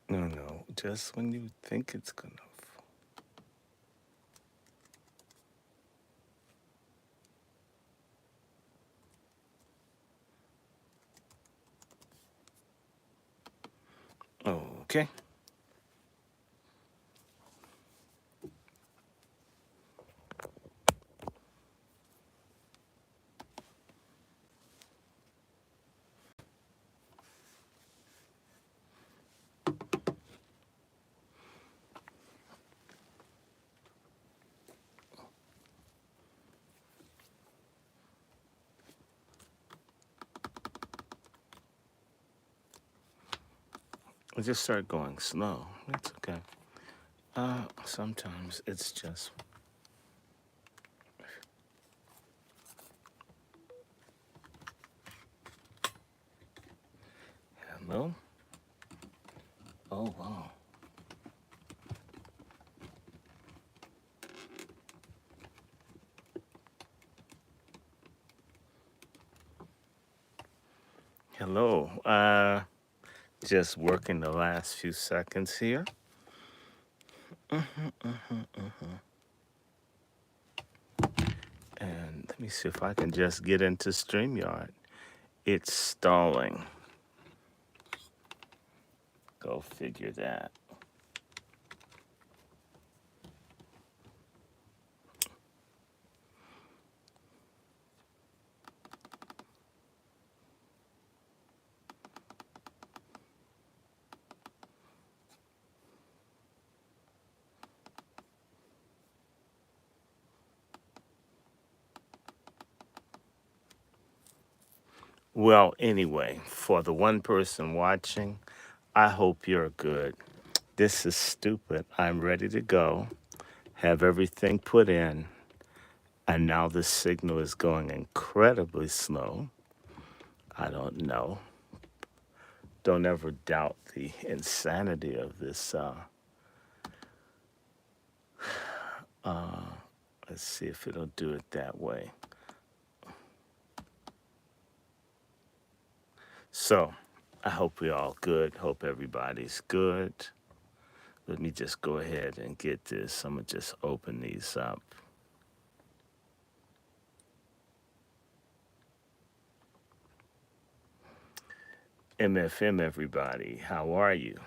No, no, just when you think it's gonna. Okay. It just start going slow. It's okay. Sometimes it's just. Hello? Oh, wow. Hello. Just working the last few seconds here. And let me see if I can just get into StreamYard. It's stalling. Go figure that. Well, anyway, for the one person watching, I hope you're good. This is stupid. I'm ready to go. Have everything put in. And now the signal is going incredibly slow. I don't know. Don't ever doubt the insanity of this. Uh, let's see if it'll do it that way. So, I hope we're all good. Hope everybody's good. Let me just go ahead and get this. I'm going to just open these up. MFM, everybody, how are you?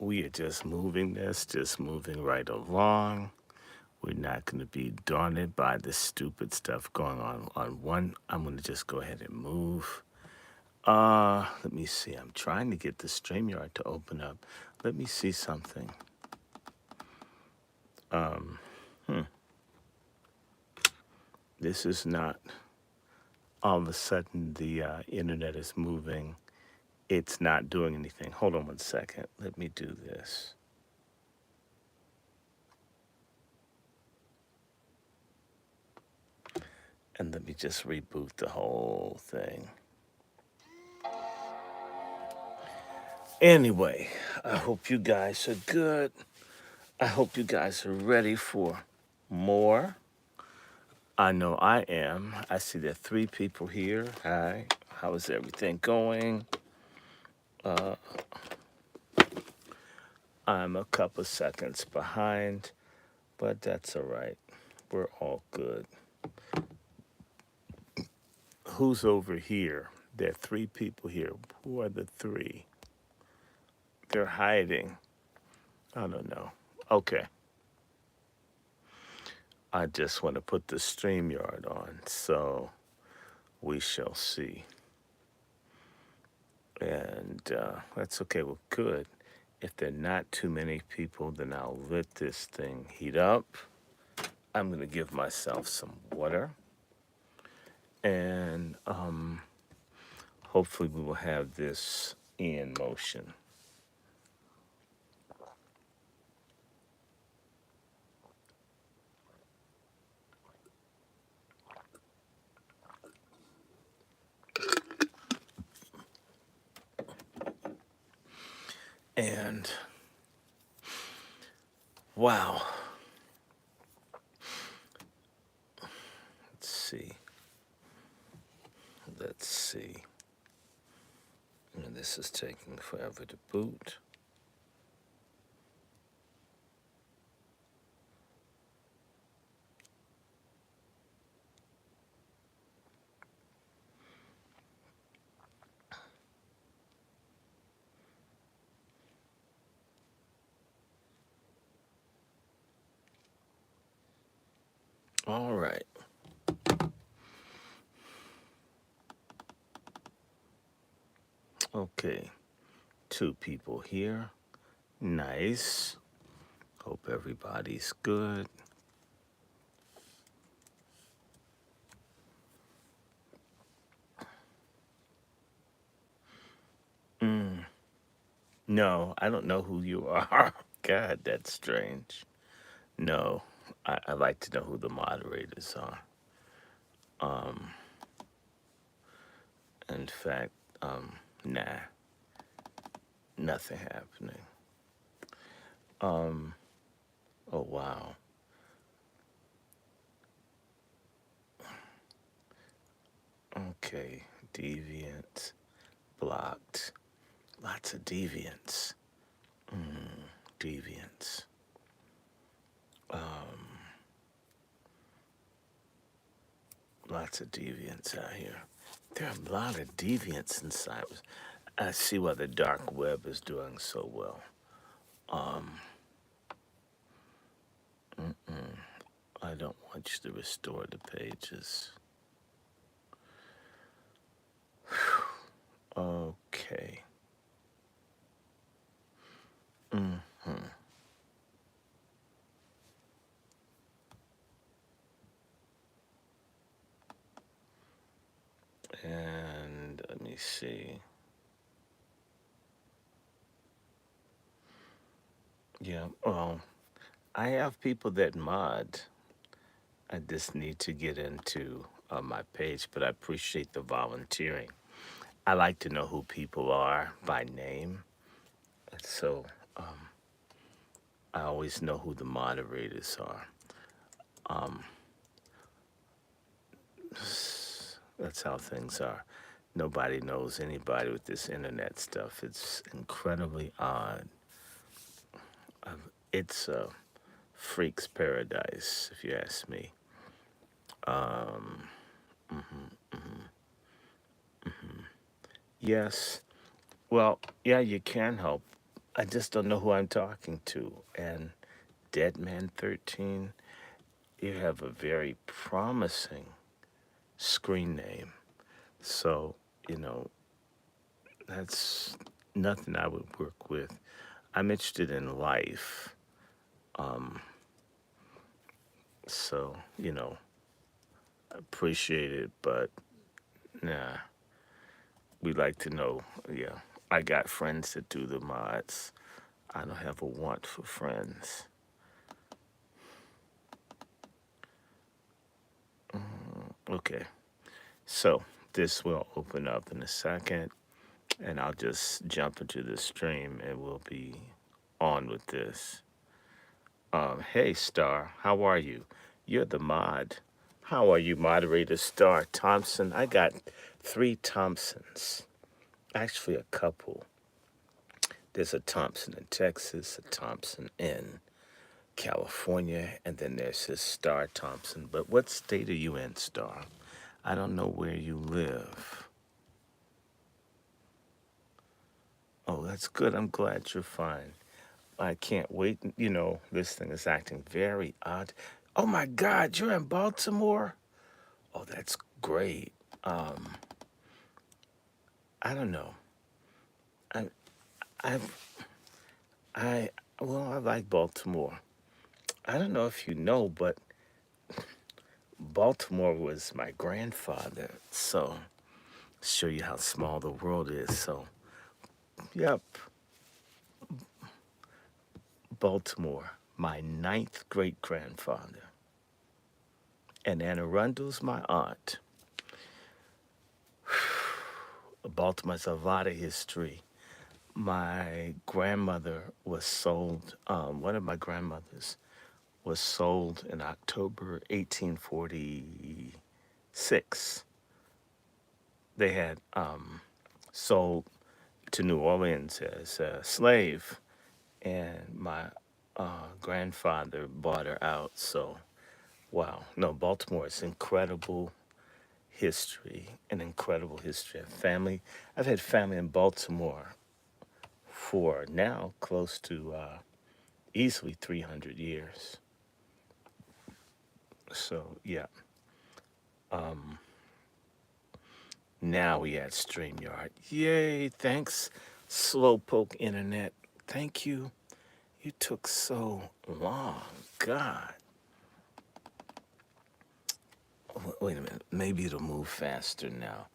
We are just moving this, just moving right along. We're not going to be daunted by the stupid stuff going on one. I'm going to just go ahead and move. Let me see. I'm trying to get the StreamYard to open up. Let me see something. Um, hmm. This is not all of a sudden the internet is moving. It's not doing anything. Hold on one second. Let me do this. And let me just reboot the whole thing. Anyway, I hope you guys are good. I hope you guys are ready for more. I know I am. I see there are 3 people here. Hi. How is everything going? Uh, I'm a couple seconds behind, but that's all right. We're all good. Who's over here? There are 3 people here. Who are the 3? They're hiding. I don't know. Okay. I just want to put the StreamYard on, so we shall see. And that's okay. Well, good. If there are not too many people, then I'll let this thing heat up. I'm going to give myself some water. And hopefully we will have this in motion. And wow. Let's see. Let's see. This is taking forever to boot. All right. Okay. 2 people here. Nice. Hope everybody's good. No, I don't know who you are. God, that's strange. No, I like to know who the moderators are. In fact, nah, nothing happening. Oh, wow. Okay, deviant, blocked. Lots of deviants. Deviants. Lots of deviants out here. There are a lot of deviants inside. I see why the dark web is doing so well. I don't want you to restore the pages. Okay. And let me see. Yeah, well, I have people that mod. I just need to get into my page, but I appreciate the volunteering. I like to know who people are by name. So I always know who the moderators are. That's how things are. Nobody knows anybody with this internet stuff. It's incredibly odd. It's a freak's paradise, if you ask me. Yes. Well, yeah, you can help. I just don't know who I'm talking to. And Deadman13, you have a very promising screen name. So, you know, that's nothing I would work with. I'm interested in life. So, appreciate it, but nah, we like to know. Yeah, I got friends that do the mods. I don't have a want for friends. Okay, so this will open up in a second, and I'll just jump into the stream and we'll be on with this. Hey, Star, how are you? You're the mod. How are you, moderator Star Thompson? I got 3 Thompsons, actually, a couple. There's a Thompson in Texas, a Thompson in California, and then there's this Star Thompson. But what state are you in, Star? I don't know where you live. Oh, that's good. I'm glad you're fine. I can't wait. This thing is acting very odd. Oh my God, you're in Baltimore? Oh, that's great. I don't know. I, I, I, well, I like Baltimore. I don't know if you know, but Baltimore was my grandfather. So, show you how small the world is. So, yep, Baltimore, my 9th great grandfather. And Anne Arundel's my aunt. Baltimore's a lot of history. My grandmother was sold, one of my grandmothers was sold in October 1846. They had sold to New Orleans as a slave, and my grandfather bought her out. So, wow. No, Baltimore is incredible history, an incredible history of family. I've had family in Baltimore for now close to easily 300 years. So, yeah. Um, Now we at StreamYard. Yay, thanks, Slowpoke Internet. Thank you. You took so long. God. Wait a minute. Maybe it'll move faster now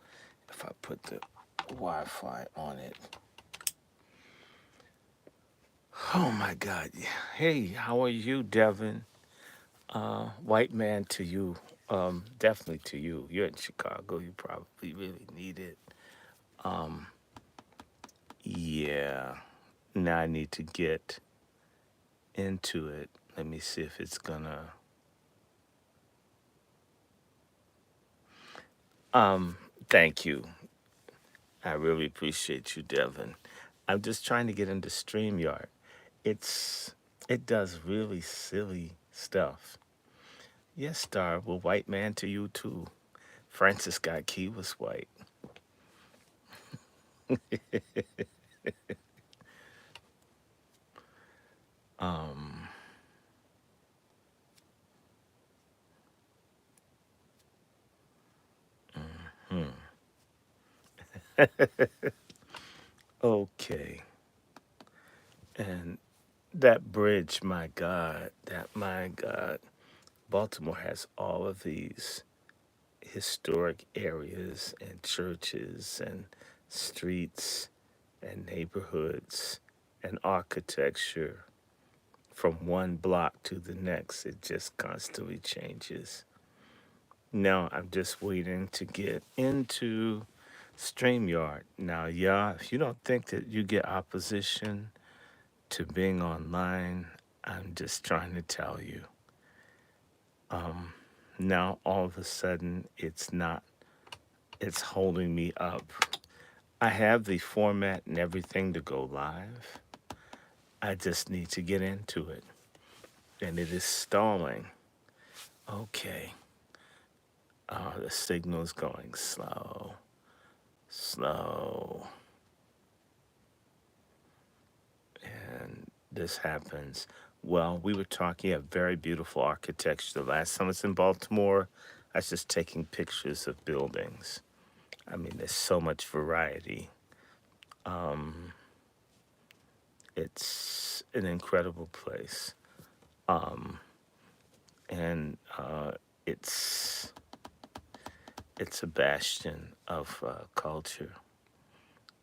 if I put the Wi Fi on it. Oh my God. Hey, how are you, Devin? White man to you. Definitely to you. You're in Chicago. You probably really need it. Um, yeah. Now I need to get into it. Let me see if it's gonna. Um, Thank you. I really appreciate you, Devin. I'm just trying to get into StreamYard. It's it does really silly stuff. Yes, Star. Well, white man to you too. Francis Scott Key was white. Um, hmm. Okay. And that bridge, my God. Baltimore has all of these historic areas and churches and streets and neighborhoods and architecture from one block to the next. It just constantly changes. Now I'm just waiting to get into StreamYard. Now, yeah, if you don't think that you get opposition to being online, I'm just trying to tell you. Um, Now all of a sudden it's not, it's holding me up. I have the format and everything to go live. I just need to get into it. And it is stalling. Okay. The signal's going slow, slow. And this happens. Well, we were talking a very beautiful architecture. The last time I was in Baltimore, I was just taking pictures of buildings. I mean, there's so much variety. Um, it's an incredible place. Um, and it's it's a bastion of culture.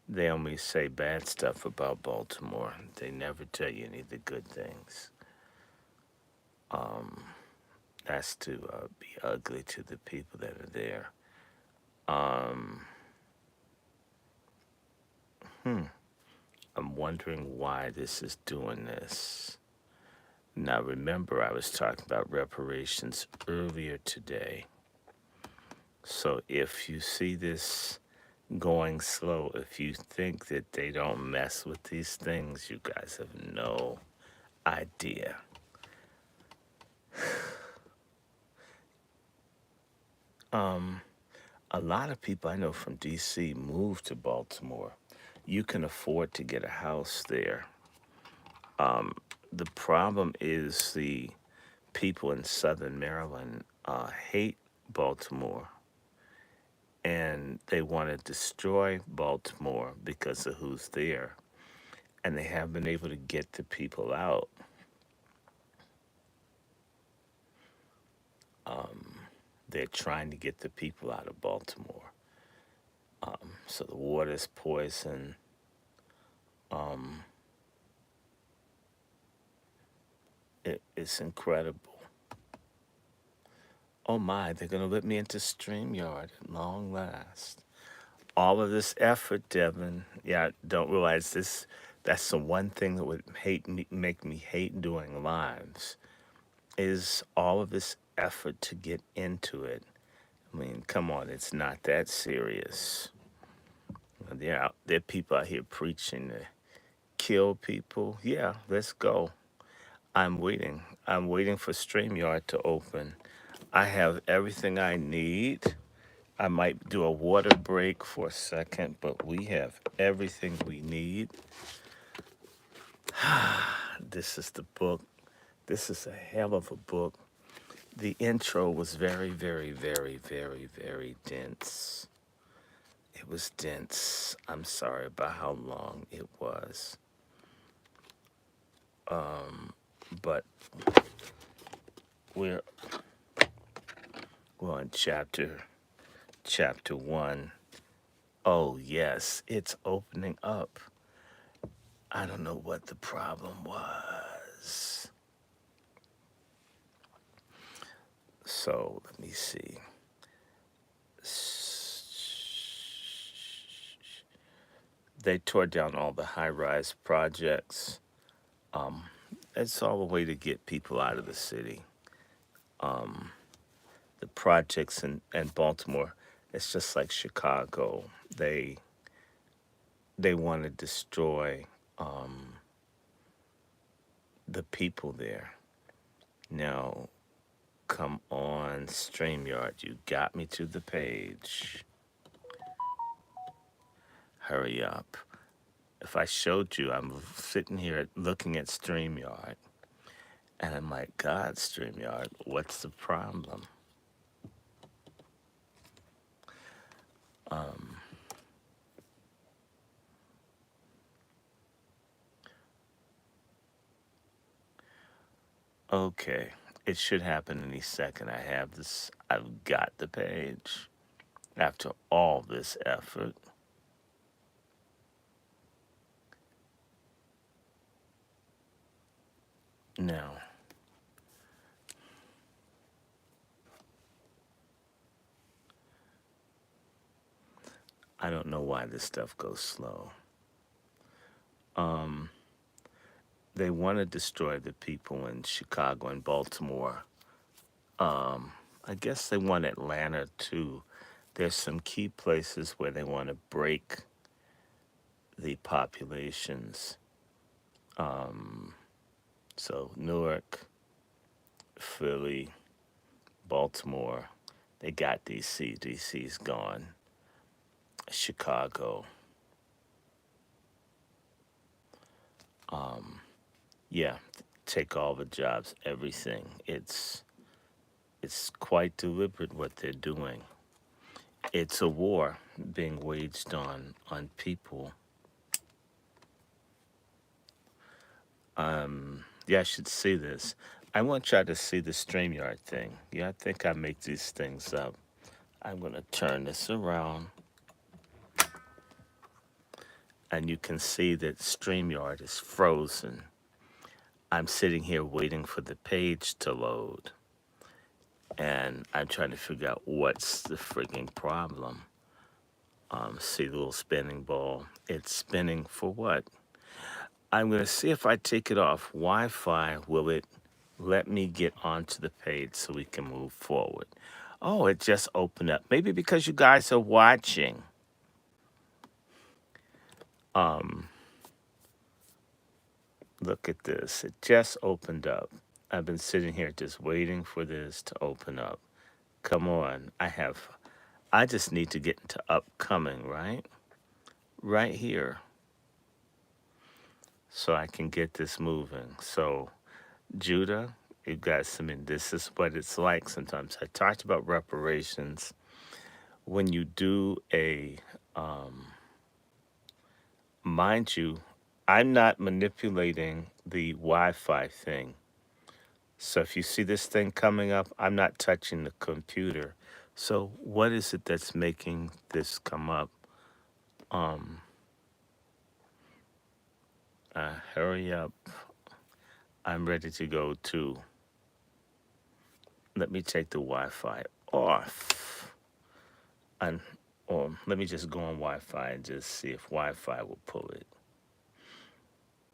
They only say bad stuff about Baltimore. They never tell you any of the good things. Um, that's to be ugly to the people that are there. Um, hmm. I'm wondering why this is doing this. Now, remember, I was talking about reparations earlier today. So if you see this going slow, if you think that they don't mess with these things, you guys have no idea. Um, a lot of people I know from DC moved to Baltimore. You can afford to get a house there. Um, the problem is the people in Southern Maryland hate Baltimore, and they want to destroy Baltimore because of who's there, and they haven't been able to get the people out. Um, they're trying to get the people out of Baltimore. So the water's poison. Um, it's incredible. Oh my, they're going to let me into StreamYard at long last. All of this effort, Devin. Yeah, I don't realize this. That's the one thing that would make me hate doing lives is all of this effort to get into it. I mean, come on, it's not that serious. There are people out here preaching to kill people. Yeah, let's go. I'm waiting. I'm waiting for StreamYard to open. I have everything I need. I might do a water break for a second, but we have everything we need. This is the book. This is a hell of a book. The intro was very, very, very, very, very dense. It was dense. I'm sorry about how long it was. But we're we're on chapter one. Oh yes, it's opening up. I don't know what the problem was. So let me see. They tore down all the high-rise projects. Um, it's all a way to get people out of the city. The projects in Baltimore, it's just like Chicago. They want to destroy um, the people there. Now, come on, StreamYard, you got me to the page. Hurry up. If I showed you, I'm sitting here looking at StreamYard, and I'm like, God, StreamYard, what's the problem? Um, okay, it should happen any second. I have this, I've got the page. After all this effort, now, I don't know why this stuff goes slow. Um, they want to destroy the people in Chicago and Baltimore. I guess they want Atlanta too. There's some key places where they want to break the populations. Um, so Newark, Philly, Baltimore, they got DC. DC's gone. Chicago. Um, yeah, take all the jobs, everything. It's quite deliberate what they're doing. It's a war being waged on people. Yeah, I should see this. I want y'all to see the StreamYard thing. Yeah, I think I make these things up. I'm gonna turn this around, and you can see that StreamYard is frozen. I'm sitting here waiting for the page to load, and I'm trying to figure out what's the frigging problem. See the little spinning ball? It's spinning for what? I'm gonna see if I take it off Wi-Fi, will it let me get onto the page so we can move forward? Oh, it just opened up. Maybe because you guys are watching. Um, Look at this. It just opened up. I've been sitting here just waiting for this to open up. Come on. I just need to get into upcoming, right? Right here. So I can get this moving. So, Judah, you guys, I mean, this is what it's like sometimes. I talked about reparations. When you do um, mind you, I'm not manipulating the Wi Fi thing. So if you see this thing coming up, I'm not touching the computer. So what is it that's making this come up? Um, Hurry up. I'm ready to go too. Let me take the Wi Fi off. And, or let me just go on Wi Fi and just see if Wi Fi will pull it.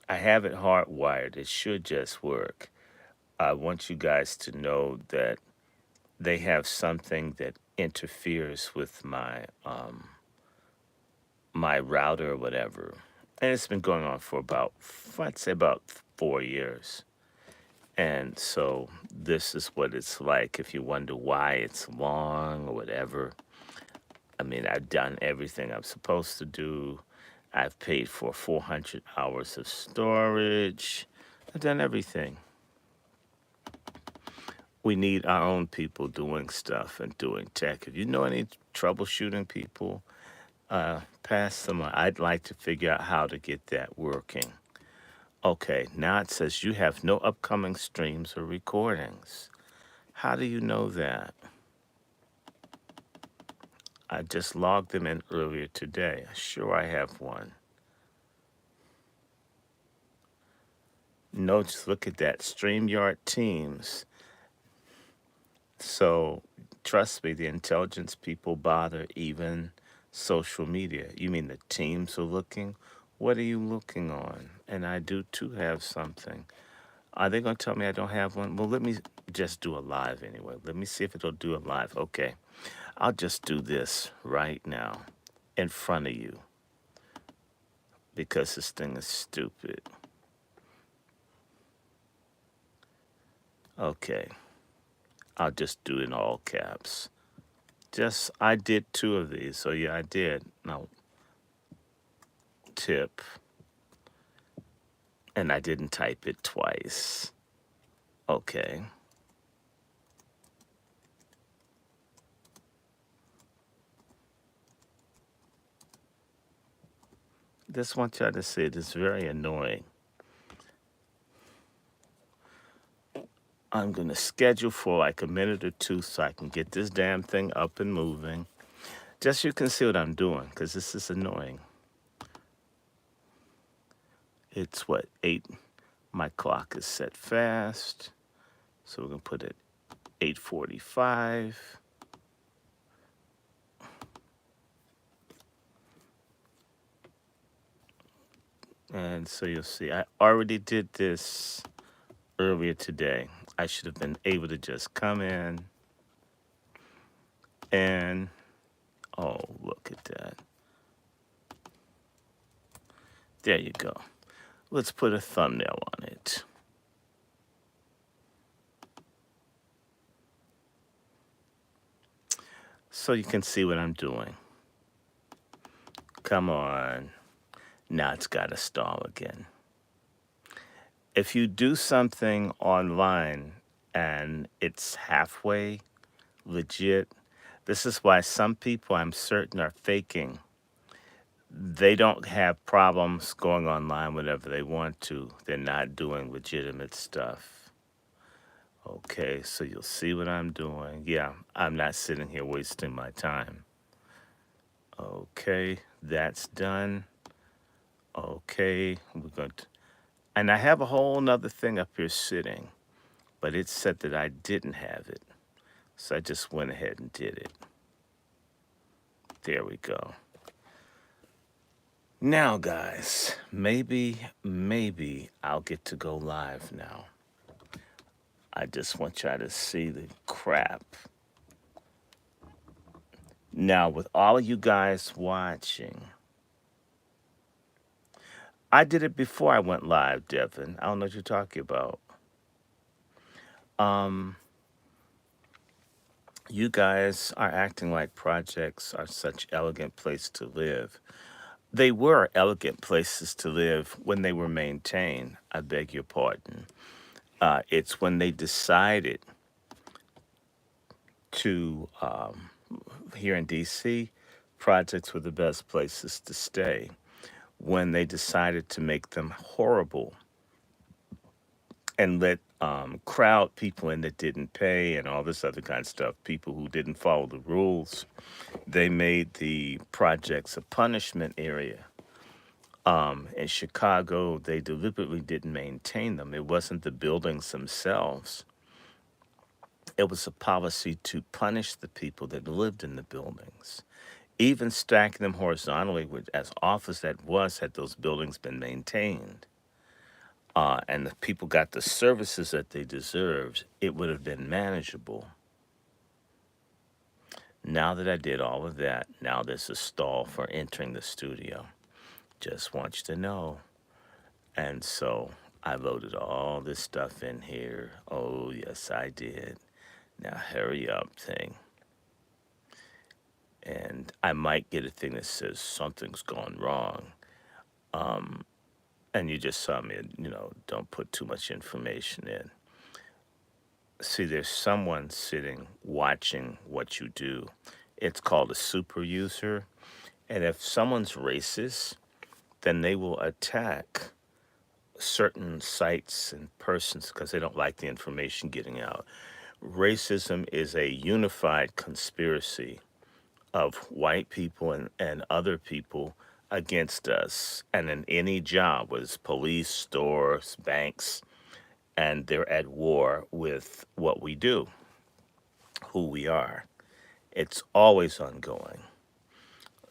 I have it hardwired. It should just work. I want you guys to know that they have something that interferes with my my router or whatever. And it's been going on for about, I'd say about 4 years. And so this is what it's like if you wonder why it's long or whatever. I mean, I've done everything I'm supposed to do. I've paid for 400 hours of storage. I've done everything. We need our own people doing stuff and doing tech. If you know any troubleshooting people, pass them on. I'd like to figure out how to get that working. Okay, now it says you have no upcoming streams or recordings. How do you know that? I just logged them in earlier today. Sure, I have one. No, just look at that. StreamYard Teams. So, trust me, the intelligence people bother even social media. You mean the teams are looking? What are you looking on? And I do too have something. Are they going to tell me I don't have one? Well, let me just do a live anyway. Let me see if it'll do a live. Okay. I'll just do this right now in front of you because this thing is stupid. Okay. I'll just do it in all caps. I did 2 of these. So yeah, I did. Now, tip. And I didn't type it twice. Okay. Just want y'all to see it. It's very annoying. I'm going to schedule for like a minute or 2 so I can get this damn thing up and moving. Just so you can see what I'm doing, because this is annoying. It's what, 8? My clock is set fast. So we're going to put it 8:45. And so you'll see, I already did this earlier today. I should have been able to just come in and, oh, look at that. There you go. Let's put a thumbnail on it. So you can see what I'm doing. Come on. Now it's got to stall again. If you do something online and it's halfway legit, this is why some people I'm certain are faking. They don't have problems going online whenever they want to. They're not doing legitimate stuff. Okay, so you'll see what I'm doing. Yeah, I'm not sitting here wasting my time. Okay, that's done. Okay, we're going to, and I have a whole nother thing up here sitting, but it said that I didn't have it. So I just went ahead and did it. There we go. Now, guys, maybe I'll get to go live now. I just want y'all to see the crap. Now, with all of you guys watching, I did it before I went live, Devin. I don't know what you're talking about. You guys are acting like projects are such elegant place to live. They were elegant places to live when they were maintained. I beg your pardon. It's when they decided to, here in DC, projects were the best places to stay. When they decided to make them horrible and let crowd people in that didn't pay and all this other kind of stuff, people who didn't follow the rules, they made the projects a punishment area. In Chicago, they deliberately didn't maintain them. It wasn't the buildings themselves. It was a policy to punish the people that lived in the buildings. Even stacking them horizontally, as off as that was, had those buildings been maintained, and the people got the services that they deserved, it would have been manageable. Now that I did all of that, now there's a stall for entering the studio. Just want you to know. And so I loaded all this stuff in here. Oh, yes, I did. Now hurry up thing. And I might get a thing that says something's gone wrong. And you just saw me, don't put too much information in. See, there's someone sitting watching what you do. It's called a super user. And if someone's racist, then they will attack certain sites and persons because they don't like the information getting out. Racism is a unified conspiracy of white people and other people against us. And in any job, whether it's police, stores, banks, and they're at war with what we do, who we are. It's always ongoing.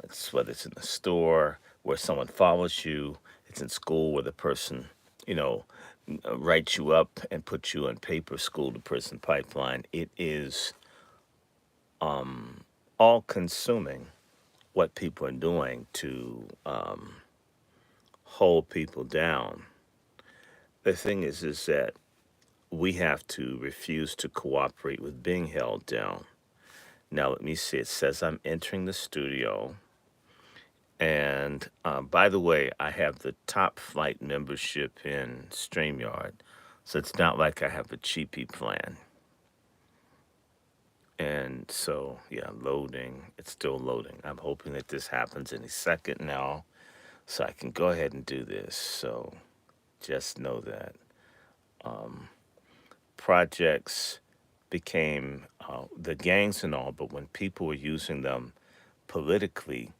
It's whether it's in the store where someone follows you, it's in school where the person, you know, writes you up and puts you in paper school to prison pipeline. It is all consuming what people are doing to hold people down. The thing is that we have to refuse to cooperate with being held down. Now, let me see. It says I'm entering the studio. And by the way, I have the top flight membership in StreamYard. So it's not like I have a cheapy plan. And so, yeah, loading. It's still loading. I'm hoping that this happens any second now so I can go ahead and do this. So just know that projects became the gangs and all, but when people were using them politically,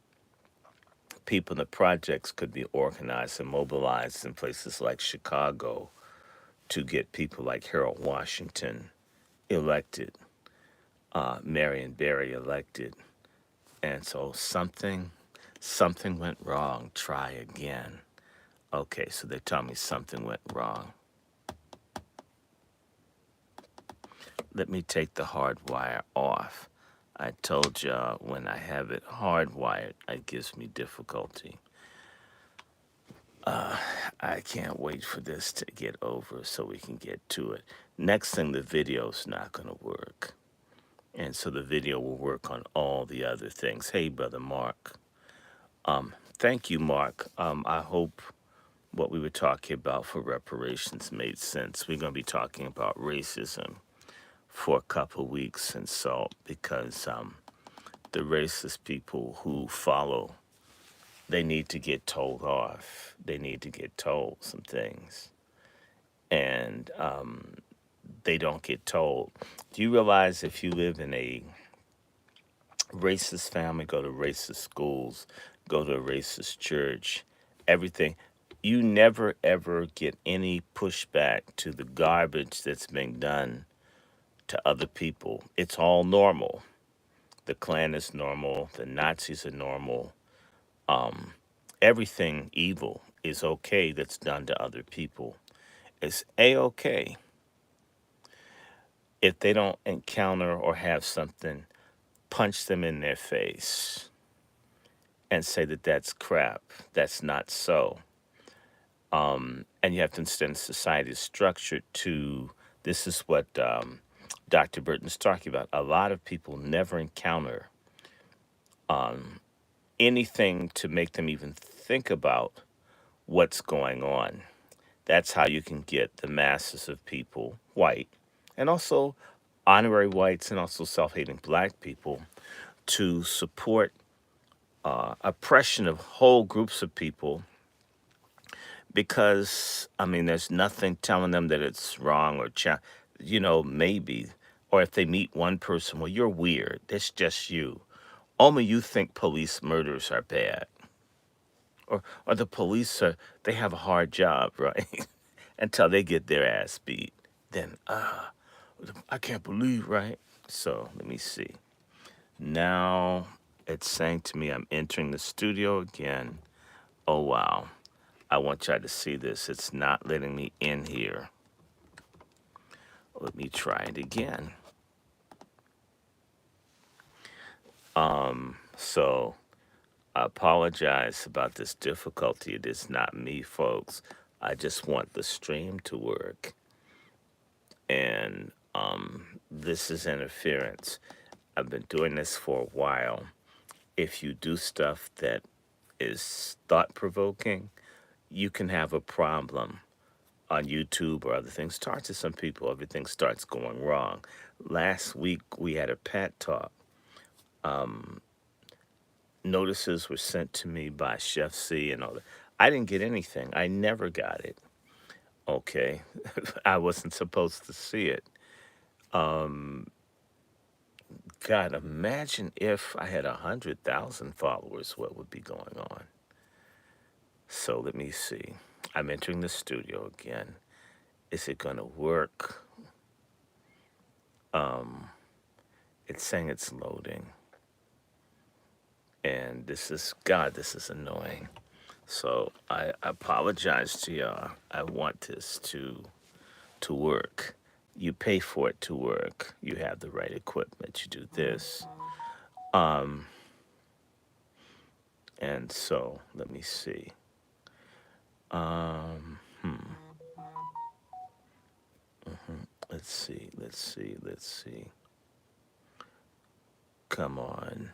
people in the projects could be organized and mobilized in places like Chicago to get people like Harold Washington elected, Marion Barry elected. And so something went wrong. Try again. Okay, so they tell me something went wrong. Let me take the hard wire off. I told y'all when I have it hardwired, it gives me difficulty. I can't wait for this to get over so we can get to it. Next thing, the video's not going to work. And so the video will work on all the other things. Hey, Brother Mark. Thank you, Mark. I hope what we were talking about for reparations made sense. We're going to be talking about racism for a couple weeks and so because the racist people who follow, they need to get told off. They need to get told some things. And they don't get told. Do you realize if you live in a racist family, go to racist schools, go to a racist church, everything, you never ever get any pushback to the garbage that's being done to other people. It's all normal. The Klan is normal, the Nazis are normal. Everything evil is okay that's done to other people. It's A-okay if they don't encounter or have something, punch them in their face and say that that's crap. That's not so. And you have to understand society is structured to this is what Dr. Burton's talking about. A lot of people never encounter anything to make them even think about what's going on. That's how you can get the masses of people, white, and also honorary whites and also self hating black people, to support oppression of whole groups of people because, I mean, there's nothing telling them that it's wrong or, maybe. Or if they meet one person, well, you're weird. It's just you. Only you think police murders are bad. Or the police they have a hard job, right? Until they get their ass beat. Then, I can't believe, right? So let me see. Now it's saying to me I'm entering the studio again. Oh, wow. I want y'all to see this. It's not letting me in here. Let me try it again. So I apologize about this difficulty. It is not me, folks. I just want the stream to work. And this is interference. I've been doing this for a while. If you do stuff that is thought provoking, you can have a problem on YouTube or other things. Talk to some people, everything starts going wrong. Last week we had a Pat Talk. Notices were sent to me by Chef C and all that. I didn't get anything. I never got it. Okay. I wasn't supposed to see it. God, imagine if I had 100,000 followers, what would be going on? So let me see. I'm entering the studio again. Is it going to work? It's saying it's loading. And this is annoying. So I apologize to y'all. I want this to work. You pay for it to work. You have the right equipment. You do this. And so let me see. Let's see. Come on.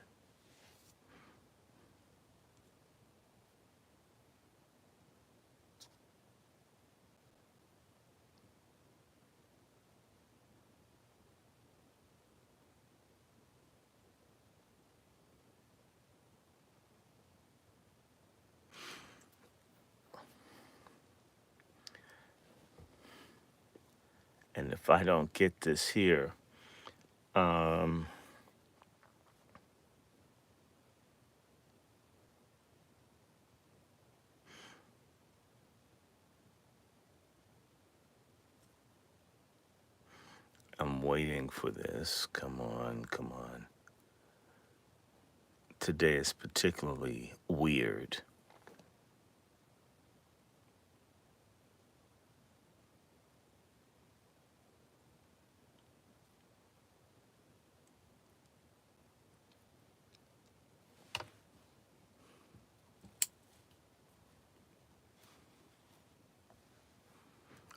And if I don't get this here, um, I'm waiting for this. Come on, come on. Today is particularly weird.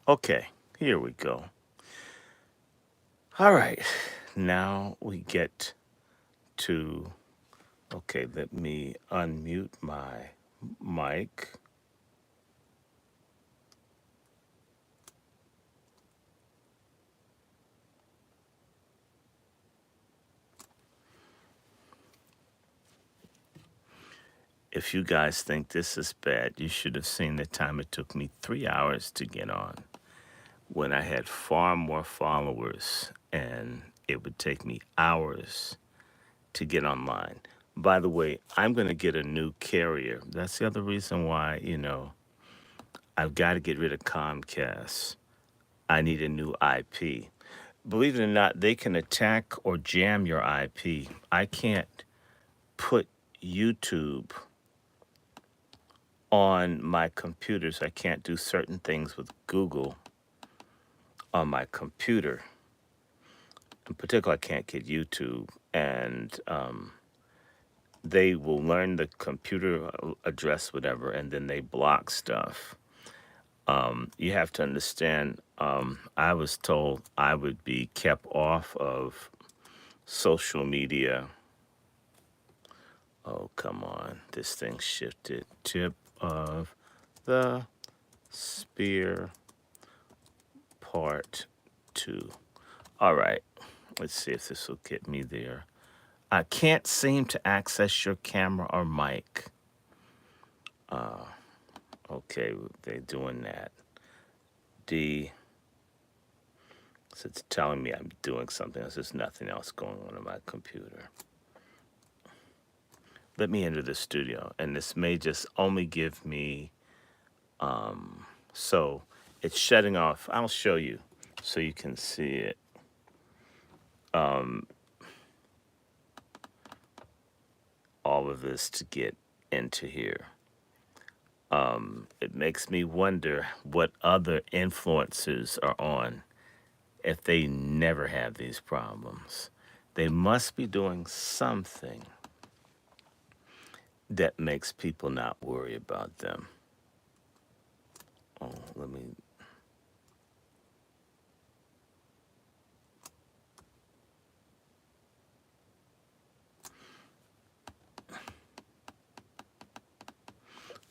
Okay, here we go. All right, now we get to. Okay, let me unmute my mic. If you guys think this is bad, you should have seen the time it took me 3 hours to get on when I had far more followers, and it would take me hours to get online. By the way, I'm going to get a new carrier. That's the other reason why, I've got to get rid of Comcast. I need a new IP. Believe it or not, they can attack or jam your IP. I can't put YouTube on my computers. I can't do certain things with Google on my computer. In particular, I can't get YouTube. And they will learn the computer address, whatever, and then they block stuff. You have to understand, I was told I would be kept off of social media. Oh, come on. This thing shifted. Tip of the spear, part 2. All right. Let's see if this will get me there. I can't seem to access your camera or mic. Okay, they're doing that. D. So it's telling me I'm doing something else. There's nothing else going on my computer. Let me enter the studio, and this may just only give me. So it's shutting off. I'll show you so you can see it. All of this to get into here. It makes me wonder what other influencers are on if they never have these problems. They must be doing something. that makes people not worry about them. Oh, let me.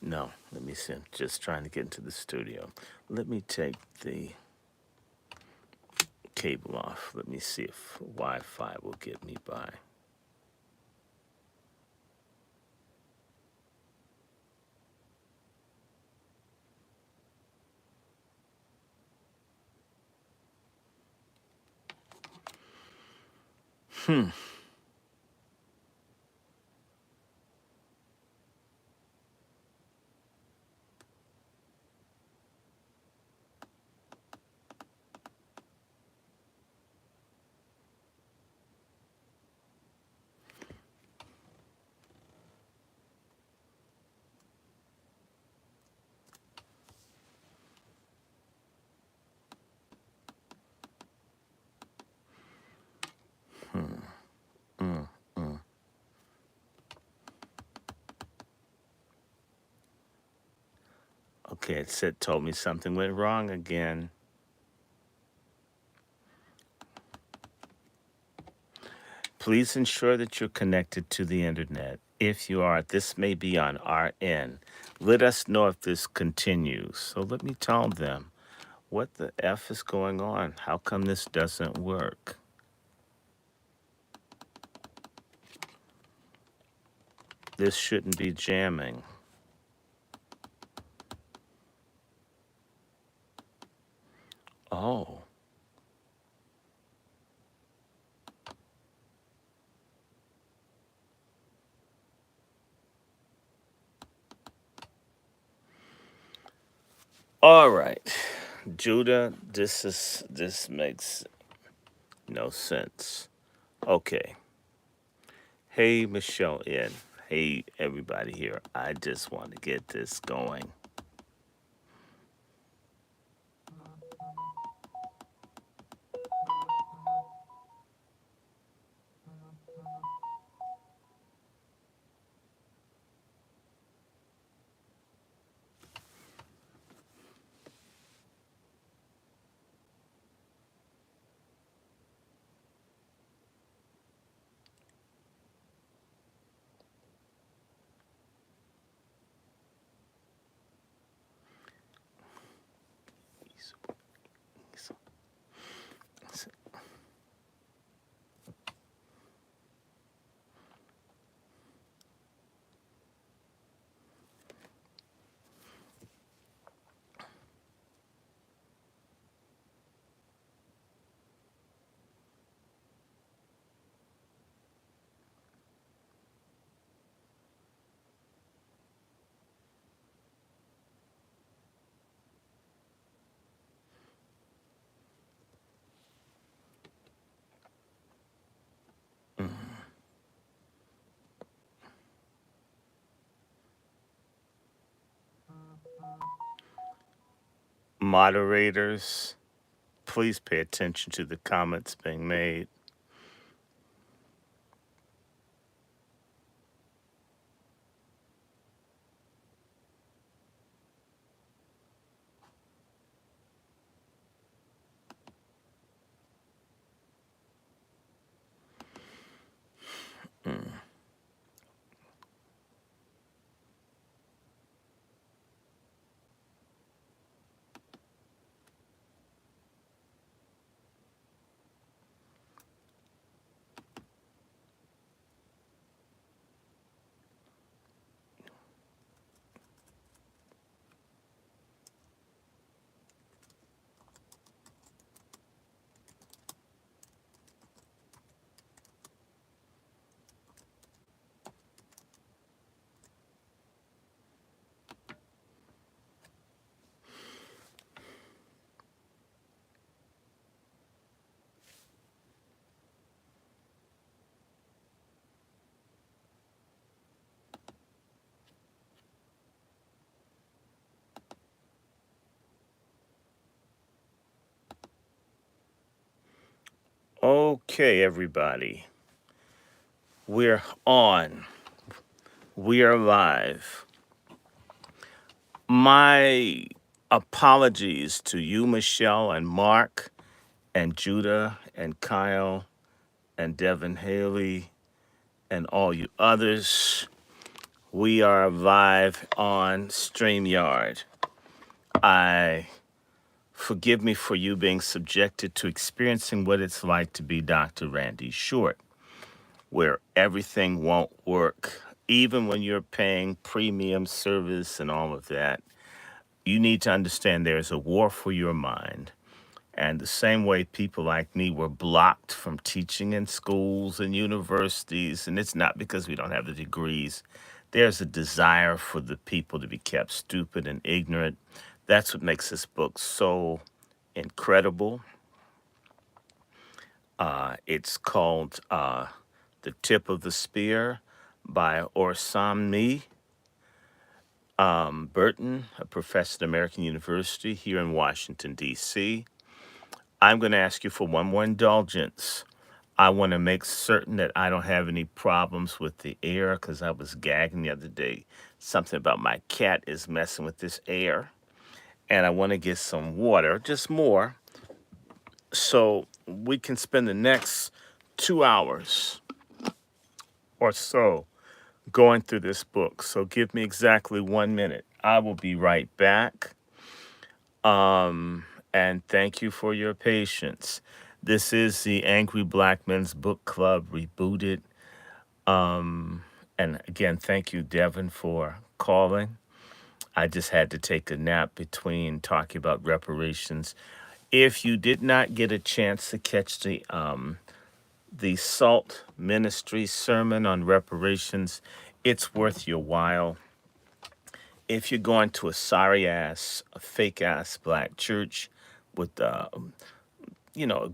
No, let me see. I'm just trying to get into the studio. Let me take the cable off. Let me see if Wi Fi will get me by. Okay, it said told me something went wrong again. Please ensure that you're connected to the internet. If you are, this may be on our end. Let us know if this continues. So let me tell them what the F is going on. How come this doesn't work? This shouldn't be jamming. Oh, all right. Judah, this makes no sense. Okay. Hey, Michelle N. Hey, everybody here. I just want to get this going. Moderators, please pay attention to the comments being made. Okay, everybody. We're on. We are live. My apologies to you, Michelle, and Mark, and Judah, and Kyle, and Devin Haley, and all you others. We are live on StreamYard. I forgive me for you being subjected to experiencing what it's like to be Dr. Randy Short, where everything won't work, even when you're paying premium service and all of that. You need to understand there's a war for your mind. And the same way people like me were blocked from teaching in schools and universities, and it's not because we don't have the degrees, there's a desire for the people to be kept stupid and ignorant. That's what makes this book so incredible. It's called The Tip of the Spear by Orsami Burton, a professor at American University here in Washington, D.C. I'm going to ask you for one more indulgence. I want to make certain that I don't have any problems with the air because I was gagging the other day. Something about my cat is messing with this air. And I want to get some water, just more, so we can spend the next 2 hours or so going through this book. So give me exactly 1 minute. I will be right back. And thank you for your patience. This is the Angry Black Men's Book Club rebooted. And again, thank you, Devin, for calling. I just had to take a nap between talking about reparations. If you did not get a chance to catch the Salt Ministry sermon on reparations, it's worth your while. If you're going to a sorry ass, a fake ass black church with a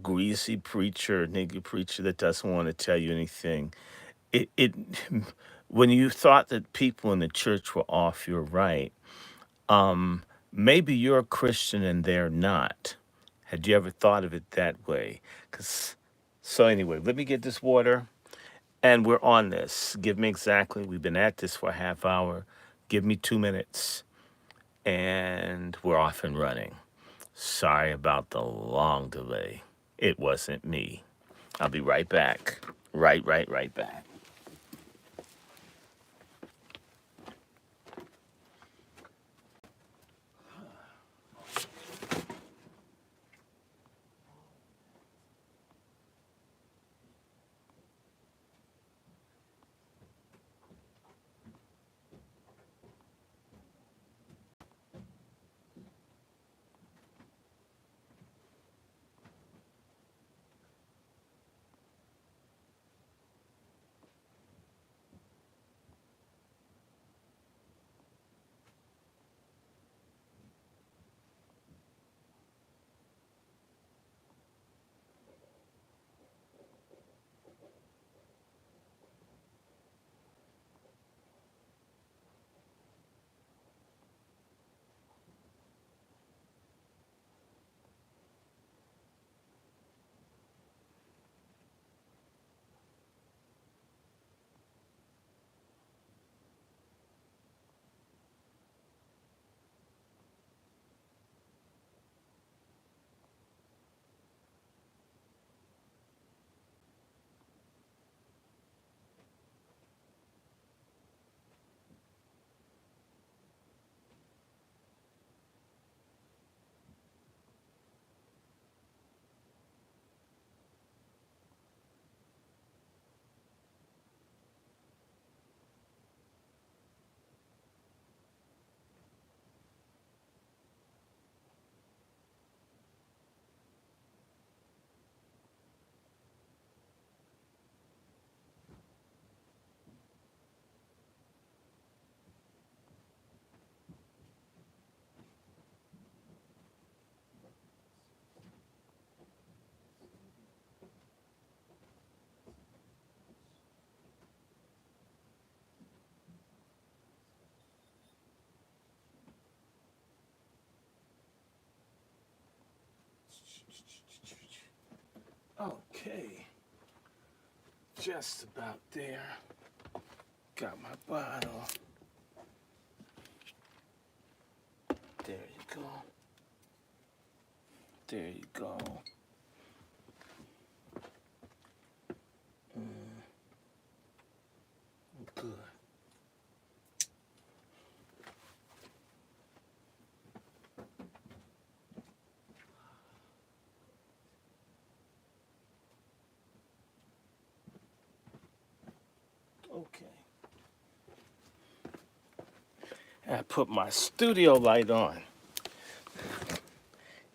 greasy preacher, nigger preacher that doesn't want to tell you anything, it when you thought that people in the church were off your right, maybe you're a Christian and they're not. Had you ever thought of it that way? So anyway, let me get this water, and we're on this. Give me exactly. We've been at this for a half hour. Give me 2 minutes, and we're off and running. Sorry about the long delay. It wasn't me. I'll be right back. Right back. Okay, just about there. Got my bottle. There you go. There you go. Good. Okay. I put my studio light on.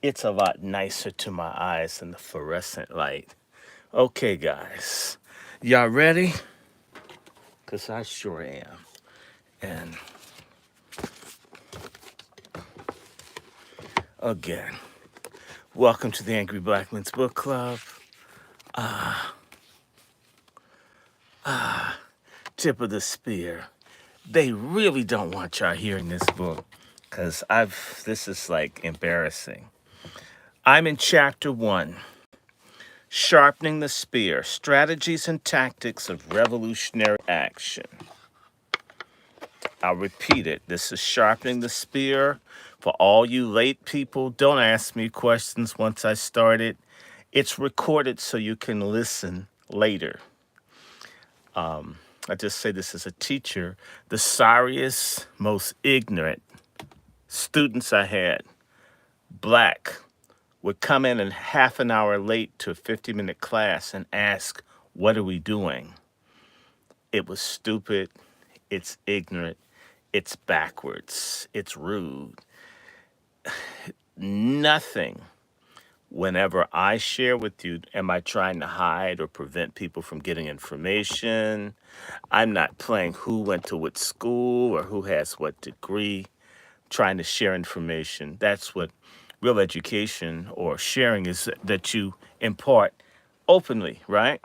It's a lot nicer to my eyes than the fluorescent light. Okay, guys. Y'all ready? Because I sure am. And again, welcome to the Angry Black Men's Book Club. Tip of the spear. They really don't want y'all hearing this book because this is like embarrassing. I'm in chapter 1, Sharpening the Spear, Strategies and Tactics of Revolutionary Action. I'll repeat it. This is Sharpening the Spear. For all you late people, don't ask me questions once I start it. It's recorded so you can listen later. I just say this as a teacher. The sorriest, most ignorant students I had, black, would come in and half an hour late to a 50-minute class and ask, what are we doing? It was stupid. It's ignorant. It's backwards. It's rude. Nothing, whenever I share with you, am I trying to hide or prevent people from getting information. I'm not playing who went to what school or who has what degree, trying to share information. That's what real education or sharing is, that you impart openly, right?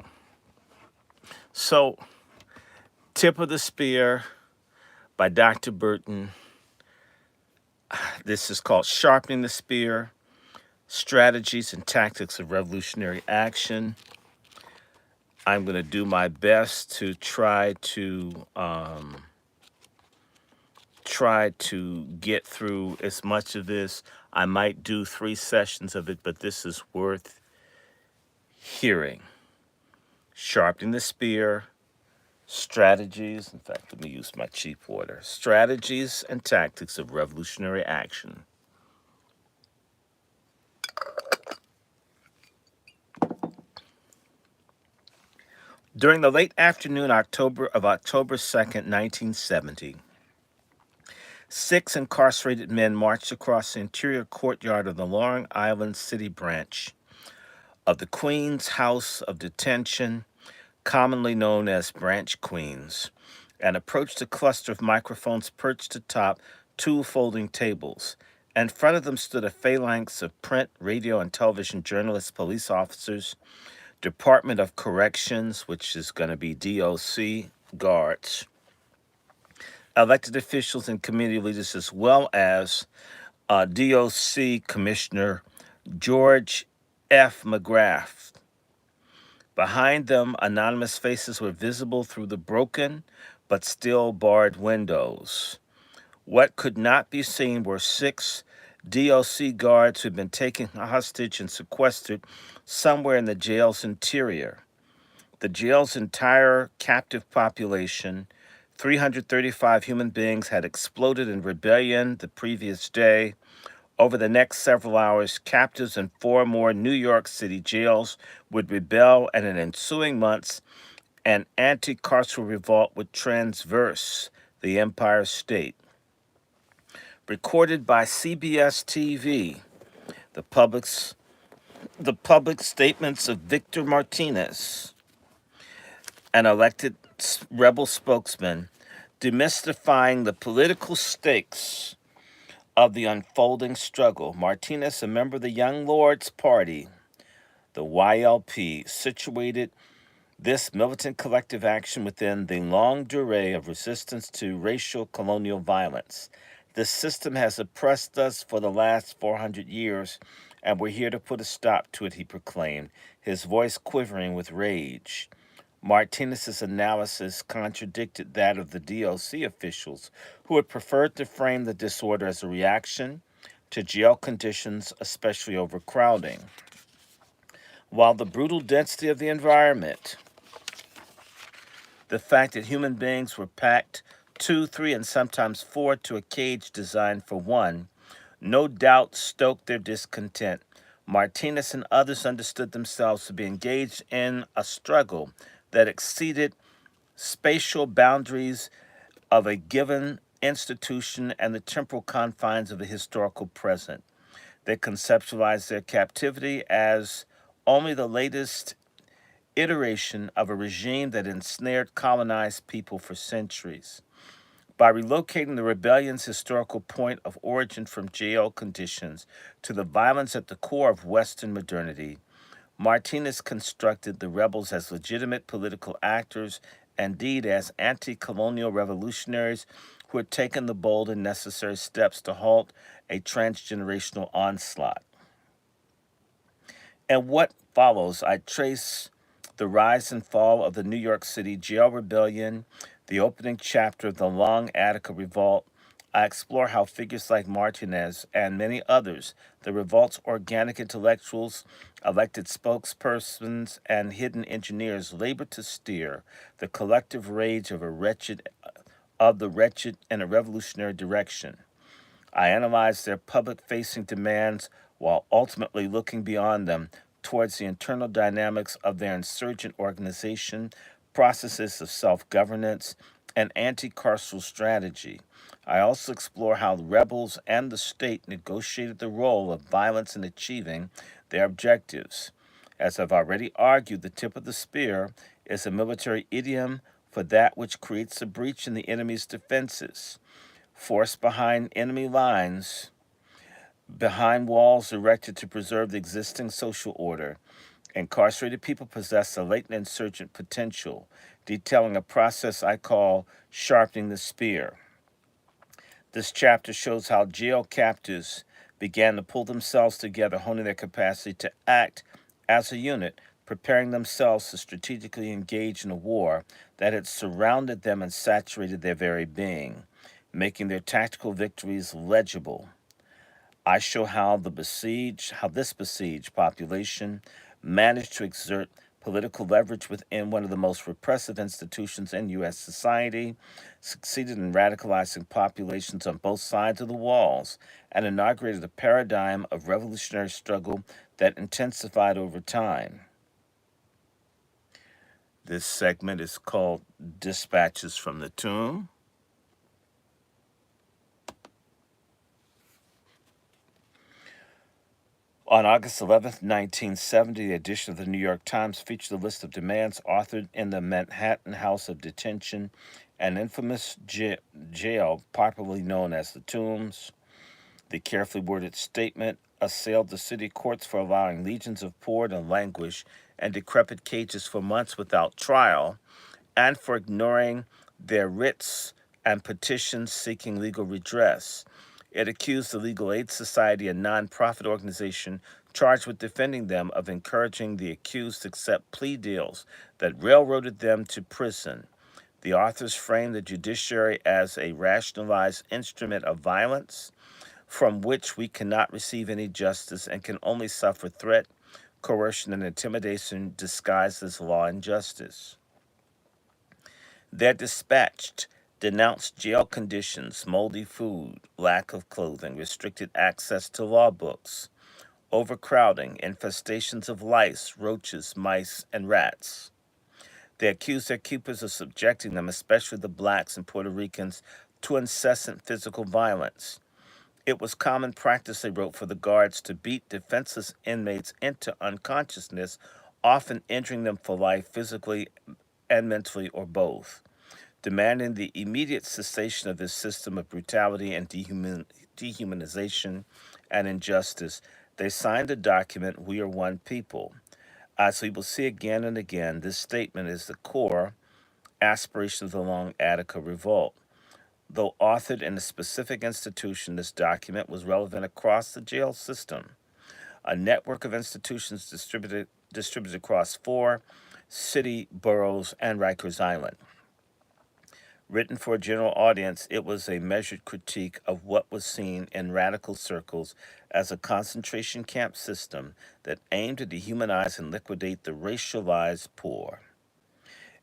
So, Tip of the Spear by Dr. Burton. This is called Sharpening the Spear, Strategies and Tactics of Revolutionary Action. I'm going to do my best to try to get through as much of this. I might do 3 sessions of it, but this is worth hearing. Sharpening the Spear, Strategies, in fact, let me use my cheap water. Strategies and Tactics of Revolutionary Action. During the late afternoon of October 2nd, 1970, 6 incarcerated men marched across the interior courtyard of the Long Island City branch of the Queens House of Detention, commonly known as Branch Queens, and approached a cluster of microphones perched atop 2 folding tables. In front of them stood a phalanx of print, radio, and television journalists, police officers, Department of Corrections, which is going to be DOC, guards, elected officials and community leaders, as well as DOC Commissioner George F. McGrath. Behind them, anonymous faces were visible through the broken but still barred windows. What could not be seen were 6 DOC guards who'd been taken hostage and sequestered somewhere in the jail's interior. The jail's entire captive population, 335 human beings, had exploded in rebellion the previous day. Over the next several hours, captives in 4 more New York City jails would rebel, and in ensuing months, an anti-carceral revolt would traverse the Empire State. Recorded by CBS TV, the public statements of Victor Martinez, an elected rebel spokesman, demystifying the political stakes of the unfolding struggle. Martinez, a member of the Young Lords Party, the YLP, situated this militant collective action within the longue durée of resistance to racial colonial violence. This system has oppressed us for the last 400 years, and we're here to put a stop to it, he proclaimed, his voice quivering with rage. Martinez's analysis contradicted that of the DOC officials, who had preferred to frame the disorder as a reaction to jail conditions, especially overcrowding. While the brutal density of the environment, the fact that human beings were packed two, three, and sometimes four to a cage designed for one, no doubt stoked their discontent. Martinez and others understood themselves to be engaged in a struggle that exceeded spatial boundaries of a given institution and the temporal confines of the historical present. They conceptualized their captivity as only the latest iteration of a regime that ensnared colonized people for centuries. By relocating the rebellion's historical point of origin from jail conditions to the violence at the core of Western modernity, Martinez constructed the rebels as legitimate political actors, indeed as anti colonial revolutionaries who had taken the bold and necessary steps to halt a transgenerational onslaught. And what follows, I trace the rise and fall of the New York City jail rebellion, the opening chapter of the Long Attica Revolt. I explore how figures like Martinez and many others, the revolt's organic intellectuals, elected spokespersons, and hidden engineers, labor to steer the collective rage of the wretched in a revolutionary direction. I analyzed their public facing demands while ultimately looking beyond them towards the internal dynamics of their insurgent organization, processes of self governance, and anti carceral strategy. I also explore how the rebels and the state negotiated the role of violence in achieving their objectives. As I've already argued, the tip of the spear is a military idiom for that which creates a breach in the enemy's defenses. Forced behind enemy lines, behind walls erected to preserve the existing social order, incarcerated people possess a latent insurgent potential, detailing a process I call sharpening the spear. This chapter shows how jail captives began to pull themselves together, honing their capacity to act as a unit, preparing themselves to strategically engage in a war that had surrounded them and saturated their very being, making their tactical victories legible. I show how this besieged population managed to exert political leverage within one of the most repressive institutions in U.S. society, succeeded in radicalizing populations on both sides of the walls, and inaugurated a paradigm of revolutionary struggle that intensified over time. This segment is called Dispatches from the Tomb. On August 11th, 1970, the edition of the New York Times featured a list of demands authored in the Manhattan House of Detention, an infamous jail popularly known as the Tombs. The carefully worded statement assailed the city courts for allowing legions of poor to languish in decrepit cages for months without trial, and for ignoring their writs and petitions seeking legal redress. It accused the Legal Aid Society, a nonprofit organization charged with defending them, of encouraging the accused to accept plea deals that railroaded them to prison. The authors framed the judiciary as a rationalized instrument of violence from which we cannot receive any justice and can only suffer threat, coercion, and intimidation disguised as law and justice. Their dispatched denounced jail conditions, moldy food, lack of clothing, restricted access to law books, overcrowding, infestations of lice, roaches, mice, and rats. They accused their keepers of subjecting them, especially the blacks and Puerto Ricans, to incessant physical violence. It was common practice, they wrote, for the guards to beat defenseless inmates into unconsciousness, often injuring them for life, physically and mentally, or both. Demanding the immediate cessation of this system of brutality and dehumanization and injustice, they signed the document, We Are One People. As we will see again and again, this statement is the core aspiration of the Long Attica Revolt. Though authored in a specific institution, this document was relevant across the jail system. A network of institutions distributed across four city, boroughs, and Rikers Island. Written for a general audience, it was a measured critique of what was seen in radical circles as a concentration camp system that aimed to dehumanize and liquidate the racialized poor.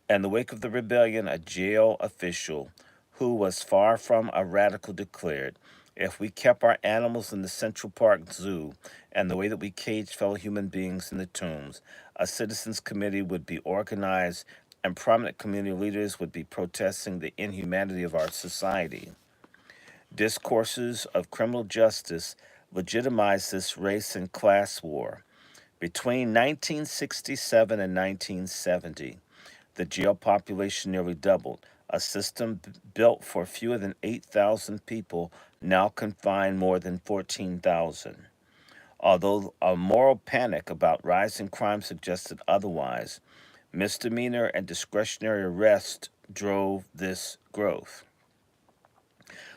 In the wake of the rebellion, a jail official who was far from a radical declared, if we kept our animals in the Central Park Zoo and the way that we caged fellow human beings in the tombs, a citizens committee would be organized and prominent community leaders would be protesting the inhumanity of our society. Discourses of criminal justice legitimized this race and class war. Between 1967 and 1970, the jail population nearly doubled. A system built for fewer than 8,000 people now confine more than 14,000. Although a moral panic about rising crime suggested otherwise, misdemeanor and discretionary arrest drove this growth.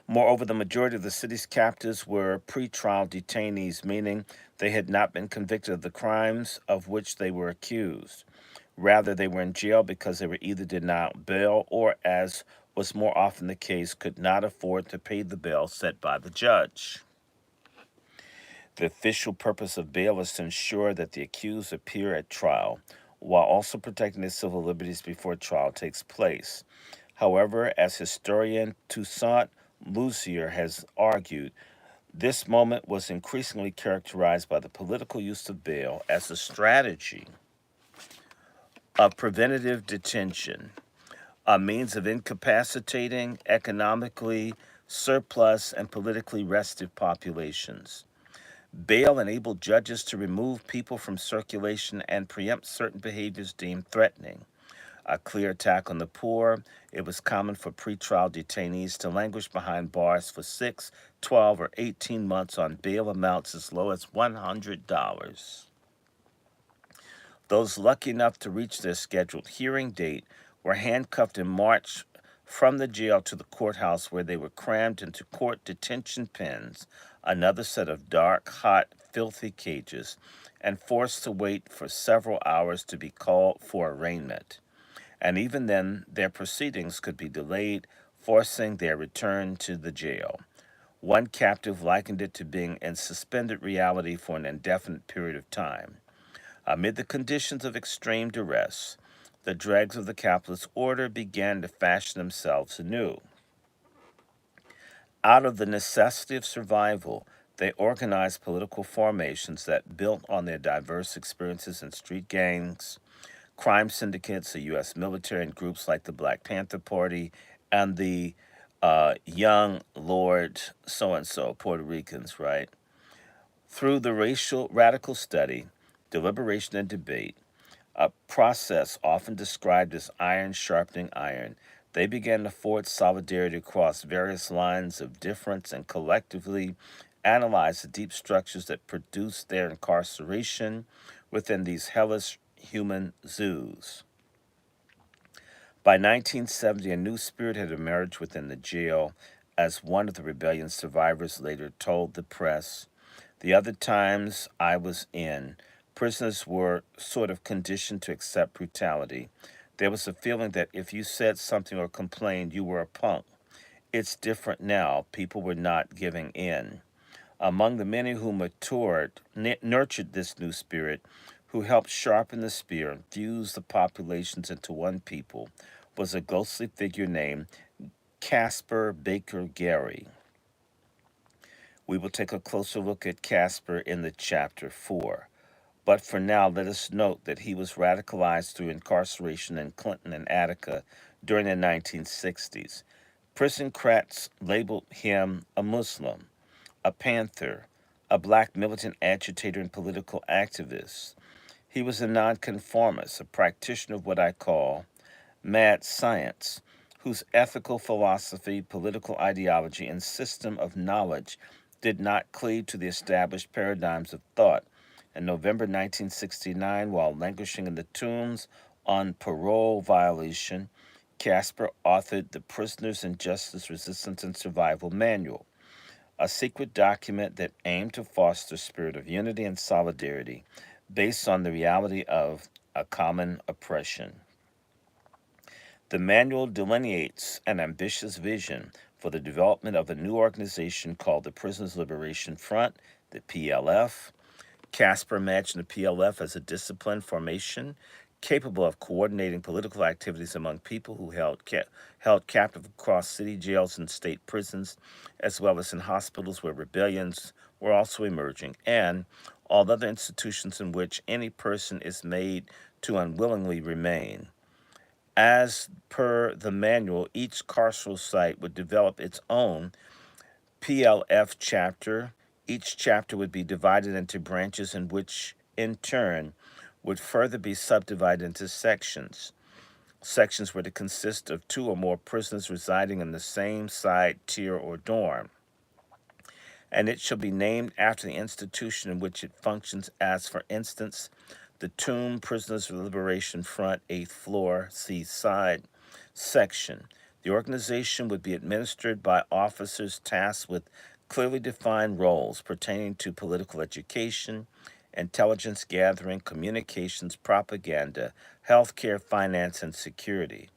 Moreover, the majority of the city's captives were pretrial detainees, meaning they had not been convicted of the crimes of which they were accused. Rather, they were in jail because they were either denied bail or, as was more often the case, could not afford to pay the bail set by the judge. The official purpose of bail is to ensure that the accused appear at trial, while also protecting their civil liberties before trial takes place. However, as historian Toussaint Louisier has argued, this moment was increasingly characterized by the political use of bail as a strategy of preventative detention, a means of incapacitating economically surplus and politically restive populations. Bail enabled judges to remove people from circulation and preempt certain behaviors deemed threatening. A clear attack on the poor, it was common for pretrial detainees to languish behind bars for 6, 12, or 18 months on bail amounts as low as $100. Those lucky enough to reach their scheduled hearing date were handcuffed and marched from the jail to the courthouse, where they were crammed into court detention pens, another set of dark, hot, filthy cages, and forced to wait for several hours to be called for arraignment. And even then, their proceedings could be delayed, forcing their return to the jail. One captive likened it to being in suspended reality for an indefinite period of time. Amid the conditions of extreme duress, the dregs of the capitalist order began to fashion themselves anew. Out of the necessity of survival, they organized political formations that built on their diverse experiences in street gangs, crime syndicates, the U.S. military, and groups like the Black Panther Party and the Young Lord so-and-so, Puerto Ricans, right? Through the racial radical study, deliberation, and debate, a process often described as iron sharpening iron, they began to forge solidarity across various lines of difference and collectively analyze the deep structures that produced their incarceration within these hellish human zoos. By 1970, a new spirit had emerged within the jail, as one of the rebellion's survivors later told the press. The other times I was in, prisoners were sort of conditioned to accept brutality. There was a feeling that if you said something or complained, you were a punk. It's different now. People were not giving in. Among the many who nurtured this new spirit, who helped sharpen the spear and fuse the populations into one people, was a ghostly figure named Caspar Baker Gary. We will take a closer look at Caspar in the chapter 4. But for now, let us note that he was radicalized through incarceration in Clinton and Attica during the 1960s. Prison crats labeled him a Muslim, a Panther, a black militant agitator and political activist. He was a nonconformist, a practitioner of what I call mad science, whose ethical philosophy, political ideology, and system of knowledge did not cleave to the established paradigms of thought. In November 1969, while languishing in the tombs on parole violation, Caspar authored the Prisoners in Justice, Resistance, and Survival Manual, a secret document that aimed to foster a spirit of unity and solidarity based on the reality of a common oppression. The manual delineates an ambitious vision for the development of a new organization called the Prisoners' Liberation Front, the PLF. Casper imagined the PLF as a disciplined formation capable of coordinating political activities among people who held captive across city jails and state prisons, as well as in hospitals where rebellions were also emerging, and all other institutions in which any person is made to unwillingly remain. As per the manual, each carceral site would develop its own PLF chapter. Each chapter would be divided into branches, in which, in turn, would further be subdivided into sections. Sections were to consist of two or more prisoners residing in the same side, tier, or dorm, and it shall be named after the institution in which it functions, as, for instance, the Tomb Prisoners of Liberation Front, 8th floor, C side section. The organization would be administered by officers tasked with clearly defined roles pertaining to political education, intelligence gathering, communications, propaganda, healthcare, finance, and security.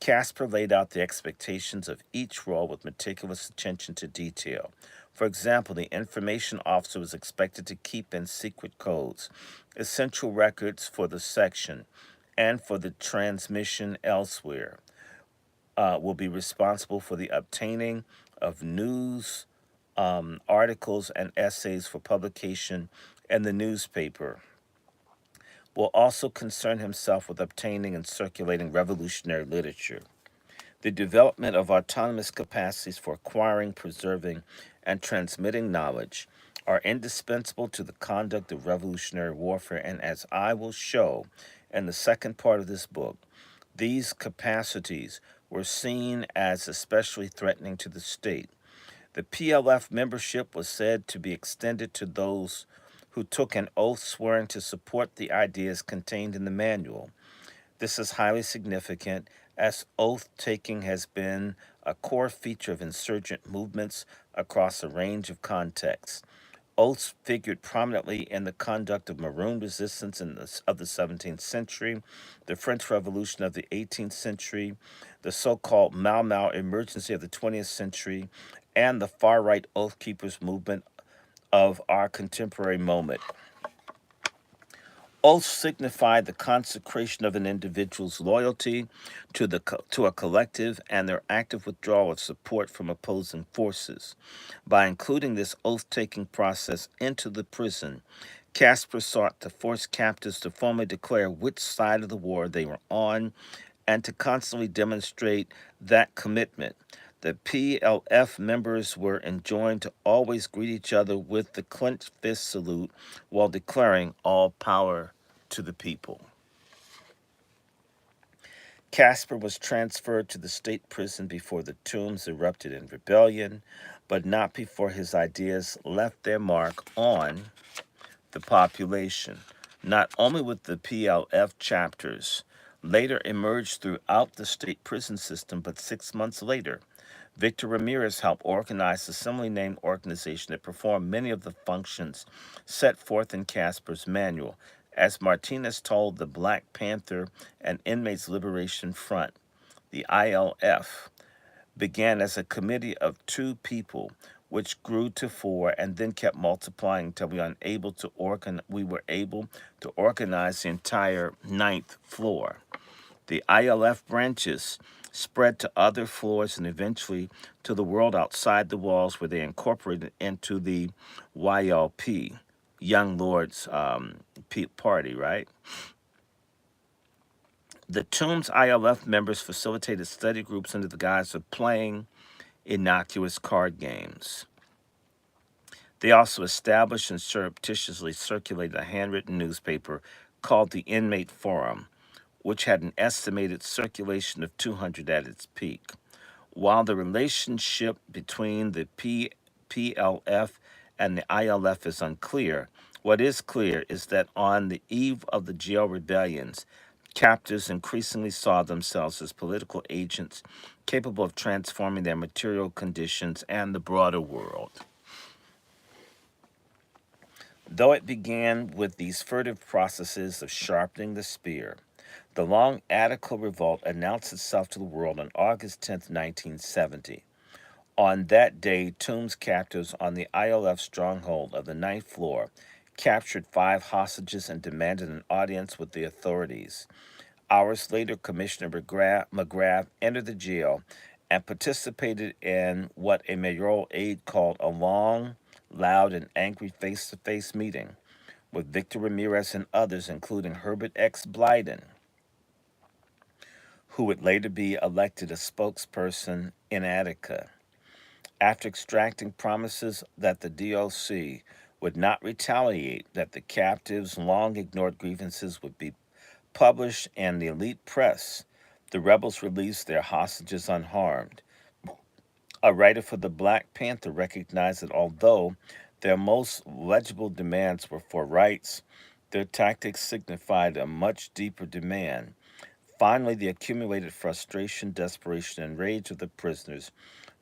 Casper laid out the expectations of each role with meticulous attention to detail. For example, the information officer was expected to keep in secret codes essential records for the section and for the transmission elsewhere. Will be responsible for the obtaining of news articles and essays for publication in the newspaper. Will also concern himself with obtaining and circulating revolutionary literature. The development of autonomous capacities for acquiring, preserving, and transmitting knowledge are indispensable to the conduct of revolutionary warfare, and as I will show in the second part of this book, these capacities were seen as especially threatening to the state. The PLF membership was said to be extended to those who took an oath swearing to support the ideas contained in the manual. This is highly significant, as oath taking has been a core feature of insurgent movements across a range of contexts. Oaths figured prominently in the conduct of Maroon resistance of the 17th century, the French Revolution of the 18th century, the so called Mau Mau emergency of the 20th century, and the far right Oath Keepers movement of our contemporary moment. Oaths signify the consecration of an individual's loyalty to a collective and their active withdrawal of support from opposing forces. By including this oath-taking process into the prison, Casper sought to force captives to formally declare which side of the war they were on and to constantly demonstrate that commitment. The PLF members were enjoined to always greet each other with the clenched fist salute while declaring all power to the people. Casper was transferred to the state prison before the Tombs erupted in rebellion, but not before his ideas left their mark on the population. Not only with the PLF chapters later emerged throughout the state prison system, but 6 months later, Victor Ramirez helped organize a similarly named organization that performed many of the functions set forth in Casper's manual, as Martinez told the Black Panther and Inmates Liberation Front. The ILF began as a committee of two people, which grew to four and then kept multiplying until we were able to organize the entire ninth floor. The ILF branches spread to other floors and eventually to the world outside the walls, where they incorporated into the YLP, Young Lords Party, right? The Tombs ILF members facilitated study groups under the guise of playing innocuous card games. They also established and surreptitiously circulated a handwritten newspaper called the Inmate Forum, which had an estimated circulation of 200 at its peak. While the relationship between the PLF and the ILF is unclear, what is clear is that on the eve of the jail rebellions, captives increasingly saw themselves as political agents capable of transforming their material conditions and the broader world. Though it began with these furtive processes of sharpening the spear, the Long Attica Revolt announced itself to the world on August 10th, 1970. On that day, Toombs captives on the ILF stronghold of the ninth floor captured 5 hostages and demanded an audience with the authorities. Hours later, Commissioner McGrath entered the jail and participated in what a mayoral aide called a long, loud, and angry face to face meeting with Victor Ramirez and others, including Herbert X. Blyden, who would later be elected a spokesperson in Attica. After extracting promises that the DOC would not retaliate, that the captives' long ignored grievances would be published in the elite press, the rebels released their hostages unharmed. A writer for the Black Panther recognized that although their most legible demands were for rights, their tactics signified a much deeper demand. Finally, the accumulated frustration, desperation, and rage of the prisoners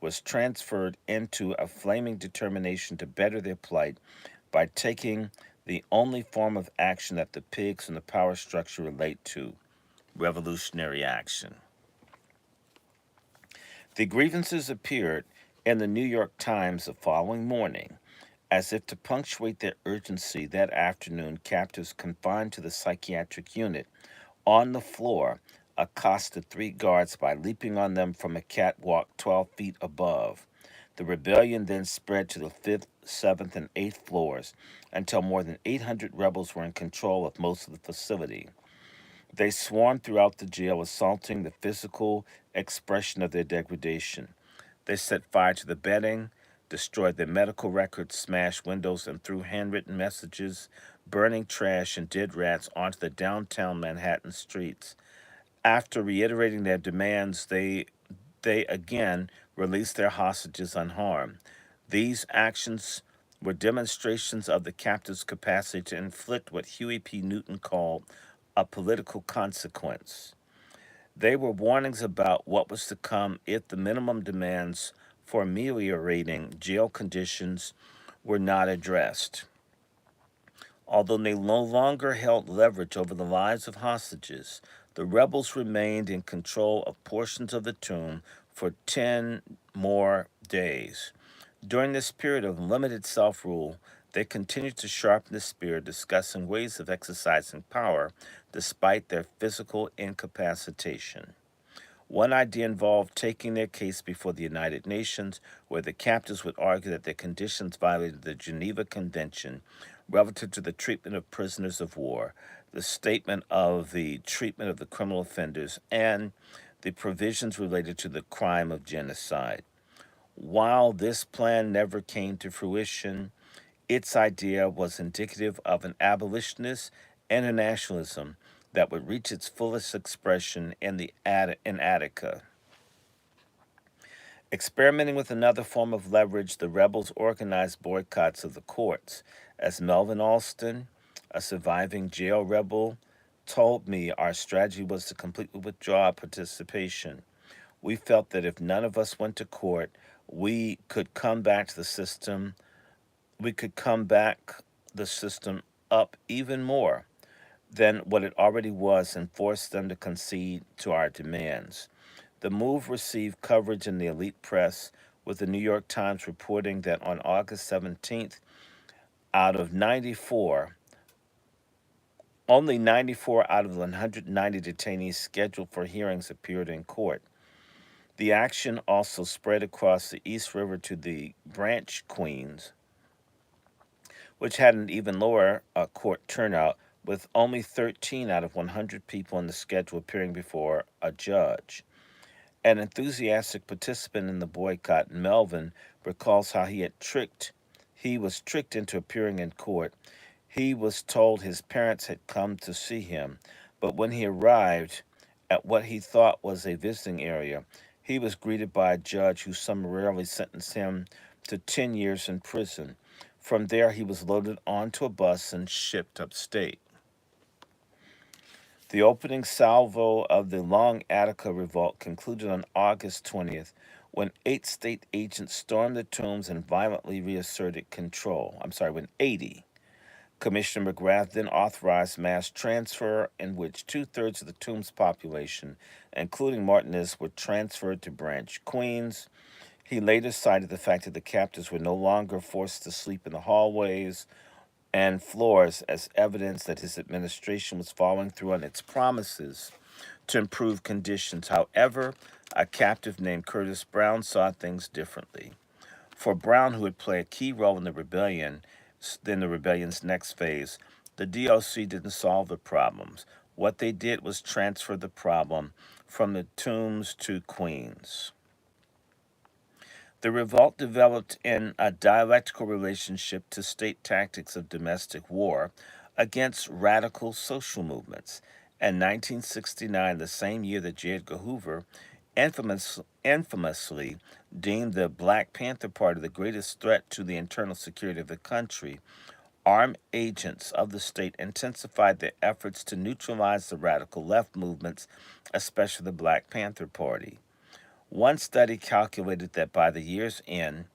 was transferred into a flaming determination to better their plight by taking the only form of action that the pigs in the power structure relate to: revolutionary action. The grievances appeared in the New York Times the following morning. As if to punctuate their urgency, that afternoon, captives confined to the psychiatric unit on the floor accosted 3 guards by leaping on them from a catwalk 12 feet above. The rebellion then spread to the 5th, 7th, and 8th floors until more than 800 rebels were in control of most of the facility. They swarmed throughout the jail, assaulting the physical expression of their degradation. They set fire to the bedding, destroyed their medical records, smashed windows, and threw handwritten messages, burning trash and dead rats onto the downtown Manhattan streets. After reiterating their demands, they again released their hostages unharmed. These actions were demonstrations of the captives' capacity to inflict what Huey P. Newton called a political consequence. They were warnings about what was to come if the minimum demands for ameliorating jail conditions were not addressed. Although they no longer held leverage over the lives of hostages, the rebels remained in control of portions of the tomb for 10 more days. During this period of limited self rule, they continued to sharpen the spear, discussing ways of exercising power despite their physical incapacitation. One idea involved taking their case before the United Nations, where the captives would argue that their conditions violated the Geneva Convention relative to the treatment of prisoners of war, the statement of the treatment of the criminal offenders, and the provisions related to the crime of genocide. While this plan never came to fruition, its idea was indicative of an abolitionist internationalism that would reach its fullest expression in Attica. Experimenting with another form of leverage, the rebels organized boycotts of the courts. As Melvin Alston, a surviving jail rebel, told me, our strategy was to completely withdraw participation. We felt that if none of us went to court, we could come back to the system. We could come back the system up even more than what it already was and force them to concede to our demands. The move received coverage in the elite press, with the New York Times reporting that on August 17th, out of 94, only 94 out of the 190 detainees scheduled for hearings appeared in court. The action also spread across the East River to the Branch Queens, which had an even lower court turnout, with only 13 out of 100 people on the schedule appearing before a judge. An enthusiastic participant in the boycott, Melvin, recalls how he was tricked into appearing in court. He was told his parents had come to see him, but when he arrived at what he thought was a visiting area, he was greeted by a judge who summarily sentenced him to 10 years in prison. From there, he was loaded onto a bus and shipped upstate. The opening salvo of the Long Attica Revolt concluded on August 20th when 8 state agents stormed the tombs and violently reasserted control. When 80 Commissioner McGrath then authorized mass transfer in which two-thirds of the Tombs population, including Martinez, were transferred to Branch, Queens. He later cited the fact that the captives were no longer forced to sleep in the hallways and floors as evidence that his administration was following through on its promises to improve conditions. However, a captive named Curtis Brown saw things differently. For Brown, who would play a key role in the rebellion's next phase, the DOC didn't solve the problems. What they did was transfer the problem from the Tombs to Queens. The revolt developed in a dialectical relationship to state tactics of domestic war against radical social movements. In 1969, the same year that J. Edgar Hoover infamously deemed the Black Panther Party the greatest threat to the internal security of the country, armed agents of the state intensified their efforts to neutralize the radical left movements, especially the Black Panther Party. One study calculated that by the year's end,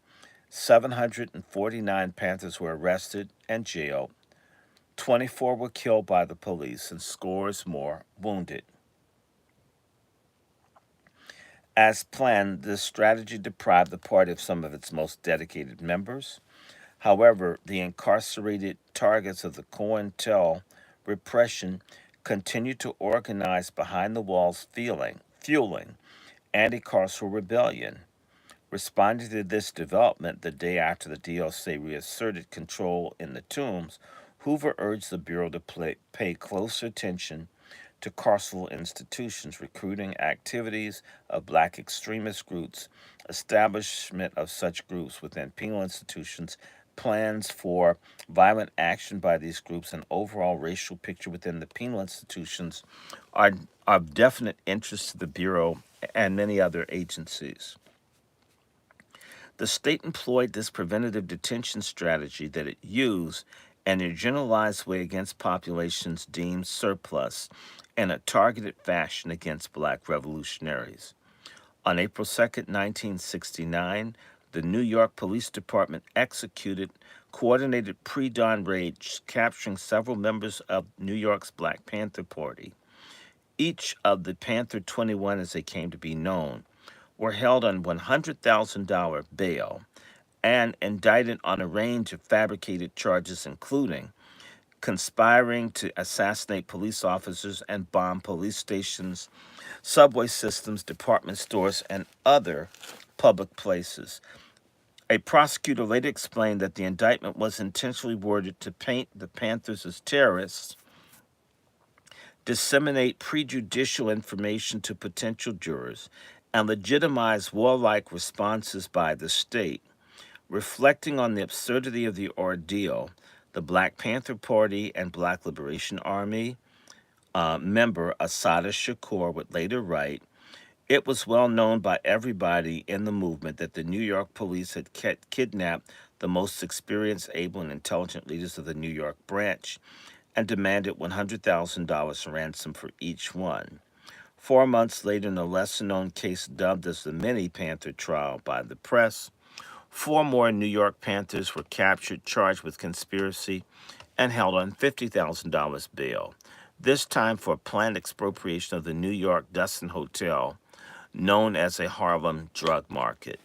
749 Panthers were arrested and jailed, 24 were killed by the police, and scores more wounded. As planned, this strategy deprived the party of some of its most dedicated members. However, the incarcerated targets of the COINTEL repression continued to organize behind the walls, fueling anti-carceral rebellion. Responding to this development the day after the DOC reasserted control in the Tombs, Hoover urged the Bureau to pay closer attention to carceral institutions, recruiting activities of black extremist groups, establishment of such groups within penal institutions, plans for violent action by these groups, and overall racial picture within the penal institutions are of definite interest to the Bureau and many other agencies. The state employed this preventative detention strategy that it used in a generalized way against populations deemed surplus in a targeted fashion against black revolutionaries. On April 2nd, 1969, the New York Police Department executed coordinated pre-dawn raids, capturing several members of New York's Black Panther Party. Each of the Panther 21, as they came to be known, were held on $100,000 bail and indicted on a range of fabricated charges, including conspiring to assassinate police officers and bomb police stations, subway systems, department stores, and other public places. A prosecutor later explained that the indictment was intentionally worded to paint the Panthers as terrorists, disseminate prejudicial information to potential jurors, and legitimize warlike responses by the state. Reflecting on the absurdity of the ordeal, the Black Panther Party and Black Liberation Army member Assata Shakur would later write, "It was well known by everybody in the movement that the New York police had kidnapped the most experienced, able, and intelligent leaders of the New York branch and demanded $100,000 ransom for each one." 4 months later, in a lesser-known case dubbed as the Mini Panther trial by the press, 4 more New York Panthers were captured, charged with conspiracy, and held on $50,000 bail, this time for planned expropriation of the New York Dustin Hotel, known as a Harlem drug market.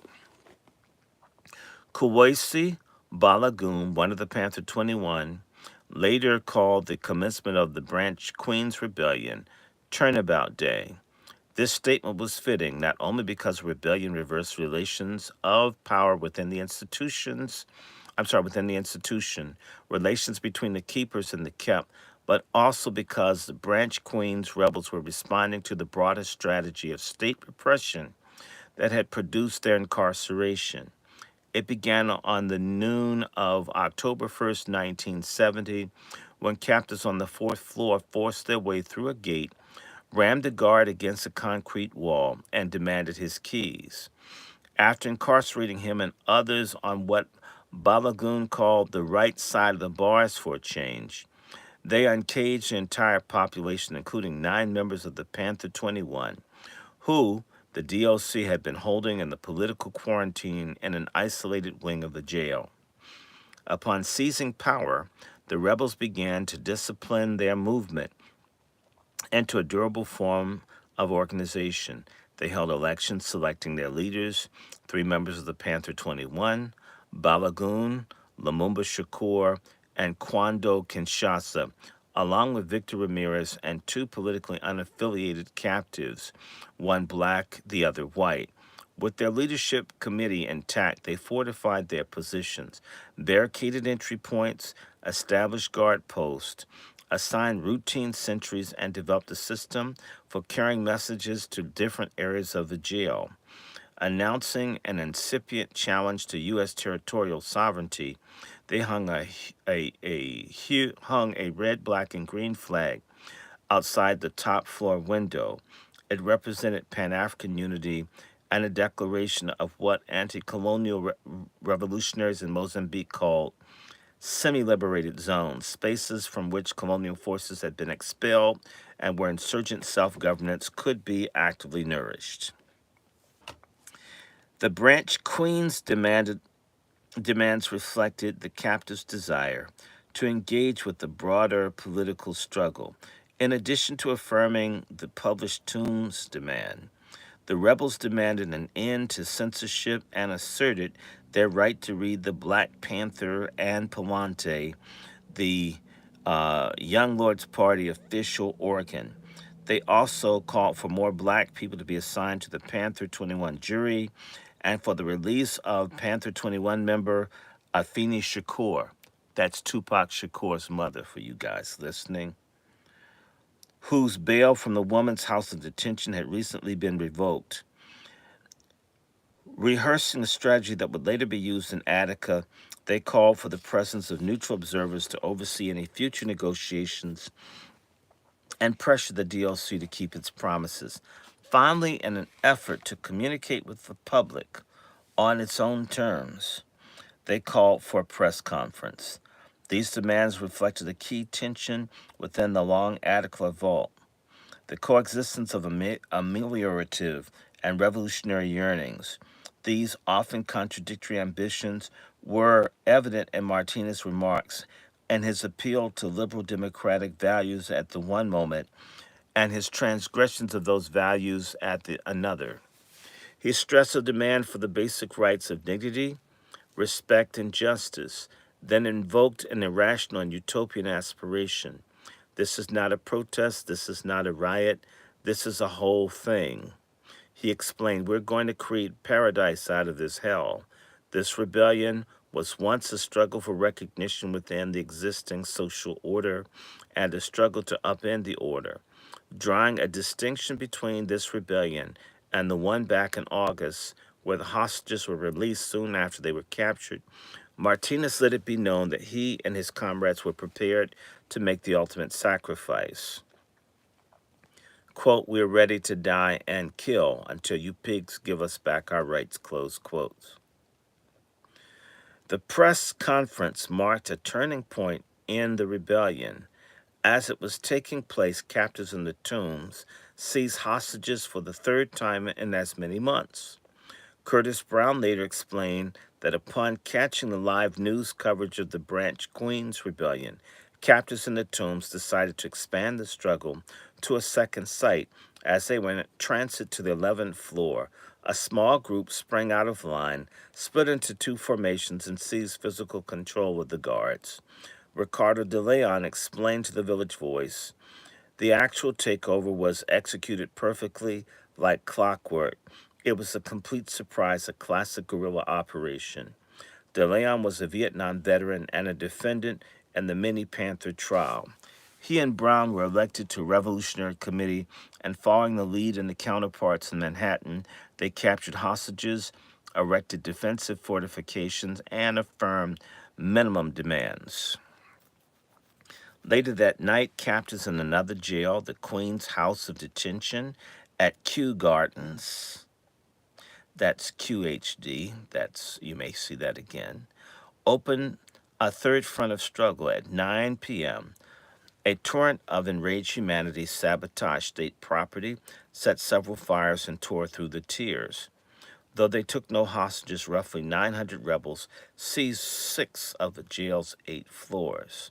Kuwasi Balagoon, one of the Panther 21, later called the commencement of the Branch Queens Rebellion Turnabout Day. This statement was fitting not only because rebellion reversed relations of power within the institution, relations between the keepers and the kept, but also because the Branch Queens rebels were responding to the broader strategy of state repression that had produced their incarceration. It began on the noon of October 1st, 1970, when captors on the fourth floor forced their way through a gate, rammed a guard against a concrete wall, and demanded his keys. After incarcerating him and others on what Balagoon called the right side of the bars for a change, they uncaged the entire population, including 9 members of the Panther 21, who the DOC had been holding in the political quarantine in an isolated wing of the jail. Upon seizing power, the rebels began to discipline their movement into a durable form of organization. They held elections selecting their leaders, three members of the Panther 21, Balagoon, Lumumba Shakur, and Kwando Kinshasa, along with Victor Ramirez and two politically unaffiliated captives, one black, the other white. With their leadership committee intact, they fortified their positions, barricaded entry points, established guard posts, assigned routine sentries, and developed a system for carrying messages to different areas of the jail. Announcing an incipient challenge to U.S. territorial sovereignty, they hung a red, black, and green flag outside the top floor window. It represented Pan-African unity and a declaration of what anti-colonial revolutionaries in Mozambique called semi-liberated zones, spaces from which colonial forces had been expelled and where insurgent self-governance could be actively nourished. The Branch Queens demands reflected the captives' desire to engage with the broader political struggle. In addition to affirming the published Tombs demand, the rebels demanded an end to censorship and asserted their right to read the Black Panther and Pawante, the Young Lords Party official organ. They also called for more black people to be assigned to the Panther 21 jury and for the release of Panther 21 member Afeni Shakur. That's Tupac Shakur's mother, for you guys listening, whose bail from the woman's house of detention had recently been revoked. Rehearsing a strategy that would later be used in Attica, they called for the presence of neutral observers to oversee any future negotiations and pressure the DLC to keep its promises. Finally, in an effort to communicate with the public on its own terms, they called for a press conference. These demands reflected a key tension within the long Attica vault, the coexistence of ameliorative and revolutionary yearnings. These often contradictory ambitions were evident in Martinez's remarks and his appeal to liberal democratic values at the one moment and his transgressions of those values at the another. He stressed a demand for the basic rights of dignity, respect, and justice, then invoked an irrational and utopian aspiration. This is not a protest, this is not a riot, this is a whole thing. He explained, we're going to create paradise out of this hell. This rebellion was once a struggle for recognition within the existing social order and a struggle to upend the order. Drawing a distinction between this rebellion and the one back in August, where the hostages were released soon after they were captured, Martinez let it be known that he and his comrades were prepared to make the ultimate sacrifice. Quote, we're ready to die and kill until you pigs give us back our rights, close quotes. The press conference marked a turning point in the rebellion. As it was taking place, captives in the Tombs seized hostages for the third time in as many months. Curtis Brown later explained that upon catching the live news coverage of the Branch Queens rebellion, captives in the Tombs decided to expand the struggle to a second site. As they went in transit to the 11th floor, a small group sprang out of line, split into two formations, and seized physical control of the guards. Ricardo de Leon explained to the Village Voice, the actual takeover was executed perfectly like clockwork. It was a complete surprise, a classic guerrilla operation. De Leon was a Vietnam veteran and a defendant in the Mini Panther trial. He and Brown were elected to a Revolutionary Committee, and following the lead in the counterparts in Manhattan, they captured hostages, erected defensive fortifications, and affirmed minimum demands. Later that night, captives in another jail, the Queen's House of Detention at Kew Gardens, that's QHD, that's, you may see that again, opened a third front of struggle at 9 p.m. A torrent of enraged humanity sabotaged state property, set several fires, and tore through the tiers. Though they took no hostages, roughly 900 rebels seized 6 of the jail's 8 floors.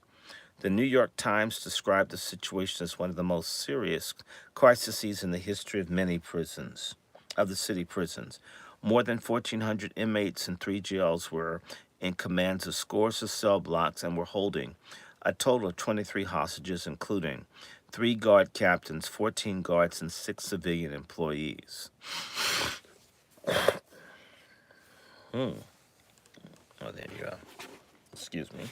The New York Times described the situation as one of the most serious crises in the history of many prisons, of the city prisons. More than 1,400 inmates in 3 jails were in commands of scores of cell blocks and were holding a total of 23 hostages, including 3 guard captains, 14 guards, and 6 civilian employees. Oh, there you go. Excuse me.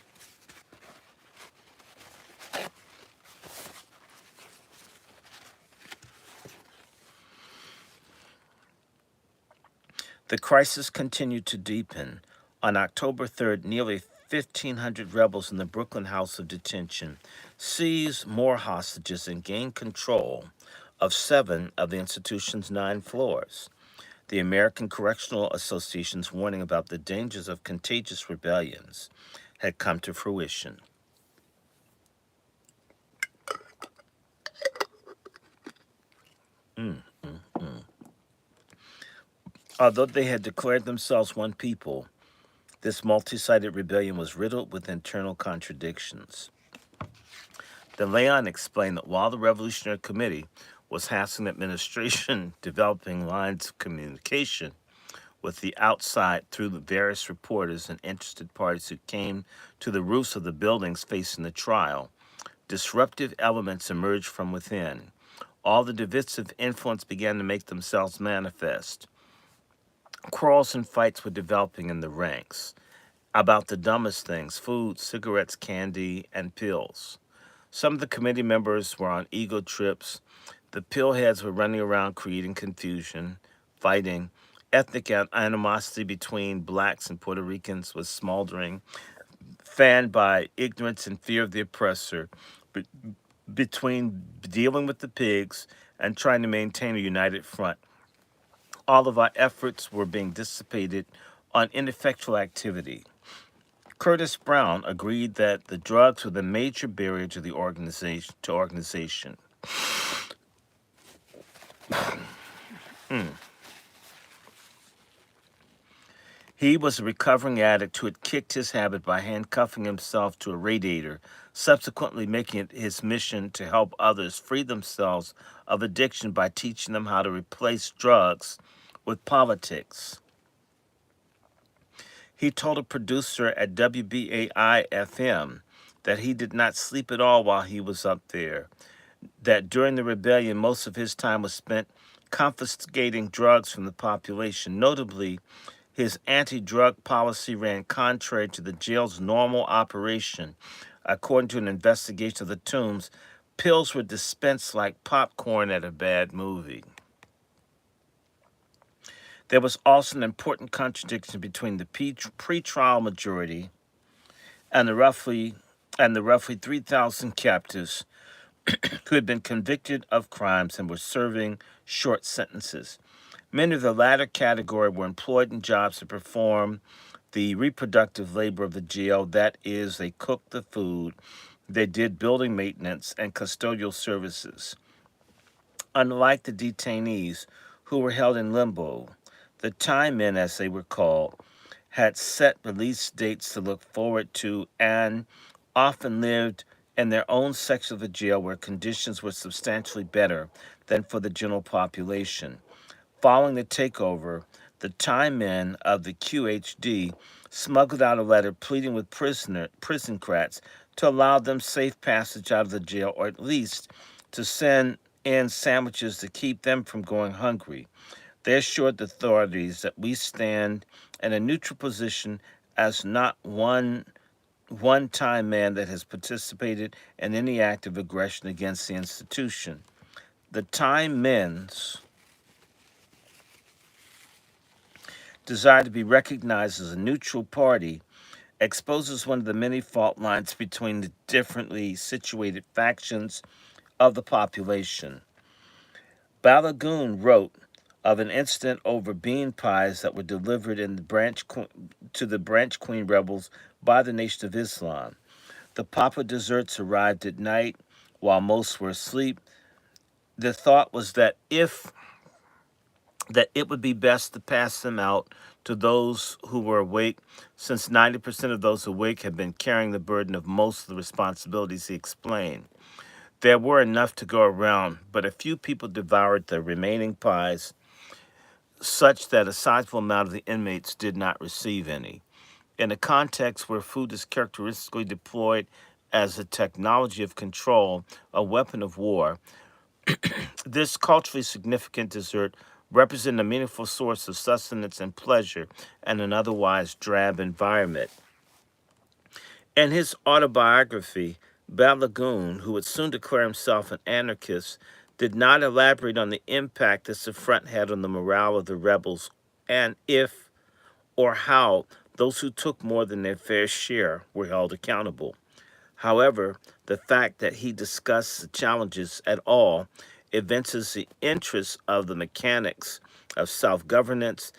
The crisis continued to deepen. On October 3rd, nearly 1,500 rebels in the Brooklyn House of Detention seized more hostages and gained control of 7 of the institution's 9 floors. The American Correctional Association's warning about the dangers of contagious rebellions had come to fruition. Although they had declared themselves one people, this multi-sided rebellion was riddled with internal contradictions. DeLeon explained that while the Revolutionary Committee was tasking the administration developing lines of communication with the outside through the various reporters and interested parties who came to the roofs of the buildings facing the trial, disruptive elements emerged from within. All the divisive influence began to make themselves manifest. Quarrels and fights were developing in the ranks about the dumbest things: food, cigarettes, candy, and pills. Some of the committee members were on ego trips. The pillheads were running around creating confusion, fighting. Ethnic animosity between blacks and Puerto Ricans was smoldering, fanned by ignorance and fear of the oppressor, be- between dealing with the pigs and trying to maintain a united front. All of our efforts were being dissipated on ineffectual activity. Curtis Brown agreed that the drugs were the major barrier to the organization. He was a recovering addict who had kicked his habit by handcuffing himself to a radiator, subsequently making it his mission to help others free themselves of addiction by teaching them how to replace drugs with politics. He told a producer at WBAI FM that he did not sleep at all while he was up there, that during the rebellion, most of his time was spent confiscating drugs from the population. Notably, his anti-drug policy ran contrary to the jail's normal operation. According to an investigation of the Tombs, pills were dispensed like popcorn at a bad movie. There was also an important contradiction between the pre-trial majority and the roughly 3,000 captives who had been convicted of crimes and were serving short sentences. Many of the latter category were employed in jobs to perform the reproductive labor of the jail. That is, they cooked the food, they did building maintenance and custodial services. Unlike the detainees who were held in limbo, the time men, as they were called, had set release dates to look forward to and often lived in their own section of the jail where conditions were substantially better than for the general population. Following the takeover, the time men of the QHD smuggled out a letter pleading with prison-crats to allow them safe passage out of the jail, or at least to send in sandwiches to keep them from going hungry. They assured the authorities that we stand in a neutral position as not one-time man that has participated in any act of aggression against the institution. The time men's desire to be recognized as a neutral party exposes one of the many fault lines between the differently situated factions of the population. Balagoon wrote of an incident over bean pies that were delivered in the to the Branch Queen rebels by the Nation of Islam. The Papa desserts arrived at night while most were asleep. The thought was that it would be best to pass them out to those who were awake, since 90% of those awake had been carrying the burden of most of the responsibilities, he explained. There were enough to go around, but a few people devoured the remaining pies, such that a sizable amount of the inmates did not receive any. In a context where food is characteristically deployed as a technology of control, a weapon of war, this culturally significant dessert represented a meaningful source of sustenance and pleasure in an otherwise drab environment. In his autobiography, Balagoon, who would soon declare himself an anarchist, did not elaborate on the impact this affront had on the morale of the rebels and if or how those who took more than their fair share were held accountable. However, the fact that he discussed the challenges at all evinces the interest of the mechanics of self governance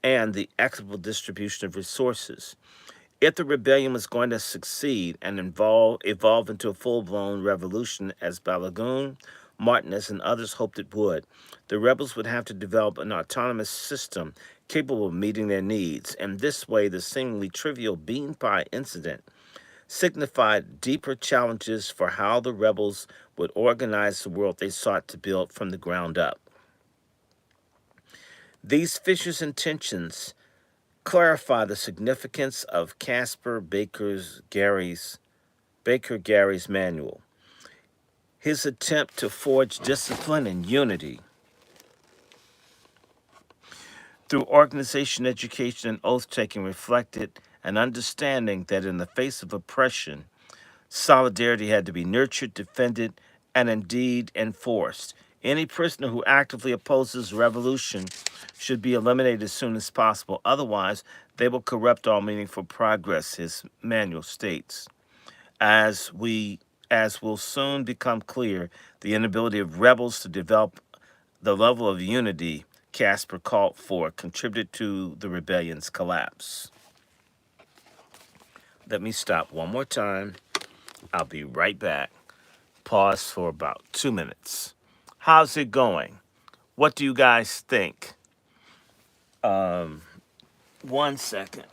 and the equitable distribution of resources. If the rebellion was going to succeed and evolve into a full blown revolution, as Balagoon, Martinez, and others hoped it would, the rebels would have to develop an autonomous system capable of meeting their needs. And this way, the seemingly trivial bean pie incident signified deeper challenges for how the rebels would organize the world they sought to build from the ground up. These Fisher's intentions clarify the significance of Baker Gary's manual. His attempt to forge discipline and unity through organization, education, and oath taking reflected an understanding that in the face of oppression, solidarity had to be nurtured, defended, and indeed enforced. Any prisoner who actively opposes revolution should be eliminated as soon as possible. Otherwise, they will corrupt all meaningful progress, his manual states. As will soon become clear, the inability of rebels to develop the level of unity Casper called for contributed to the rebellion's collapse. Let me stop one more time. I'll be right back. Pause for about 2 minutes. How's it going? What do you guys think? 1 second.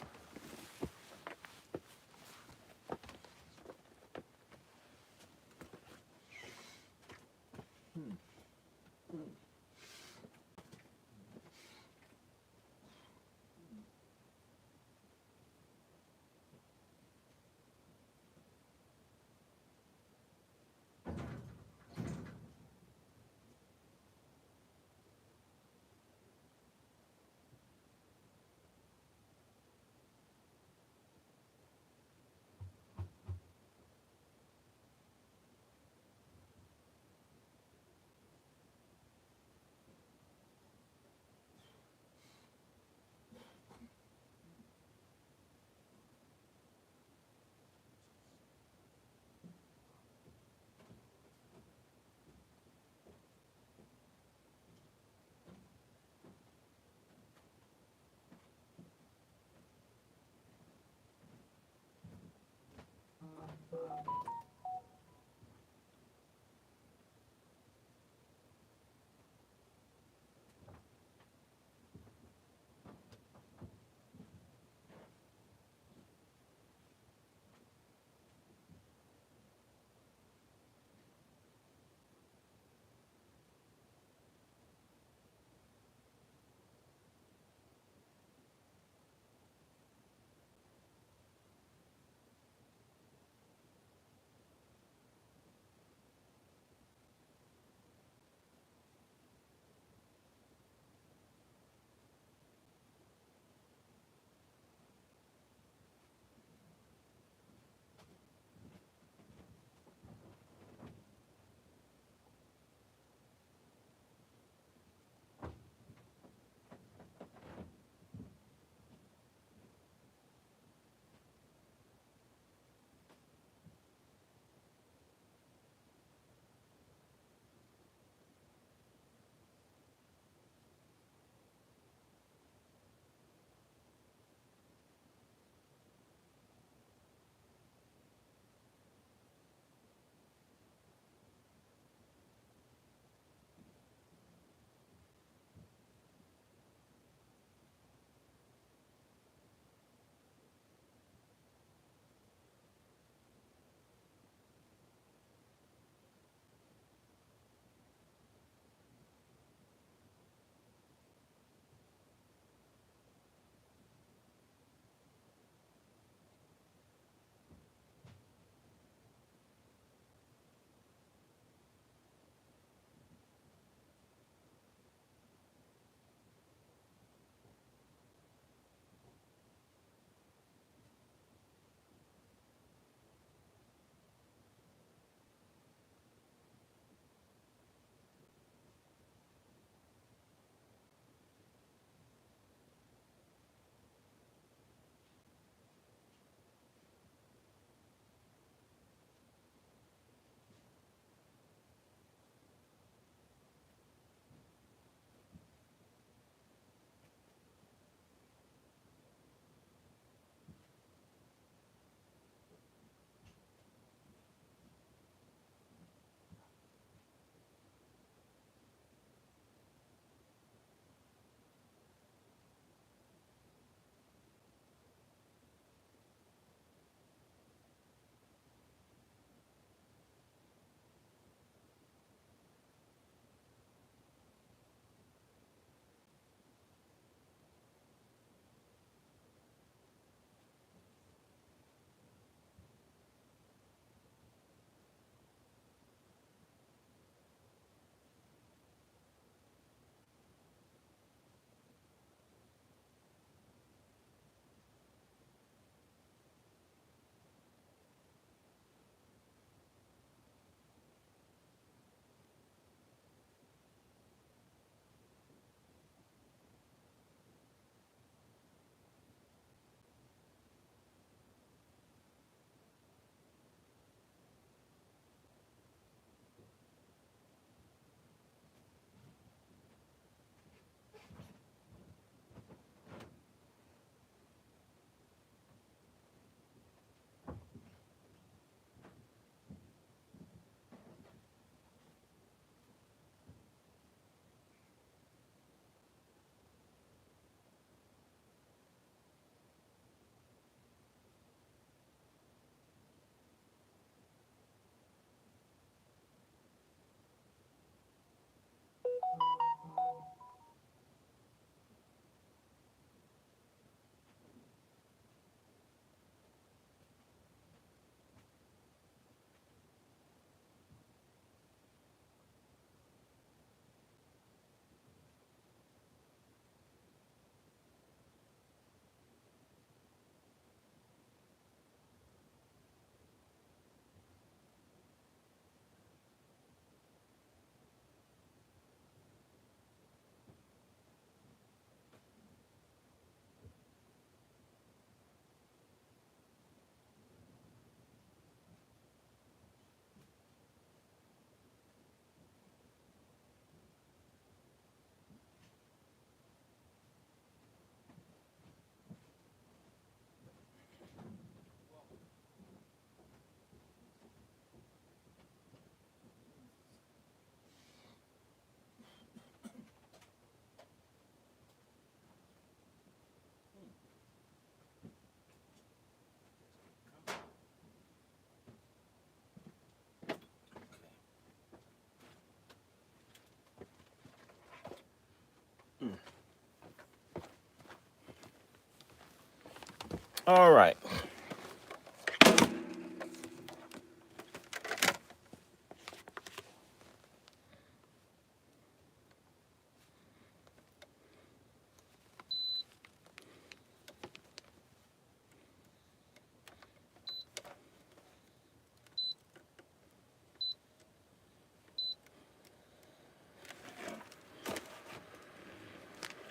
All right.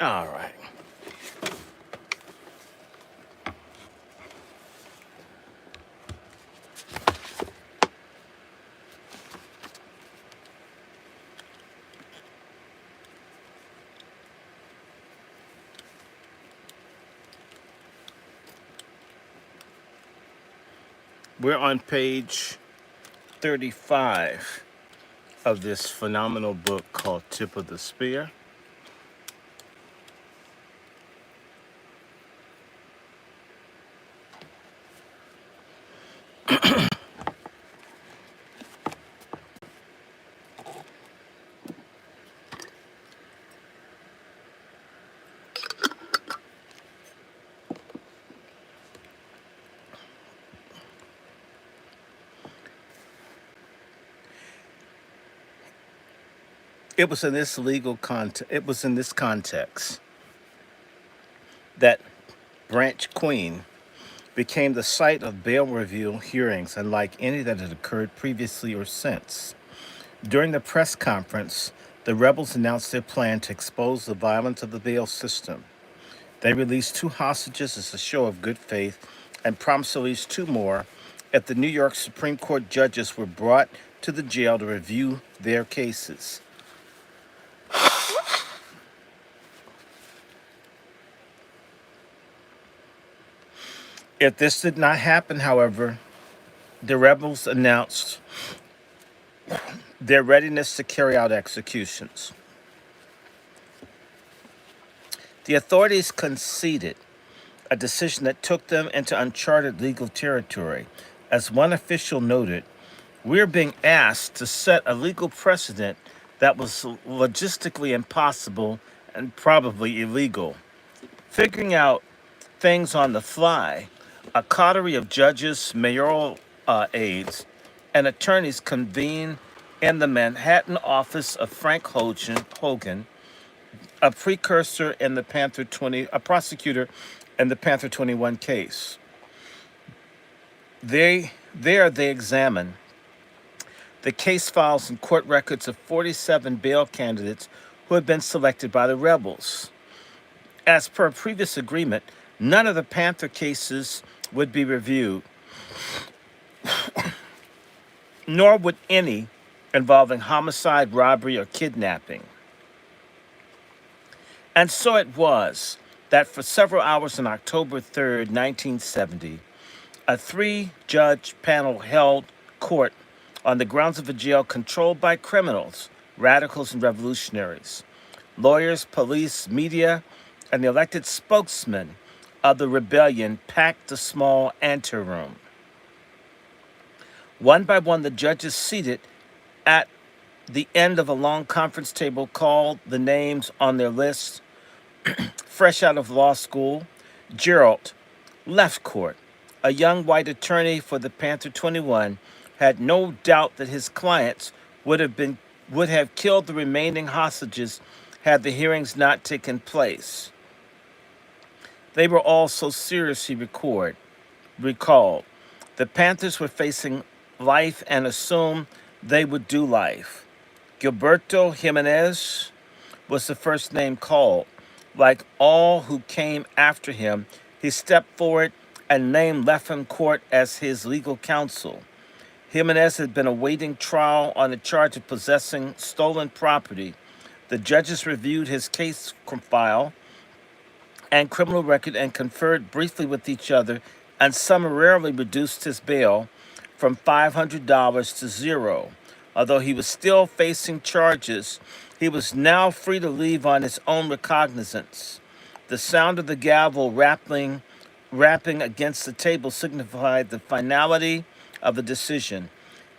All right. We're on page 35 of this phenomenal book called Tip of the Spear. It was in this it was in this context that Branch Queen became the site of bail review hearings unlike any that had occurred previously or since. During the press conference, the rebels announced their plan to expose the violence of the bail system. They released two hostages as a show of good faith and promised to release two more if the New York Supreme Court judges were brought to the jail to review their cases. If this did not happen, however, the rebels announced their readiness to carry out executions. The authorities conceded, a decision that took them into uncharted legal territory. As one official noted, we're being asked to set a legal precedent that was logistically impossible and probably illegal. Figuring out things on the fly, a coterie of judges, mayoral aides, and attorneys convened in the Manhattan office of Frank Hogan, a precursor in the Panther 20, a prosecutor in the Panther 21 case. They examine the case files and court records of 47 bail candidates who had been selected by the rebels. As per previous agreement, none of the Panther cases would be reviewed, nor would any involving homicide, robbery, or kidnapping. And so it was that for several hours on October 3rd, 1970, a three-judge panel held court on the grounds of a jail controlled by criminals, radicals, and revolutionaries. Lawyers, police, media, and the elected spokesman of the rebellion packed the small anteroom. One by one, the judges seated at the end of a long conference table called the names on their list. Fresh out of law school, Gerald Lefcourt, a young white attorney for the Panther 21, had no doubt that his clients would have killed the remaining hostages had the hearings not taken place. They were all so serious, he recalled. The Panthers were facing life and assumed they would do life. Gilberto Jimenez was the first name called. Like all who came after him, he stepped forward and named Lefcourt as his legal counsel. Jimenez had been awaiting trial on a charge of possessing stolen property. The judges reviewed his case file and criminal record and conferred briefly with each other and summarily reduced his bail from $500 to zero. Although he was still facing charges, he was now free to leave on his own recognizance. The sound of the gavel rapping against the table signified the finality of the decision.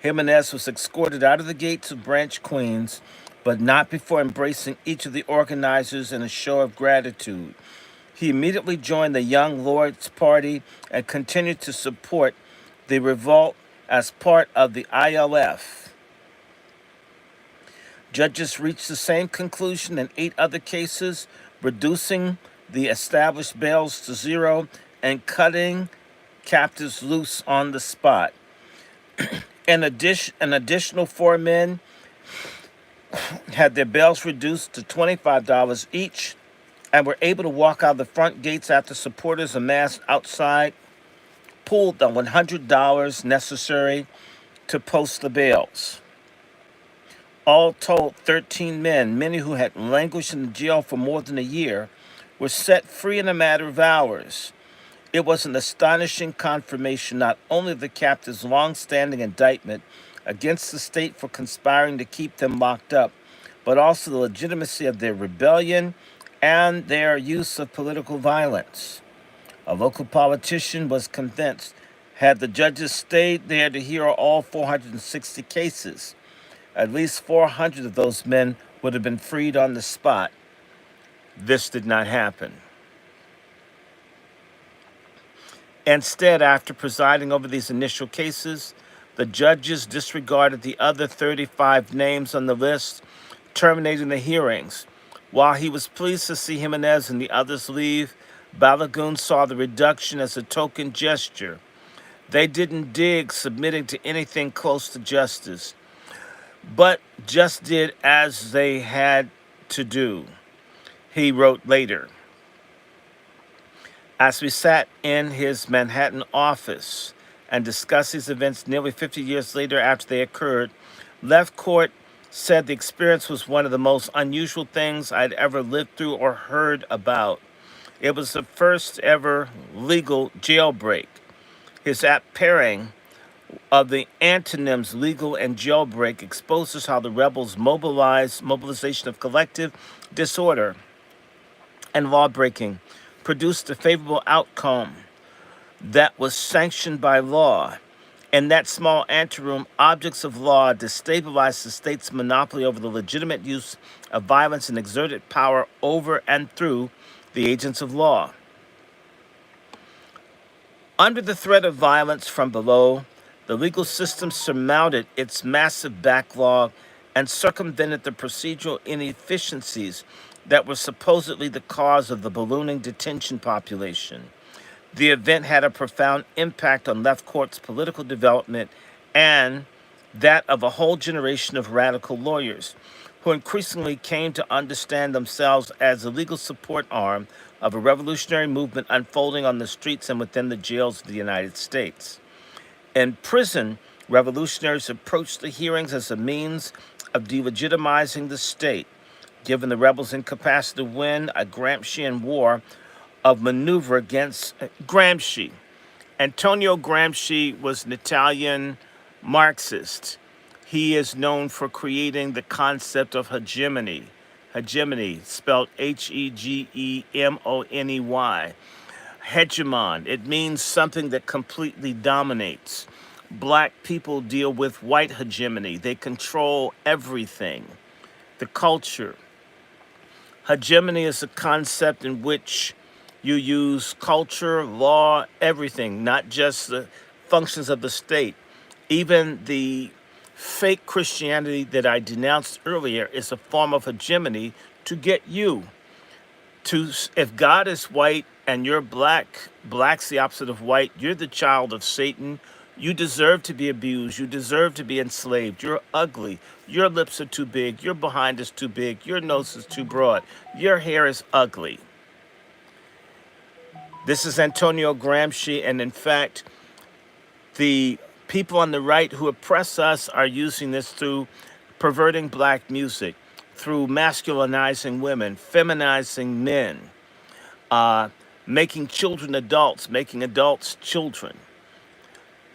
Jimenez was escorted out of the gates of Branch, Queens, but not before embracing each of the organizers in a show of gratitude. He immediately joined the Young Lords Party and continued to support the revolt as part of the ILF. Judges reached the same conclusion in 8 other cases, reducing the established bails to 0 and cutting captives loose on the spot. An additional 4 men had their bails reduced to $25 each and were able to walk out the front gates after supporters amassed outside pooled the $100 necessary to post the bails. All told, 13 men, many who had languished in the jail for more than a year, were set free in a matter of hours. It was an astonishing confirmation not only of the captives' long-standing indictment against the state for conspiring to keep them locked up, but also the legitimacy of their rebellion and their use of political violence. A local politician was convinced, had the judges stayed there to hear all 460 cases, at least 400 of those men would have been freed on the spot. This did not happen. Instead, after presiding over these initial cases, the judges disregarded the other 35 names on the list, terminating the hearings. While he was pleased to see Jimenez and the others leave, Balagoon saw the reduction as a token gesture. They didn't dig submitting to anything close to justice, but just did as they had to do. He wrote later, as we sat in his Manhattan office and discussed these events nearly 50 years later after they occurred, Left Court said the experience was one of the most unusual things I'd ever lived through or heard about. It was the first ever legal jailbreak. His apt pairing of the antonyms legal and jailbreak exposes how the rebels mobilization of collective disorder and lawbreaking produced a favorable outcome that was sanctioned by law. In that small anteroom, objects of law destabilized the state's monopoly over the legitimate use of violence and exerted power over and through the agents of law. Under the threat of violence from below, the legal system surmounted its massive backlog and circumvented the procedural inefficiencies that were supposedly the cause of the ballooning detention population. The event had a profound impact on Left Court's political development and that of a whole generation of radical lawyers who increasingly came to understand themselves as a legal support arm of a revolutionary movement unfolding on the streets and within the jails of the United States. In prison, revolutionaries approached the hearings as a means of delegitimizing the state, given the rebels' incapacity to win a Gramscian war of maneuver against Gramsci. Antonio Gramsci was an Italian Marxist. He is known for creating the concept of hegemony. Hegemony, spelled Hegemony. Hegemon. It means something that completely dominates. Black people deal with white hegemony. They control everything. The culture. Hegemony is a concept in which you use culture, law, everything, not just the functions of the state. Even the fake Christianity that I denounced earlier is a form of hegemony to get you to, if God is white and you're black, black's the opposite of white, you're the child of Satan. You deserve to be abused. You deserve to be enslaved. You're ugly. Your lips are too big. Your behind is too big. Your nose is too broad. Your hair is ugly. This is Antonio Gramsci, and in fact, the people on the right who oppress us are using this through perverting black music, through masculinizing women, feminizing men, making children adults, making adults children,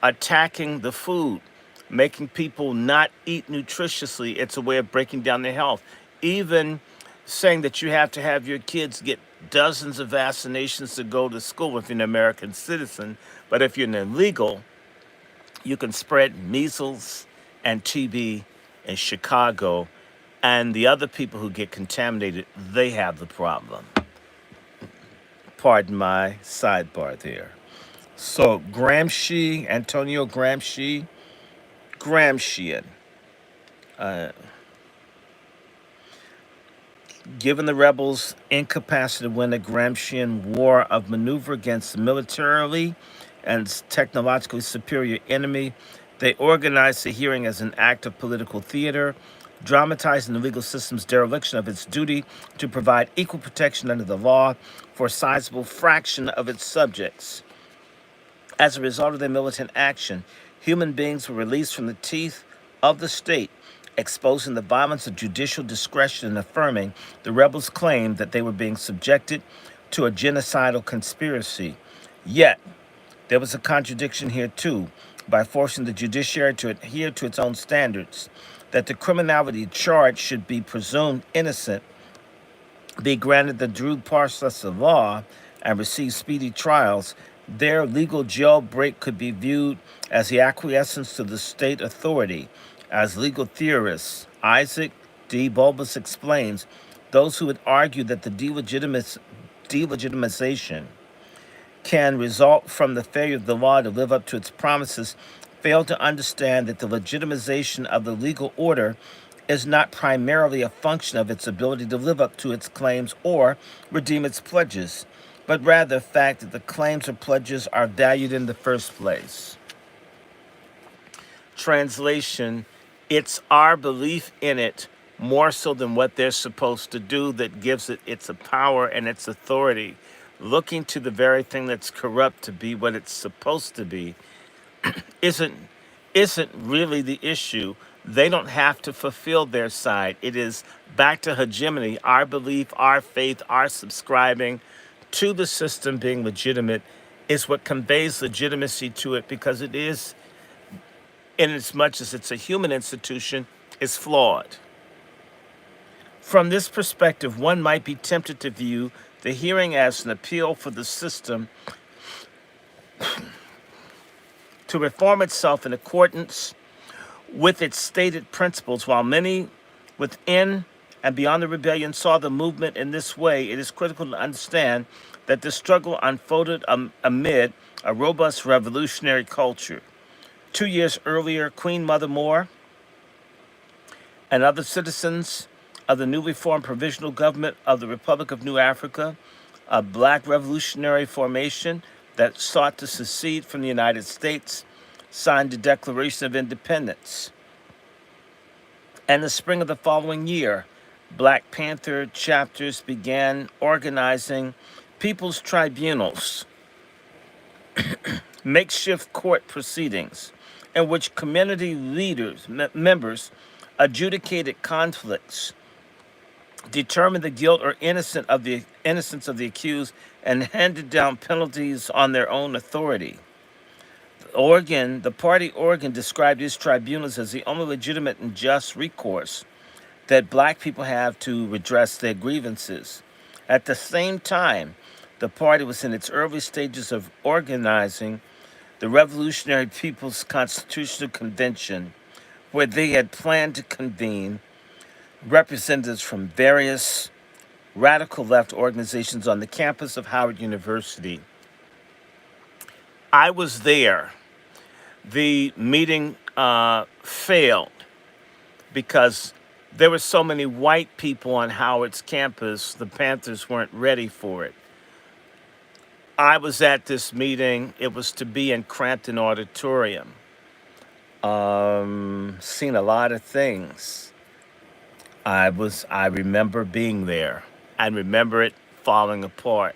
attacking the food, making people not eat nutritiously. It's a way of breaking down their health. Even saying that you have to have your kids get dozens of vaccinations to go to school if you're an American citizen. But if you're an illegal, you can spread measles and TB in Chicago, and the other people who get contaminated, they have the problem. Pardon my sidebar there. So Gramsci, Antonio Gramsci, Gramscian, given the rebels' incapacity to win a Gramscian war of maneuver against the militarily and technologically superior enemy, they organized the hearing as an act of political theater, dramatizing the legal system's dereliction of its duty to provide equal protection under the law for a sizable fraction of its subjects. As a result of their militant action, human beings were released from the teeth of the state, exposing the violence of judicial discretion and affirming the rebels' claim that they were being subjected to a genocidal conspiracy. Yet, there was a contradiction here too, by forcing the judiciary to adhere to its own standards, that the criminality charged should be presumed innocent, be granted the due process of law, and receive speedy trials. Their legal jailbreak could be viewed as the acquiescence to the state authority. As legal theorist Isaac D. Bulbus explains, those who would argue that the delegitimization can result from the failure of the law to live up to its promises fail to understand that the legitimization of the legal order is not primarily a function of its ability to live up to its claims or redeem its pledges, but rather the fact that the claims or pledges are valued in the first place. Translation, it's our belief in it more so than what they're supposed to do that gives it its power and its authority. Looking to the very thing that's corrupt to be what it's supposed to be isn't really the issue. They don't have to fulfill their side. It is back to hegemony, our belief, our faith, our subscribing to the system being legitimate is what conveys legitimacy to it, because it is, in as much as it's a human institution, is flawed. From this perspective, one might be tempted to view the hearing as an appeal for the system to reform itself in accordance with its stated principles. While many within and beyond the rebellion saw the movement in this way, it is critical to understand that the struggle unfolded amid a robust revolutionary culture. 2 years earlier, Queen Mother Moore and other citizens of the newly formed Provisional Government of the Republic of New Africa, a black revolutionary formation that sought to secede from the United States, signed the Declaration of Independence. And the spring of the following year, Black Panther chapters began organizing people's tribunals, makeshift court proceedings, in which community leaders, members, adjudicated conflicts, determined the guilt or innocence of the accused, and handed down penalties on their own authority. The party Oregon described its tribunals as the only legitimate and just recourse that black people have to redress their grievances. At the same time, the party was in its early stages of organizing the Revolutionary People's Constitutional Convention, where they had planned to convene representatives from various radical left organizations on the campus of Howard University. I was there. The meeting failed because there were so many white people on Howard's campus, the Panthers weren't ready for it. I was at this meeting. It was to be in Crampton Auditorium. Seen a lot of things. I remember being there. I remember it falling apart.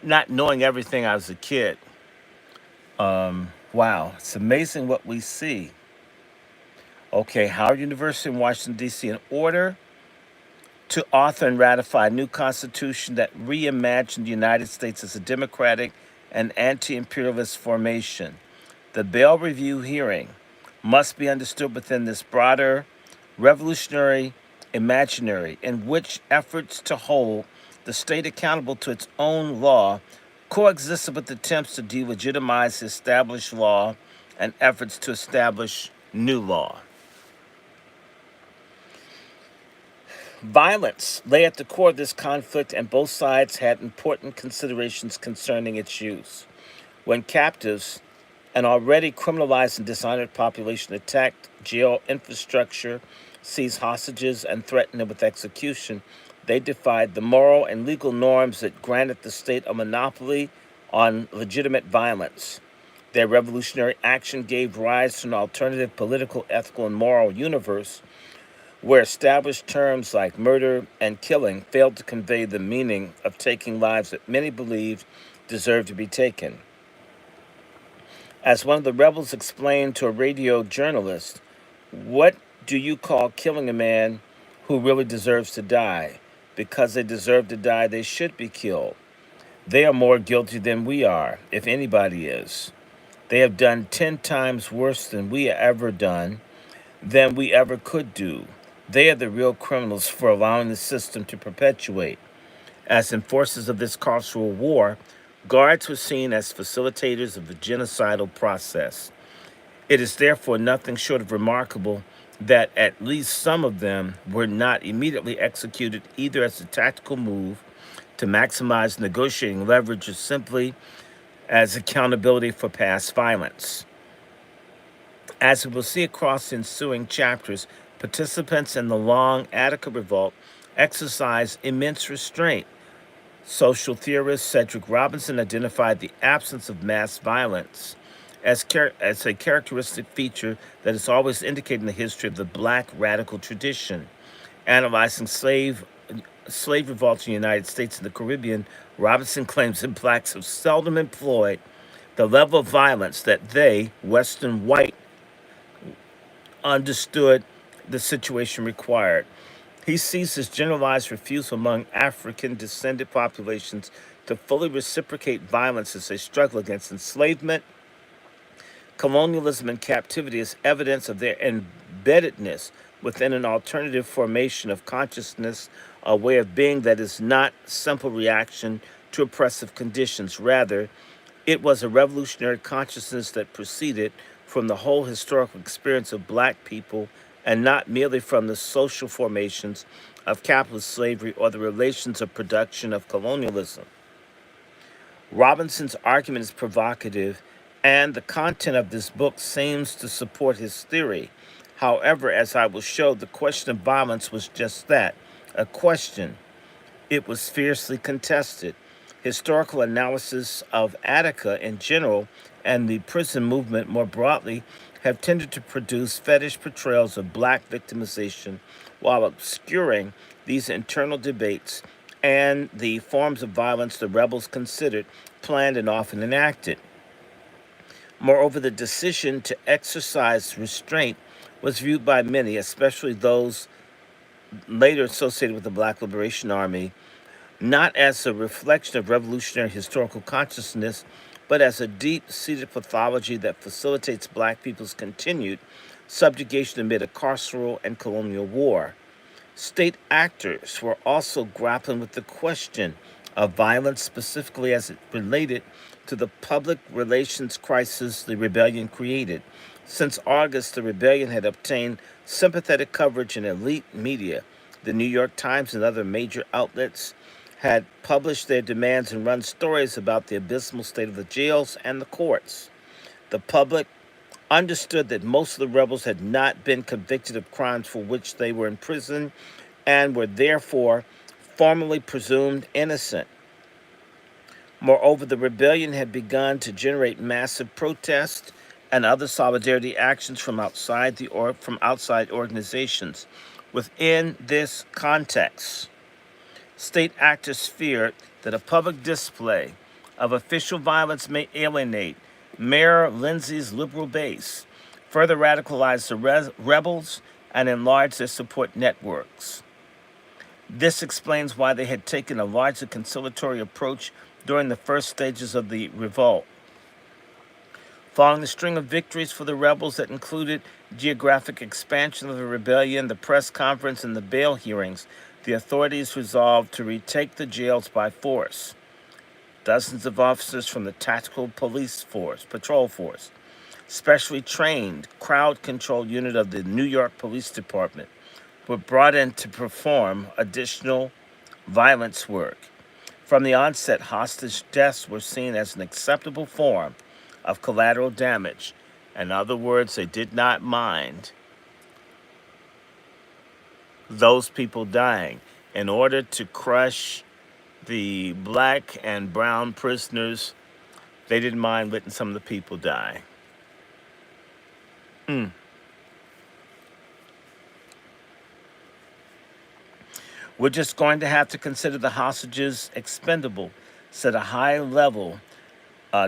Not knowing everything, I was a kid. Wow, it's amazing what we see. Okay, Howard University in Washington, D.C., in order to author and ratify a new constitution that reimagined the United States as a democratic and anti-imperialist formation. The Bail Review hearing must be understood within this broader revolutionary imaginary in which efforts to hold the state accountable to its own law coexisted with attempts to delegitimize established law and efforts to establish new law. Violence lay at the core of this conflict, and both sides had important considerations concerning its use. When captives, an already criminalized and dishonored population, attacked jail infrastructure, seized hostages, and threatened them with execution, they defied the moral and legal norms that granted the state a monopoly on legitimate violence. Their revolutionary action gave rise to an alternative political, ethical, and moral universe where established terms like murder and killing failed to convey the meaning of taking lives that many believed deserved to be taken. As one of the rebels explained to a radio journalist, what do you call killing a man who really deserves to die? Because they deserve to die, they should be killed. They are more guilty than we are, if anybody is. They have done 10 times worse than we ever could do. They are the real criminals for allowing the system to perpetuate. As enforcers of this carceral war, guards were seen as facilitators of the genocidal process. It is therefore nothing short of remarkable that at least some of them were not immediately executed either as a tactical move to maximize negotiating leverage or simply as accountability for past violence. As we will see across the ensuing chapters, participants in the long Attica revolt exercised immense restraint. Social theorist Cedric Robinson identified the absence of mass violence as a characteristic feature that is always indicated in the history of the black radical tradition. Analyzing slave revolts in the United States and the Caribbean, Robinson claims that blacks have seldom employed the level of violence that they, Western white, understood the situation required. He sees this generalized refusal among African descended populations to fully reciprocate violence as they struggle against enslavement, colonialism, and captivity as evidence of their embeddedness within an alternative formation of consciousness, a way of being that is not simple reaction to oppressive conditions. Rather, it was a revolutionary consciousness that proceeded from the whole historical experience of black people and not merely from the social formations of capitalist slavery or the relations of production of colonialism. Robinson's argument is provocative, and the content of this book seems to support his theory. However, as I will show, the question of violence was just that, a question. It was fiercely contested. Historical analysis of Attica in general and the prison movement more broadly have tended to produce fetish portrayals of black victimization while obscuring these internal debates and the forms of violence the rebels considered, planned, and often enacted. Moreover, the decision to exercise restraint was viewed by many, especially those later associated with the Black Liberation Army, not as a reflection of revolutionary historical consciousness, but as a deep seated pathology that facilitates black people's continued subjugation amid a carceral and colonial war. State actors were also grappling with the question of violence, specifically as it related to the public relations crisis the rebellion created. Since August, the rebellion had obtained sympathetic coverage in elite media. The New York Times and other major outlets had published their demands and run stories about the abysmal state of the jails and the courts. The public understood that most of the rebels had not been convicted of crimes for which they were imprisoned and were therefore formally presumed innocent. Moreover, the rebellion had begun to generate massive protest and other solidarity actions from outside organizations. Within this context, state actors feared that a public display of official violence may alienate Mayor Lindsay's liberal base, further radicalize the rebels, and enlarge their support networks. This explains why they had taken a largely conciliatory approach during the first stages of the revolt. Following the string of victories for the rebels that included geographic expansion of the rebellion, the press conference, and the bail hearings, the authorities resolved to retake the jails by force. Dozens of officers from the Tactical Patrol Force, specially trained crowd control unit of the New York Police Department, were brought in to perform additional violence work. From the onset, hostage deaths were seen as an acceptable form of collateral damage. In other words, they did not mind those people dying. In order to crush the black and brown prisoners, they didn't mind letting some of the people die. We're just going to have to consider the hostages expendable, said a high level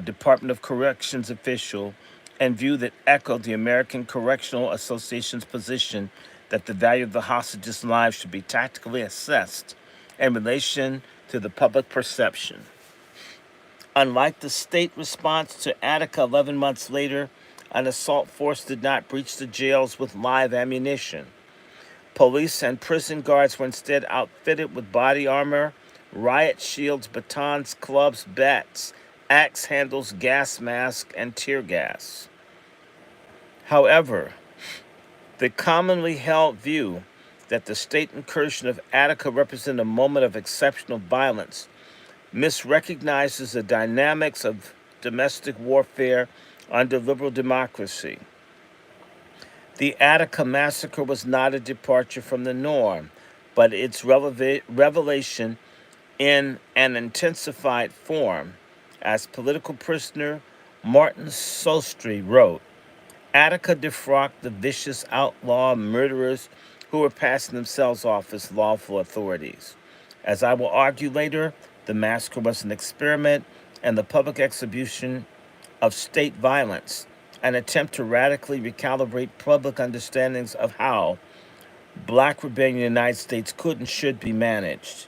Department of Corrections official, and view that echoed the American Correctional Association's position that the value of the hostages' lives should be tactically assessed in relation to the public perception. Unlike the state response to Attica 11 months later, an assault force did not breach the jails with live ammunition. Police and prison guards were instead outfitted with body armor, riot shields, batons, clubs, bats, axe handles, gas masks, and tear gas. However, the commonly held view that the state incursion of Attica represented a moment of exceptional violence misrecognizes the dynamics of domestic warfare under liberal democracy. The Attica massacre was not a departure from the norm, but its revelation in an intensified form. As political prisoner Martin Sostre wrote, Attica defrocked the vicious outlaw murderers who were passing themselves off as lawful authorities. As I will argue later, the massacre was an experiment and the public exhibition of state violence, an attempt to radically recalibrate public understandings of how black rebellion in the United States could and should be managed.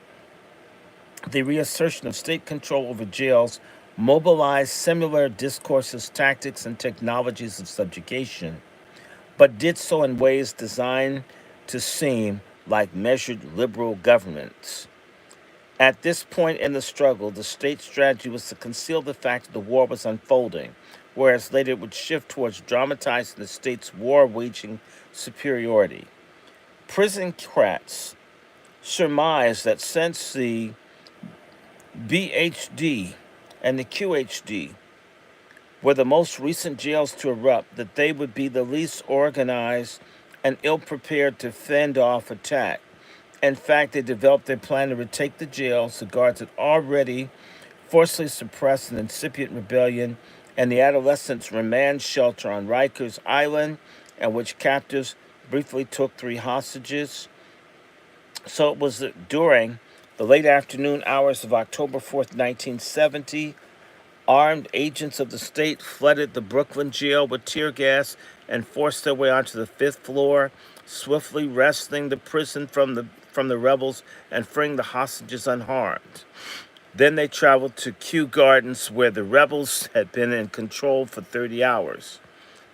The reassertion of state control over jails mobilized similar discourses, tactics, and technologies of subjugation, but did so in ways designed to seem like measured liberal governments. At this point in the struggle, the state's strategy was to conceal the fact that the war was unfolding, whereas later it would shift towards dramatizing the state's war-waging superiority. Prison-crats surmised that since the BHD and the QHD were the most recent jails to erupt, that they would be the least organized and ill-prepared to fend off attack. In fact, they developed their plan to retake the jails. The guards had already forcibly suppressed an incipient rebellion, and the adolescents' remand shelter on Rikers Island, in which captives briefly took 3 hostages. So it was during the late afternoon hours of October 4th, 1970, armed agents of the state flooded the Brooklyn jail with tear gas and forced their way onto the 5th floor, swiftly wresting the prison from the rebels and freeing the hostages unharmed. Then they traveled to Kew Gardens, where the rebels had been in control for 30 hours.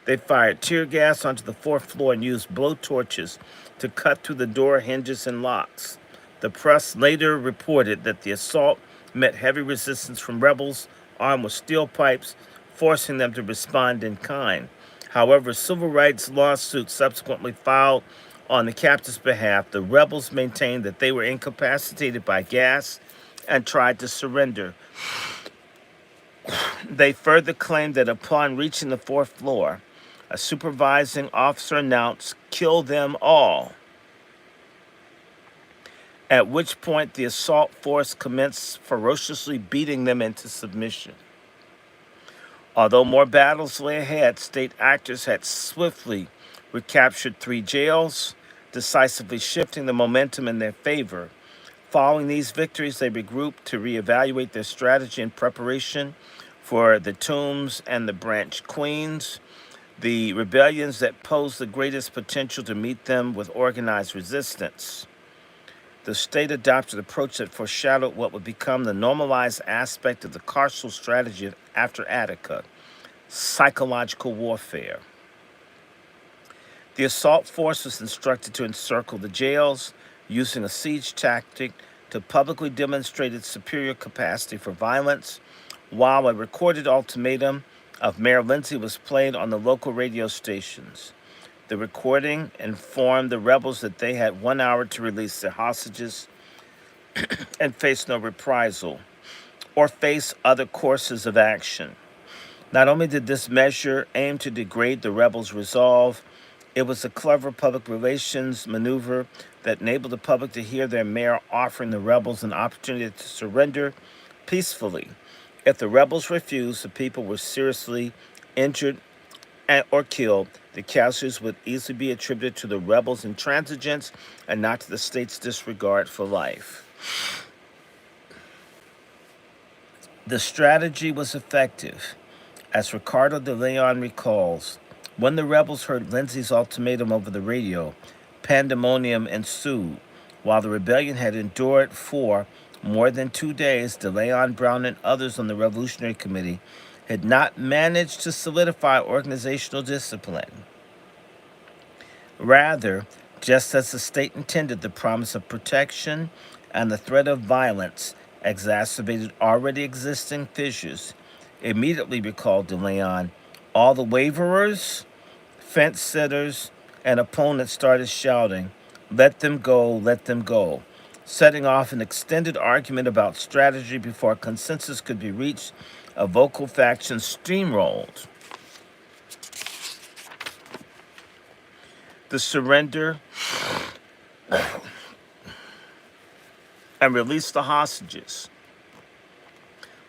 They fired tear gas onto the 4th floor and used blowtorches to cut through the door hinges and locks. The press later reported that the assault met heavy resistance from rebels armed with steel pipes, forcing them to respond in kind. However, civil rights lawsuits subsequently filed on the captives' behalf. The rebels maintained that they were incapacitated by gas and tried to surrender. They further claimed that upon reaching the 4th floor, a supervising officer announced, "Kill them all," at which point the assault force commenced ferociously beating them into submission. Although more battles lay ahead, state actors had swiftly recaptured 3 jails, decisively shifting the momentum in their favor. Following these victories, they regrouped to reevaluate their strategy in preparation for the Tombs and the Branch Queens, the rebellions that posed the greatest potential to meet them with organized resistance. The state adopted an approach that foreshadowed what would become the normalized aspect of the carceral strategy after Attica: psychological warfare. The assault force was instructed to encircle the jails, using a siege tactic to publicly demonstrate its superior capacity for violence, while a recorded ultimatum of Mayor Lindsay was played on the local radio stations. The recording informed the rebels that they had 1 hour to release their hostages and face no reprisal or face other courses of action. Not only did this measure aim to degrade the rebels' resolve, it was a clever public relations maneuver that enabled the public to hear their mayor offering the rebels an opportunity to surrender peacefully. If the rebels refused, the people were seriously injured or killed. The casualties would easily be attributed to the rebels' intransigence and not to the state's disregard for life. The strategy was effective. As Ricardo de Leon recalls, when the rebels heard Lindsay's ultimatum over the radio, pandemonium ensued. While the rebellion had endured for more than 2 days, de Leon, Brown, and others on the Revolutionary Committee had not managed to solidify organizational discipline. Rather, just as the state intended, the promise of protection and the threat of violence exacerbated already existing fissures. Immediately recalled de Leon, all the waverers, fence sitters, and opponents started shouting, "Let them go, let them go," setting off an extended argument about strategy before consensus could be reached. A vocal faction steamrolled the surrender and released the hostages.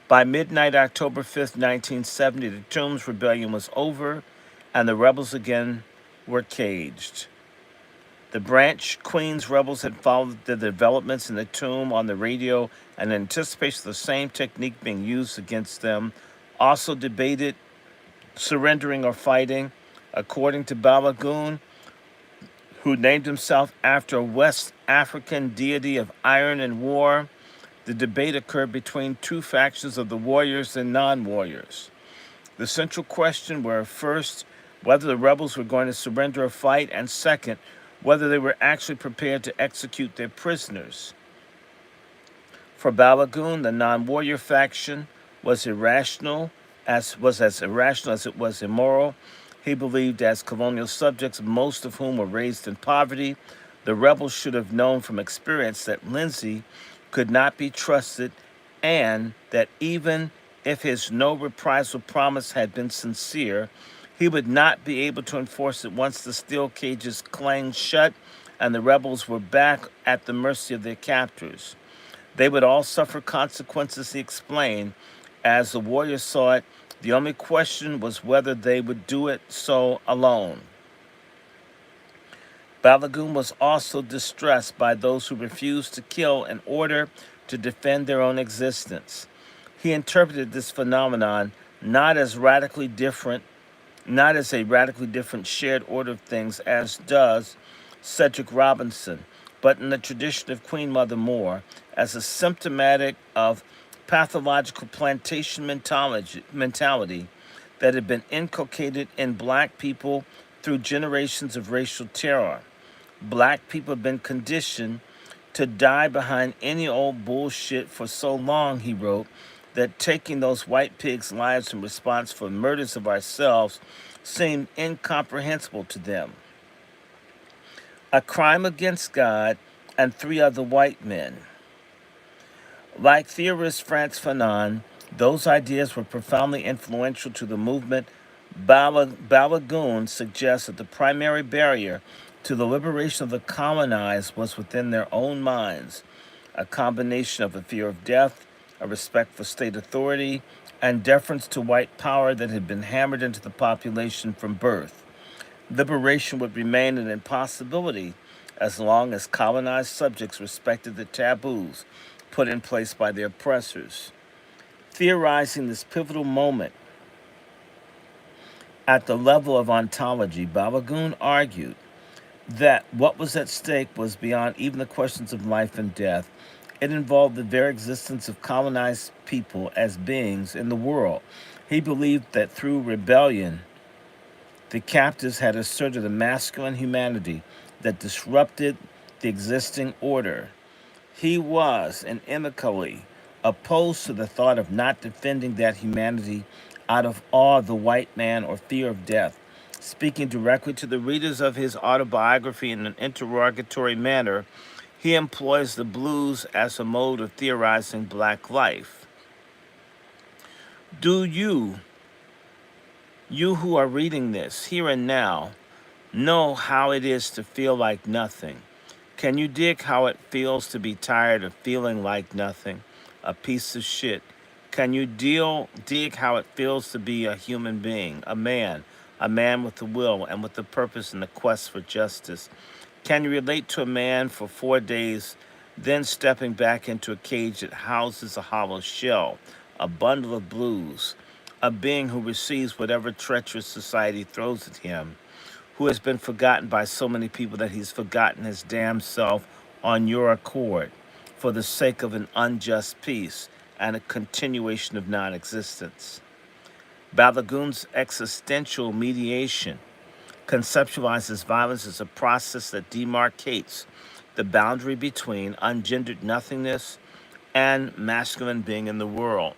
By midnight, October 5th, 1970, the Toombs Rebellion was over and the rebels again were caged. The Branch Queens rebels had followed the developments in the tomb on the radio and in anticipation of the same technique being used against them, also debated surrendering or fighting. According to Balagoon, who named himself after a West African deity of iron and war, the debate occurred between two factions of the warriors and non-warriors. The central question were, first, whether the rebels were going to surrender or fight, and second, whether they were actually prepared to execute their prisoners. For Balagoon, the non-warrior faction was as irrational as it was immoral. He believed, as colonial subjects, most of whom were raised in poverty, the rebels should have known from experience that Lindsay could not be trusted, and that even if his no reprisal promise had been sincere, he would not be able to enforce it once the steel cages clanged shut and the rebels were back at the mercy of their captors. They would all suffer consequences, he explained. As the warriors saw it, the only question was whether they would do it so alone. Balagoon was also distressed by those who refused to kill in order to defend their own existence. He interpreted this phenomenon not as a radically different shared order of things, as does Cedric Robinson, but in the tradition of Queen Mother Moore, as a symptomatic of pathological plantation mentality that had been inculcated in black people through generations of racial terror. Black people have been conditioned to die behind any old bullshit for so long, he wrote, that taking those white pigs' lives in response for murders of ourselves seemed incomprehensible to them. A crime against God and three other white men. Like theorist Frantz Fanon, those ideas were profoundly influential to the movement. Balagoon suggests that the primary barrier to the liberation of the colonized was within their own minds, a combination of a fear of death, a respect for state authority, and deference to white power that had been hammered into the population from birth. Liberation would remain an impossibility as long as colonized subjects respected the taboos put in place by their oppressors. Theorizing this pivotal moment at the level of ontology, Balagoon argued that what was at stake was beyond even the questions of life and death. It involved the very existence of colonized people as beings in the world. He believed that through rebellion, the captives had asserted a masculine humanity that disrupted the existing order. He was inimically opposed to the thought of not defending that humanity out of awe of the white man or fear of death, Speaking directly to the readers of his autobiography in an interrogatory manner, he employs the blues as a mode of theorizing black life. Do you who are reading this, here and now, know how it is to feel like nothing? Can you dig how it feels to be tired of feeling like nothing, a piece of shit? Can you dig how it feels to be a human being, a man with a will and with a purpose in the quest for justice? Can you relate to a man for 4 days, then stepping back into a cage that houses a hollow shell, a bundle of blues, a being who receives whatever treacherous society throws at him, who has been forgotten by so many people that he's forgotten his damn self on your accord for the sake of an unjust peace and a continuation of non existence? Balagoon's existential mediation conceptualizes violence as a process that demarcates the boundary between ungendered nothingness and masculine being in the world.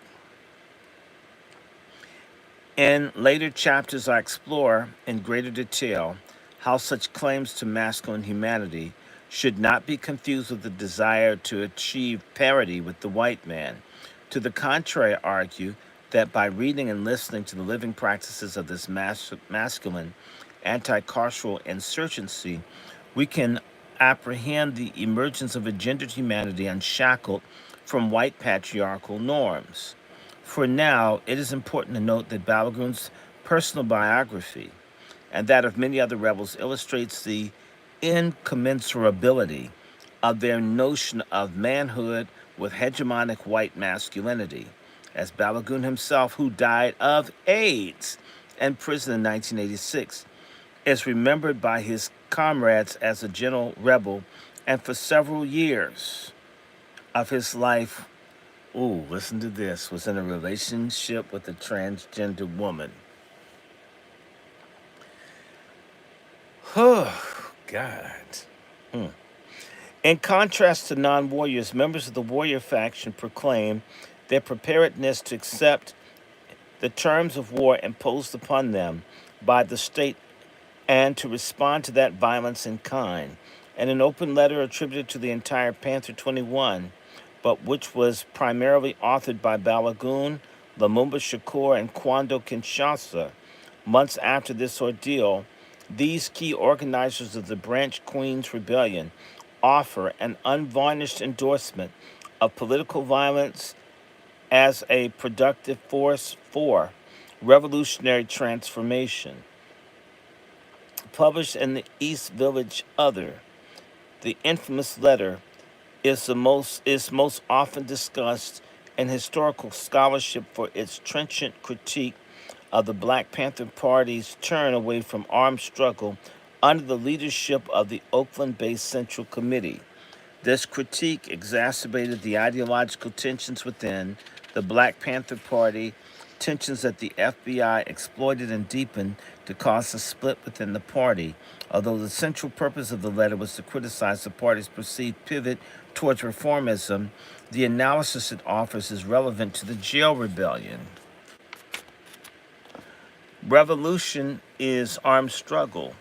In later chapters, I explore in greater detail how such claims to masculine humanity should not be confused with the desire to achieve parity with the white man. To the contrary, I argue that by reading and listening to the living practices of this masculine anti-carceral insurgency, we can apprehend the emergence of a gendered humanity unshackled from white patriarchal norms. For now, it is important to note that Balagoon's personal biography and that of many other rebels illustrates the incommensurability of their notion of manhood with hegemonic white masculinity, as Balagoon himself, who died of AIDS in prison in 1986, is remembered by his comrades as a gentle rebel, and for several years of his life, ooh, listen to this, was in a relationship with a transgender woman. Oh, God. In contrast to non warriors, members of the warrior faction proclaim their preparedness to accept the terms of war imposed upon them by the state and to respond to that violence in kind. In an open letter attributed to the entire Panther 21, but which was primarily authored by Balagoon, Lumumba Shakur, and Kwando Kinshasa, months after this ordeal, these key organizers of the Branch Queens Rebellion offer an unvarnished endorsement of political violence as a productive force for revolutionary transformation. Published in the East Village Other, the infamous letter is most often discussed in historical scholarship for its trenchant critique of the Black Panther Party's turn away from armed struggle under the leadership of the Oakland-based Central Committee. This critique exacerbated the ideological tensions within the Black Panther Party, tensions that the FBI exploited and deepened to cause a split within the party. Although the central purpose of the letter was to criticize the party's perceived pivot towards reformism, the analysis it offers is relevant to the jail rebellion. Revolution is armed struggle.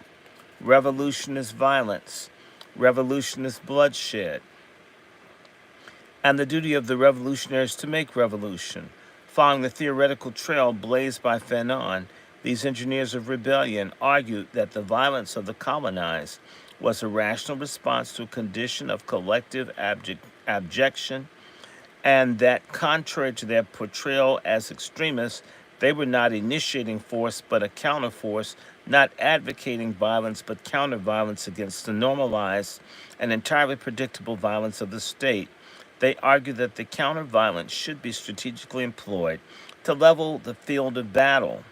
Revolution is violence. Revolution is bloodshed. And the duty of the revolutionaries to make revolution. Following the theoretical trail blazed by Fanon, these engineers of rebellion argued that the violence of the colonized was a rational response to a condition of collective abjection, and that contrary to their portrayal as extremists, they were not initiating force but a counterforce, not advocating violence but counter-violence against the normalized and entirely predictable violence of the state. They argue that the counter-violence should be strategically employed to level the field of battle.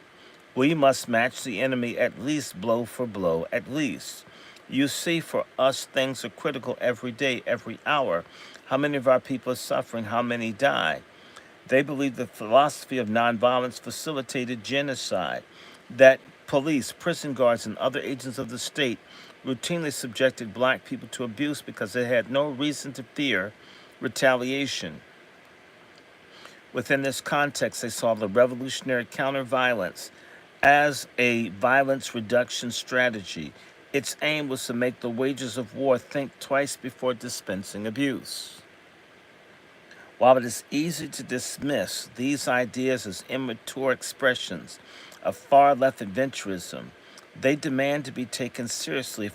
We must match the enemy at least blow for blow, at least. You see, for us, things are critical every day, every hour. How many of our people are suffering? How many die? They believe the philosophy of nonviolence facilitated genocide, that police, prison guards, and other agents of the state routinely subjected black people to abuse because they had no reason to fear retaliation. Within this context, they saw the revolutionary counter-violence as a violence reduction strategy. Its aim was to make the wages of war think twice before dispensing abuse. While it is easy to dismiss these ideas as immature expressions of far left adventurism, they demand to be taken seriously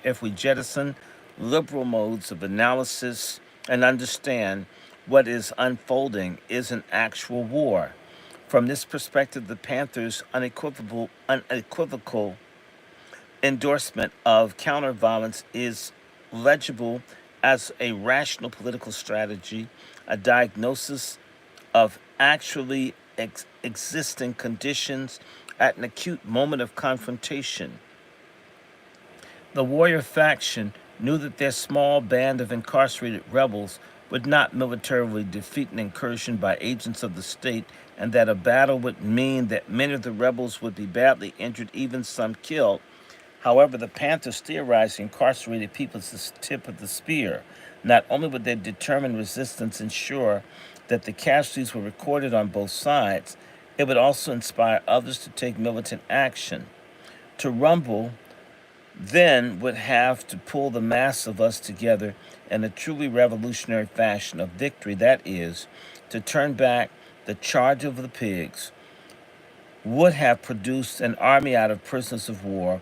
if we jettison liberal modes of analysis and understand what is unfolding is an actual war. From this perspective, the Panthers' unequivocal endorsement of counterviolence is legible as a rational political strategy, a diagnosis of actually existing conditions at an acute moment of confrontation. The warrior faction knew that their small band of incarcerated rebels would not militarily defeat an incursion by agents of the state, and that a battle would mean that many of the rebels would be badly injured, even some killed. However, the Panthers theorized the incarcerated people as the tip of the spear. Not only would their determined resistance ensure that the casualties were recorded on both sides, it would also inspire others to take militant action. To rumble then would have to pull the mass of us together in a truly revolutionary fashion of victory, that is, to turn back the charge of the pigs, would have produced an army out of prisoners of war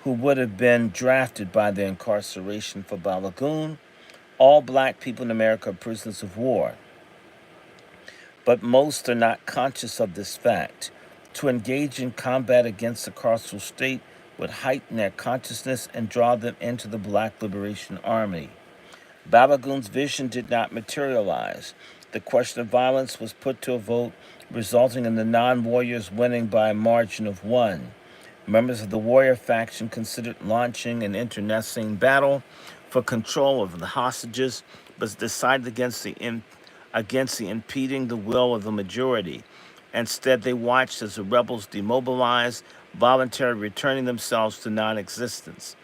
who would have been drafted by their incarceration for Balagoon. All black people in America are prisoners of war, but most are not conscious of this fact. To engage in combat against the carceral state would heighten their consciousness and draw them into the Black Liberation Army. Balagoon's vision did not materialize. The question of violence was put to a vote, resulting in the non-warriors winning by a margin of one. Members of the warrior faction considered launching an internecine battle for control of the hostages, but decided against the impeding the will of the majority. Instead, they watched as the rebels demobilized, voluntarily returning themselves to non-existence.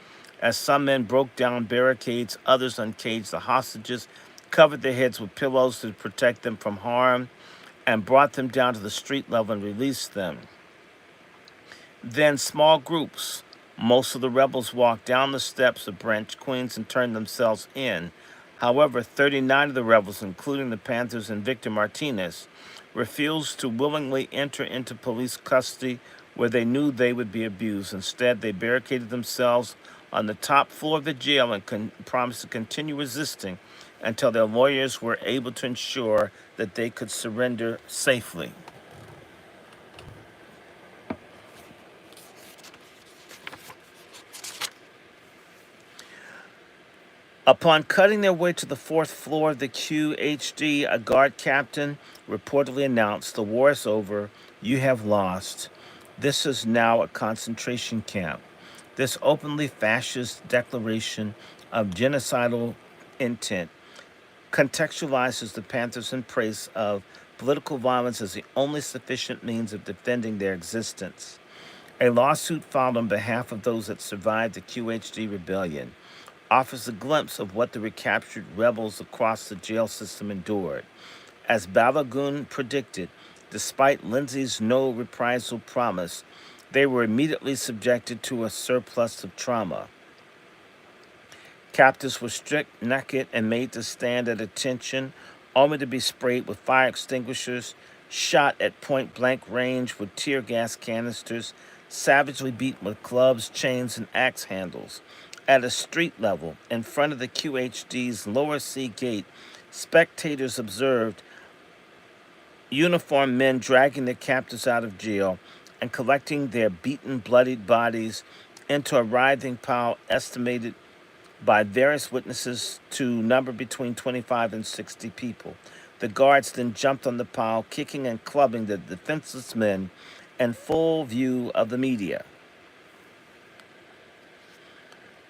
As some men broke down barricades, others uncaged the hostages, covered their heads with pillows to protect them from harm, and brought them down to the street level and released them. Then small groups, most of the rebels, walked down the steps of Branch Queens and turned themselves in. However, 39 of the rebels, including the Panthers and Victor Martinez, refused to willingly enter into police custody where they knew they would be abused. Instead, they barricaded themselves on the top floor of the jail and promised to continue resisting until their lawyers were able to ensure that they could surrender safely. Upon cutting their way to the fourth floor of the QHD, a guard captain reportedly announced, "The war is over. You have lost. This is now a concentration camp." This openly fascist declaration of genocidal intent contextualizes the Panthers' embrace of political violence as the only sufficient means of defending their existence. A lawsuit filed on behalf of those that survived the QHD rebellion offers a glimpse of what the recaptured rebels across the jail system endured. As Balagoon predicted, despite Lindsay's no reprisal promise, they were immediately subjected to a surplus of trauma. Captives were stripped naked and made to stand at attention, only to be sprayed with fire extinguishers, shot at point blank range with tear gas canisters, savagely beaten with clubs, chains, and axe handles. At a street level, in front of the QHD's lower C gate, spectators observed uniformed men dragging their captives out of jail and collecting their beaten, bloodied bodies into a writhing pile estimated by various witnesses to number between 25 and 60 people. The guards then jumped on the pile, kicking and clubbing the defenseless men in full view of the media,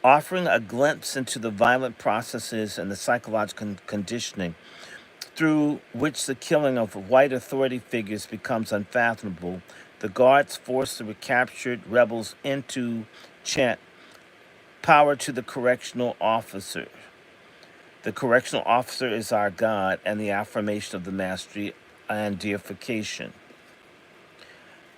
offering a glimpse into the violent processes and the psychological conditioning through which the killing of white authority figures becomes unfathomable. The guards forced the recaptured rebels into chant, "Power to the correctional officer. The correctional officer is our God," and the affirmation of the mastery and deification.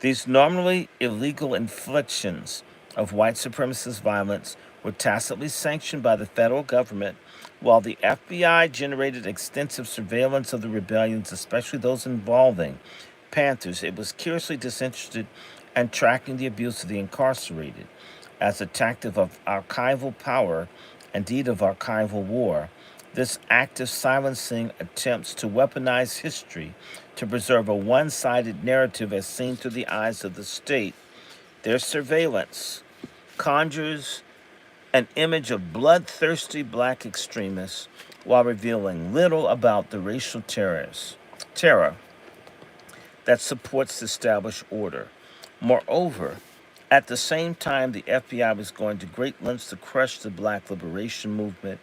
These normally illegal inflictions of white supremacist violence were tacitly sanctioned by the federal government, while the FBI generated extensive surveillance of the rebellions, especially those involving Panthers. It was curiously disinterested and tracking the abuse of the incarcerated. As a tactic of archival power, indeed of archival war, this active silencing attempts to weaponize history to preserve a one sided narrative as seen through the eyes of the state. Their surveillance conjures an image of bloodthirsty black extremists while revealing little about the racial terror that supports the established order. Moreover, at the same time the FBI was going to great lengths to crush the black liberation movement,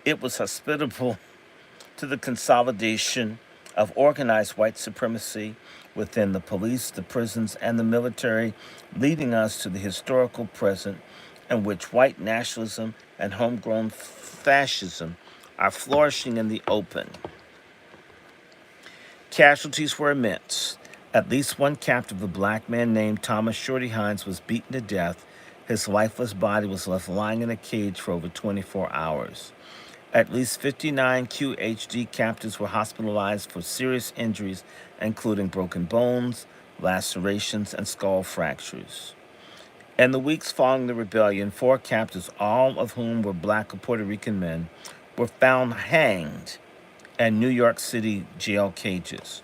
it was hospitable to the consolidation of organized white supremacy within the police, the prisons, and the military, leading us to the historical present in which white nationalism and homegrown fascism are flourishing in the open. Casualties were immense. At least one captive, a black man named Thomas Shorty Hines, was beaten to death. His lifeless body was left lying in a cage for over 24 hours. At least 59 QHD captives were hospitalized for serious injuries, including broken bones, lacerations, and skull fractures. In the weeks following the rebellion, 4 captives, all of whom were black or Puerto Rican men, were found hanged in New York City jail cages.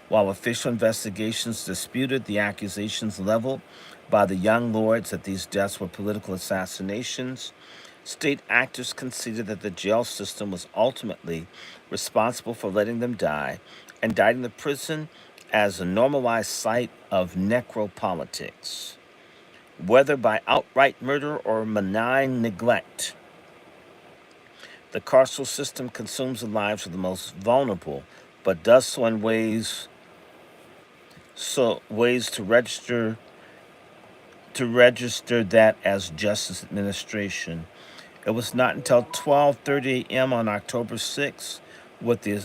While official investigations disputed the accusations leveled by the young lords that these deaths were political assassinations, state actors conceded that the jail system was ultimately responsible for letting them die, indicting the prison as a normalized site of necropolitics. Whether by outright murder or malign neglect, the carceral system consumes the lives of the most vulnerable, but does so in ways to register that as justice administration. It was not until 12:30 a.m. on October 6th, with the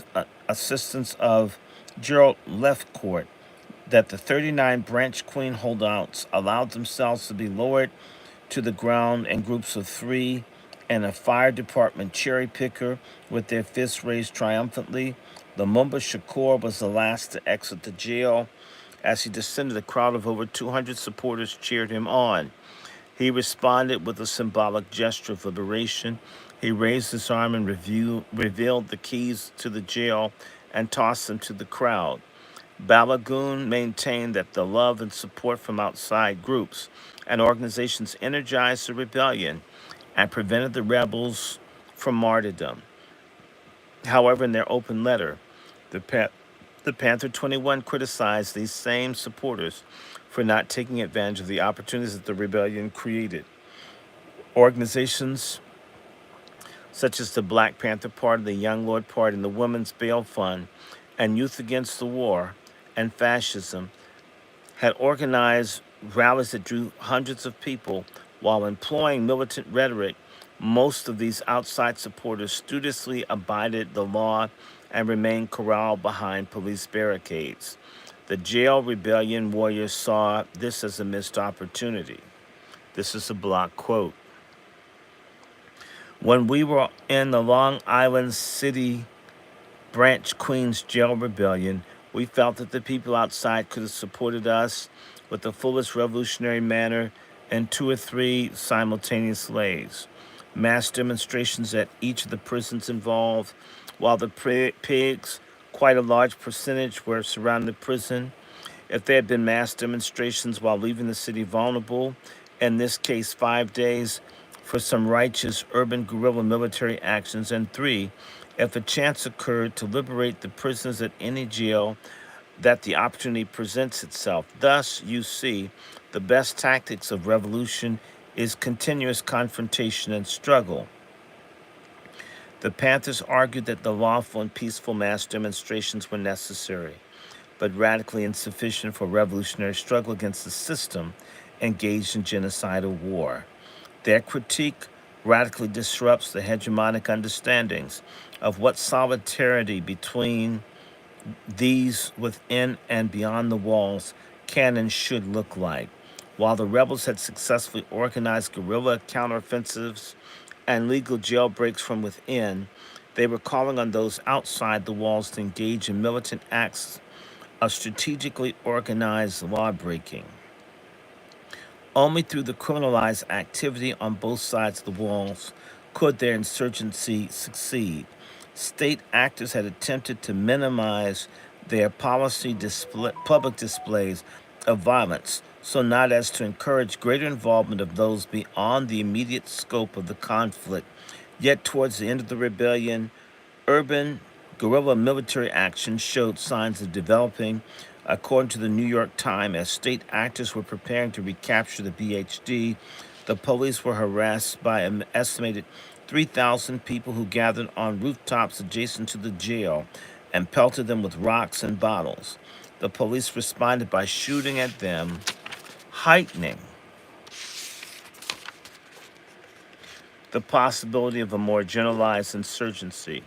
assistance of Gerald Lefcourt, that the 39 Branch Queen holdouts allowed themselves to be lowered to the ground in groups of 3 and a fire department cherry picker with their fists raised triumphantly. Lumumba Shakur was the last to exit the jail. As he descended, a crowd of over 200 supporters cheered him on. He responded with a symbolic gesture of liberation. He raised his arm and revealed the keys to the jail and tossed them to the crowd. Balagoon maintained that the love and support from outside groups and organizations energized the rebellion and prevented the rebels from martyrdom. However, in their open letter, the, the Panther 21 criticized these same supporters for not taking advantage of the opportunities that the rebellion created. Organizations such as the Black Panther Party, the Young Lord Party, and the Women's Bail Fund, and Youth Against the War and Fascism had organized rallies that drew hundreds of people while employing militant rhetoric. Most of these outside supporters studiously abided the law and remained corralled behind police barricades. The jail rebellion warriors saw this as a missed opportunity. This is a block quote. When we were in the Long Island City Branch Queens jail rebellion, we felt that the people outside could have supported us with the fullest revolutionary manner in 2 or 3 simultaneous ways. Mass demonstrations at each of the prisons involved, while the pigs, quite a large percentage, were surrounding the prison. If there had been mass demonstrations while leaving the city vulnerable, in this case 5 days, for some righteous urban guerrilla military actions, and 3, if a chance occurred to liberate the prisoners at any jail that the opportunity presents itself. Thus, you see, the best tactics of revolution is continuous confrontation and struggle. The Panthers argued that the lawful and peaceful mass demonstrations were necessary, but radically insufficient for revolutionary struggle against the system engaged in genocidal war. Their critique radically disrupts the hegemonic understandings of what solidarity between these within and beyond the walls can and should look like. While the rebels had successfully organized guerrilla counteroffensives and legal jailbreaks from within, they were calling on those outside the walls to engage in militant acts of strategically organized lawbreaking. Only through the criminalized activity on both sides of the walls could their insurgency succeed. State actors had attempted to minimize their public displays of violence so not as to encourage greater involvement of those beyond the immediate scope of the conflict. Yet, towards the end of the rebellion, urban guerrilla military action showed signs of developing, according to the New York Times. As state actors were preparing to recapture the BHD, the police were harassed by an estimated 3,000 people who gathered on rooftops adjacent to the jail and pelted them with rocks and bottles. The police responded by shooting at them, heightening the possibility of a more generalized insurgency.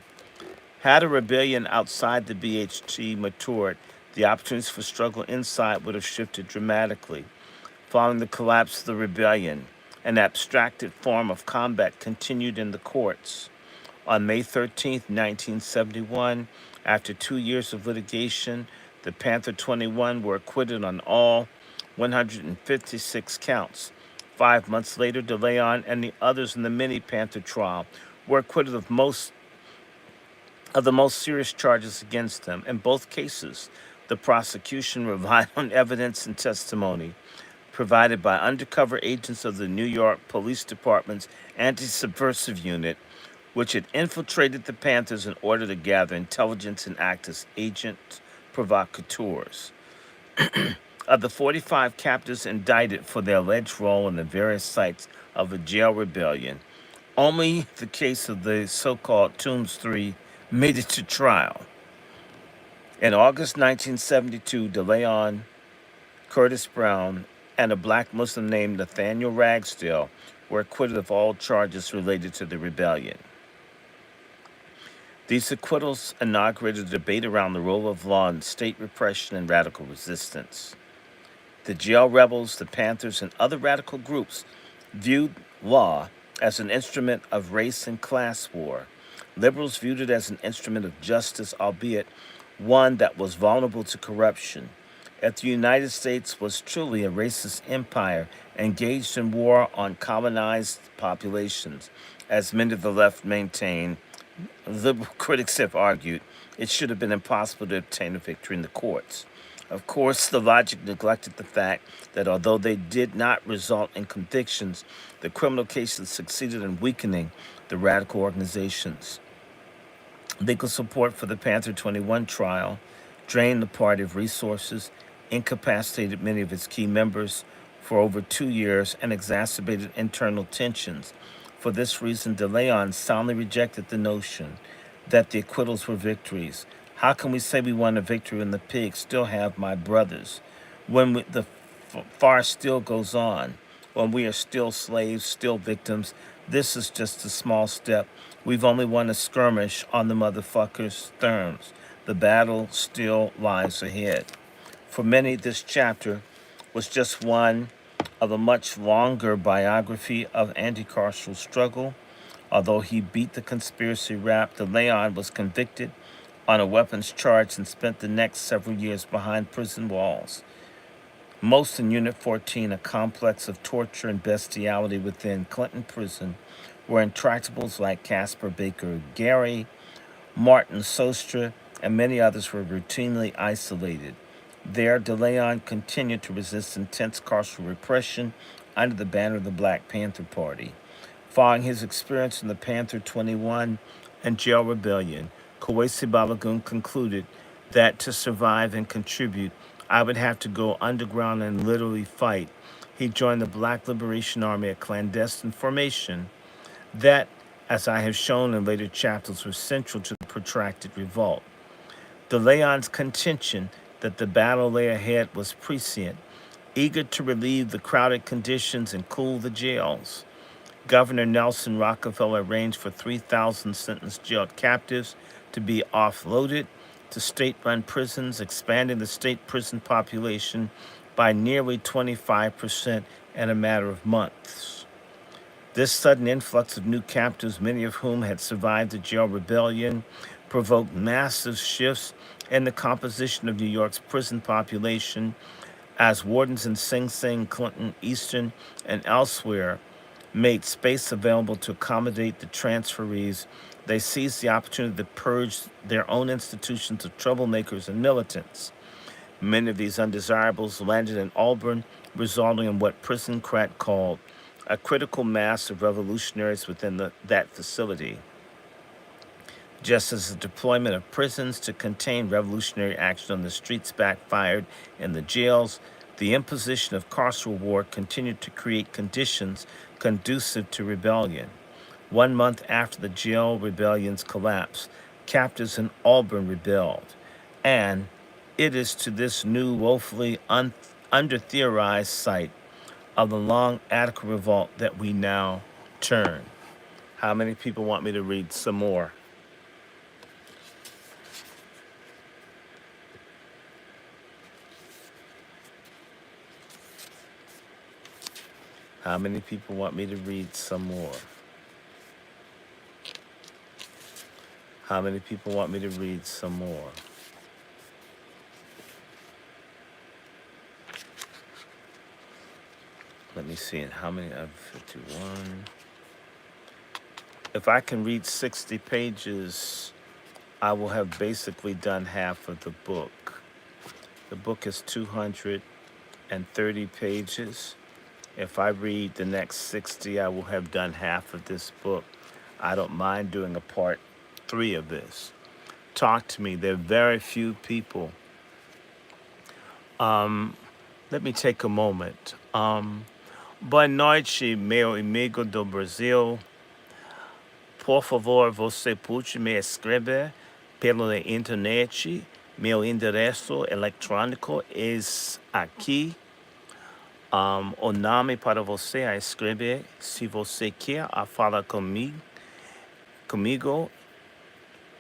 Had a rebellion outside the BHT matured, the opportunities for struggle inside would have shifted dramatically. Following the collapse of the rebellion, an abstracted form of combat continued in the courts. On May 13, 1971, after 2 years of litigation, the Panther 21 were acquitted on all 156 counts. 5 months later, DeLeon and the others in the Mini Panther trial were acquitted of the most serious charges against them. In both cases, the prosecution relied on evidence and testimony provided by undercover agents of the New York Police Department's anti subversive unit, which had infiltrated the Panthers in order to gather intelligence and act as agent provocateurs. Of the 45 captives indicted for their alleged role in the various sites of the jail rebellion, only the case of the so called Tombs 3 made it to trial. In August 1972, DeLeon, Curtis Brown, and a black Muslim named Nathaniel Ragsdale were acquitted of all charges related to the rebellion. These acquittals inaugurated a debate around the role of law in state repression and radical resistance. The jail rebels, the Panthers, and other radical groups viewed law as an instrument of race and class war. Liberals viewed it as an instrument of justice, albeit one that was vulnerable to corruption. If the United States was truly a racist empire engaged in war on colonized populations, as many of the left maintain, liberal critics have argued, it should have been impossible to obtain a victory in the courts. Of course, the logic neglected the fact that although they did not result in convictions, the criminal cases succeeded in weakening the radical organizations. Legal support for the Panther 21 trial drained the party of resources, incapacitated many of its key members for over 2 years, and exacerbated internal tensions. For this reason, DeLeon soundly rejected the notion that the acquittals were victories. How can we say we won a victory when the pigs still have my brothers? When the farce still goes on, when we are still slaves, still victims, this is just a small step. We've only won a skirmish on the motherfuckers' terms. The battle still lies ahead. For many, this chapter was just one of a much longer biography of anti-carceral struggle. Although he beat the conspiracy rap, DeLeon was convicted on a weapons charge and spent the next several years behind prison walls. Most in Unit 14, a complex of torture and bestiality within Clinton Prison, where intractables like Caspar Baker Gary, Martin Sostre, and many others were routinely isolated. There, DeLeon continued to resist intense carceral repression under the banner of the Black Panther Party. Following his experience in the Panther 21 and jail rebellion, Kuwasi Balagoon concluded that to survive and contribute, I would have to go underground and literally fight. He joined the Black Liberation Army, a clandestine formation that, as I have shown in later chapters, was central to the protracted revolt. DeLeon's contention that the battle lay ahead was prescient, eager to relieve the crowded conditions and cool the jails. Governor Nelson Rockefeller arranged for 3,000 sentenced jailed captives to be offloaded to state-run prisons, expanding the state prison population by nearly 25% in a matter of months. This sudden influx of new captives, many of whom had survived the jail rebellion, provoked massive shifts in the composition of New York's prison population as wardens in Sing Sing, Clinton, Eastern, and elsewhere made space available to accommodate the transferees. They seized the opportunity to purge their own institutions of troublemakers and militants. Many of these undesirables landed in Auburn, resulting in what Prison Crat called a critical mass of revolutionaries within that facility. Just as the deployment of prisons to contain revolutionary action on the streets backfired in the jails, the imposition of carceral war continued to create conditions conducive to rebellion. 1 month after the jail rebellion's collapse, captives in Auburn rebelled. And it is to this new, woefully under theorized site of the long Attica revolt that we now turn. How many people want me to read some more? How many people want me to read some more? How many people want me to read some more? Let me see. And how many? I have 51. If I can read 60 pages, I will have basically done half of the book. The book is 230 pages. If I read the next 60, I will have done half of this book. I don't mind doing a part 3 of this. Talk to me. There are very few people. Let me take a moment. Boa noite, meu amigo do Brasil. Por favor, você pode me escrever pela internet. Meu endereço eletrônico é aqui. O nome para você a escrever, se você quer a falar comigo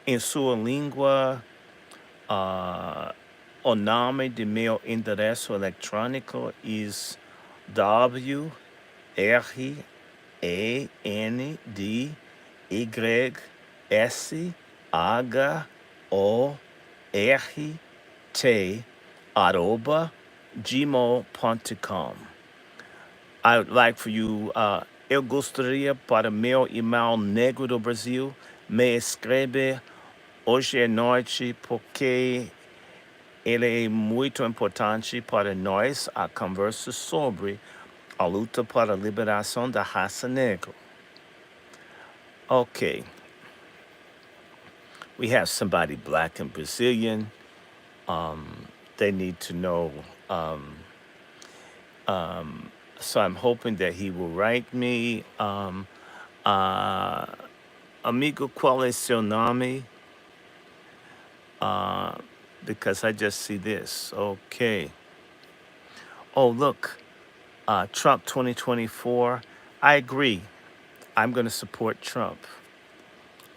em sua língua. O nome de meu endereço eletrônico é WRENDYSHORT@gmail.com. I would like for you, eu gostaria para meu irmão negro do Brasil me escrever hoje à noite porque ele é muito importante para nós a conversa sobre a luta para a liberação da raça negra. Okay. We have somebody black and Brazilian. They need to know. So I'm hoping that he will write me. Amigo, qual é seu nome? Because I just see this. Okay. Oh, look. Trump 2024. I agree. I'm going to support Trump.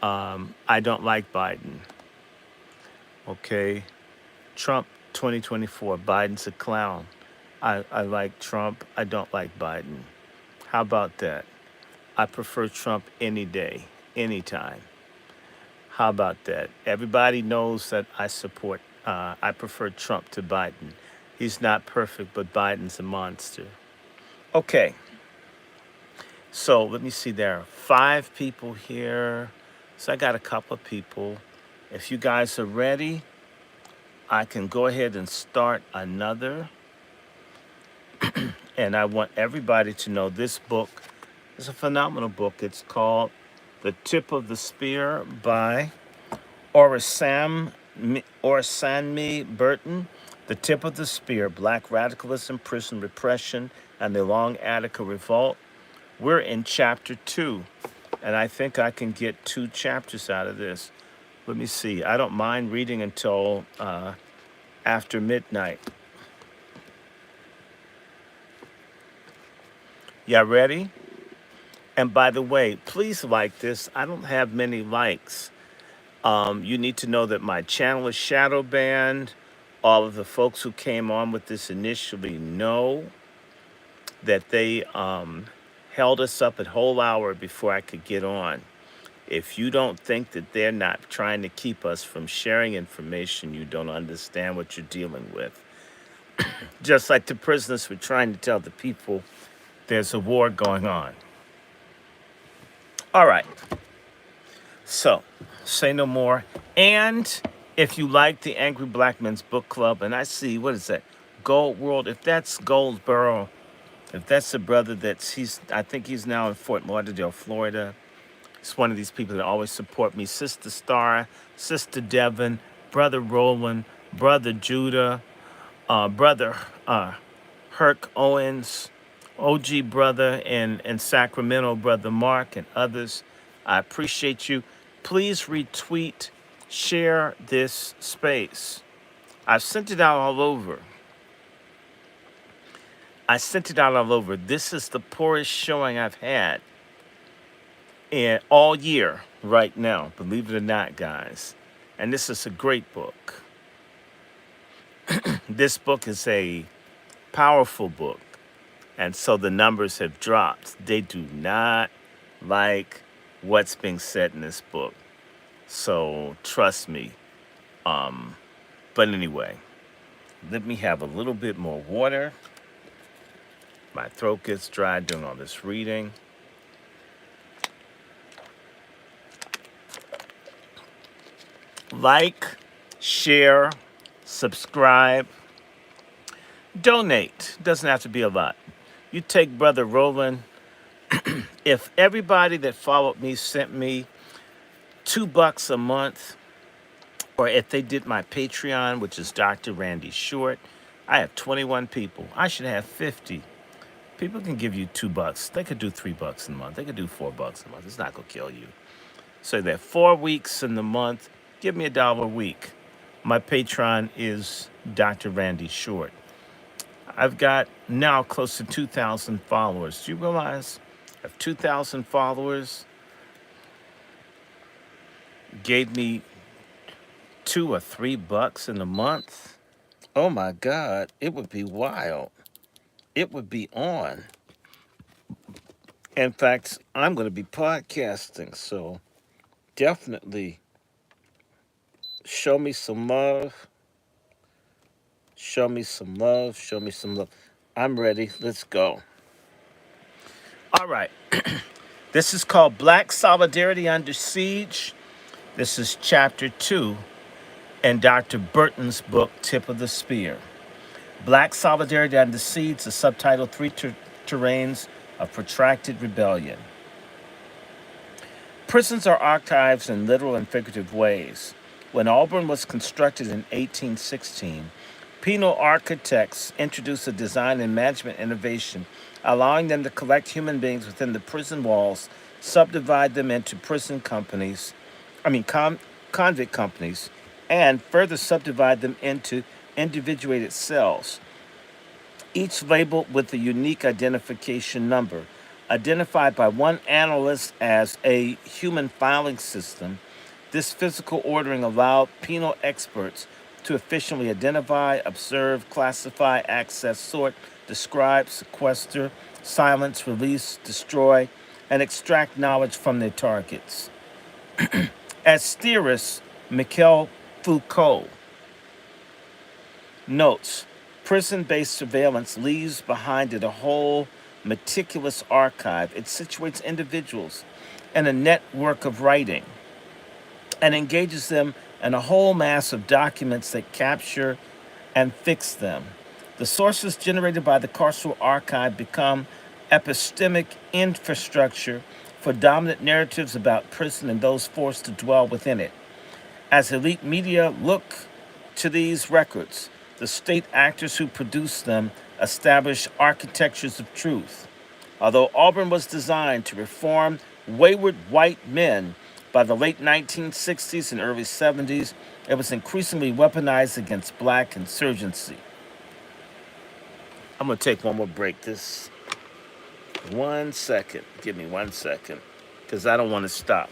I don't like Biden. Okay. Trump 2024. Biden's a clown. I like Trump. I don't like Biden. How about that? I prefer Trump any day, anytime. How about that? Everybody knows that I prefer Trump to Biden. He's not perfect, but Biden's a monster. Okay. So let me see. There are 5 people here. So I got a couple of people. If you guys are ready, I can go ahead and start another. And I want everybody to know this book is a phenomenal book. It's called The Tip of the Spear by Orasanmi Burton. The Tip of the Spear, Black Radicalism, Prison Repression, and the Long Attica Revolt. We're in chapter 2, and I think I can get 2 chapters out of this. Let me see. I don't mind reading until after midnight. Y'all ready? And by the way, please like this. I don't have many likes. You need to know that my channel is shadow banned. All of the folks who came on with this initially know that they held us up a whole hour before I could get on. If you don't think that they're not trying to keep us from sharing information, you don't understand what you're dealing with. Just like the prisoners were trying to tell the people there's a war going on. All right. So, say no more. And if you like the Angry Black Men's Book Club, and I see, what is that? Gold World. If that's Goldsboro, if that's the brother I think he's now in Fort Lauderdale, Florida. It's one of these people that always support me. Sister Star, Sister Devon, Brother Roland, Brother Judah, Brother Herc Owens, OG Brother in Sacramento, Brother Mark, and others. I appreciate you. Please retweet, share this space. I've sent it out all over. This is the poorest showing I've had in all year right now, believe it or not, guys. And this is a great book. This book is a powerful book. And so the numbers have dropped. They do not like what's being said in this book. So trust me. But anyway, let me have a little bit more water. My throat gets dry doing all this reading. Like, share, subscribe, donate. Doesn't have to be a lot. You take Brother Roland. If everybody that followed me sent me $2 a month, or if they did my Patreon, which is Dr. Randy Short, I have 21 people. I should have 50. People can give you $2. They could do $3 a month. They could do $4 a month. It's not gonna kill you. So that 4 weeks in the month, give me $1 a week. My Patreon is Dr. Randy Short. I've got now close to 2,000 followers. Do you realize I have 2,000 followers? Gave me $2 or $3 in a month. Oh my God, it would be wild. It would be on. In fact, I'm going to be podcasting, so definitely show me some love. Show me some love. Show me some love. I'm ready. Let's go. All right. This is called Black Solidarity Under Siege. This is chapter 2 in Dr. Burton's book, Tip of the Spear. Black Solidarity Under Siege, the subtitle, Three Terrains of Protracted Rebellion. Prisons are archives in literal and figurative ways. When Auburn was constructed in 1816, penal architects introduced a design and management innovation, allowing them to collect human beings within the prison walls, subdivide them into convict companies, and further subdivide them into individuated cells, each labeled with a unique identification number, identified by one analyst as a human filing system. This physical ordering allowed penal experts to efficiently identify, observe, classify, access, sort, describe, sequester, silence, release, destroy, and extract knowledge from their targets. As theorist Michel Foucault notes, prison-based surveillance leaves behind it a whole meticulous archive. It situates individuals in a network of writing and engages them in a whole mass of documents that capture and fix them. The sources generated by the carceral archive become epistemic infrastructure for dominant narratives about prison and those forced to dwell within it. As elite media look to these records, the state actors who produce them establish architectures of truth. Although Auburn was designed to reform wayward white men by the late 1960s and early 70s, it was increasingly weaponized against black insurgency. I'm going to take one more break. This 1 second. Give me 1 second, because I don't want to stop.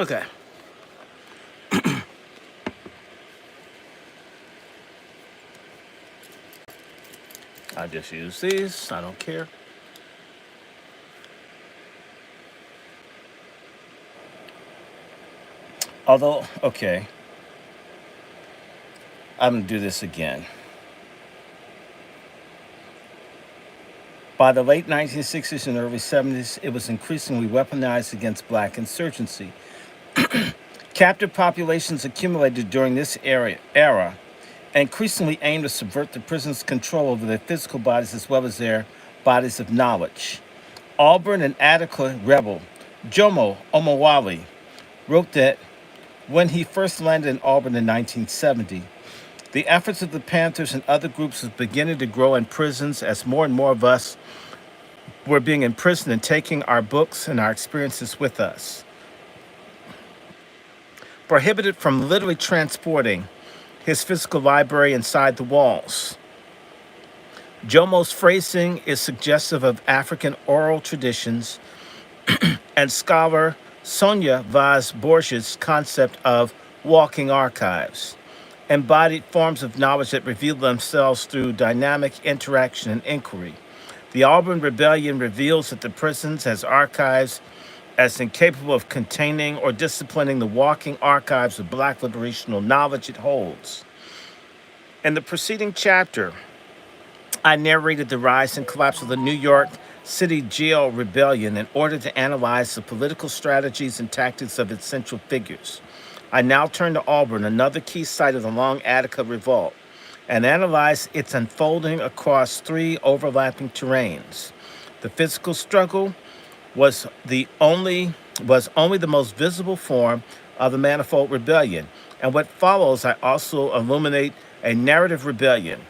Okay. I just use these. I don't care. Although, okay, I'm going to do this again. By the late 1960s and early 70s, it was increasingly weaponized against black insurgency. Captive populations accumulated during this era increasingly aimed to subvert the prison's control over their physical bodies as well as their bodies of knowledge. Auburn and Attica rebel Jomo Omowale wrote that when he first landed in Auburn in 1970, the efforts of the Panthers and other groups was beginning to grow in prisons as more and more of us were being imprisoned and taking our books and our experiences with us. Prohibited from literally transporting his physical library inside the walls. Jomo's phrasing is suggestive of African oral traditions and scholar Sonia Vaz Borges' concept of walking archives, embodied forms of knowledge that reveal themselves through dynamic interaction and inquiry. The Auburn Rebellion reveals that the prisons as archives as incapable of containing or disciplining the walking archives of black liberational knowledge it holds. In the preceding chapter, I narrated the rise and collapse of the New York City Jail Rebellion in order to analyze the political strategies and tactics of its central figures. I now turn to Auburn, another key site of the Long Attica Revolt, and analyze its unfolding across three overlapping terrains. The physical struggle was only the most visible form of the Manifold Rebellion, and what follows I also illuminate a narrative rebellion.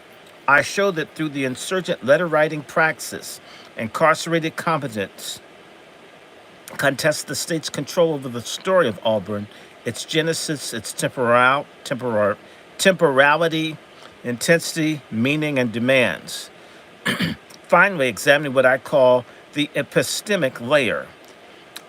I show that through the insurgent letter writing praxis, incarcerated combatants contest the state's control over the story of Auburn, its genesis, its temporality, intensity, meaning, and demands. Finally, examining what I call the epistemic layer.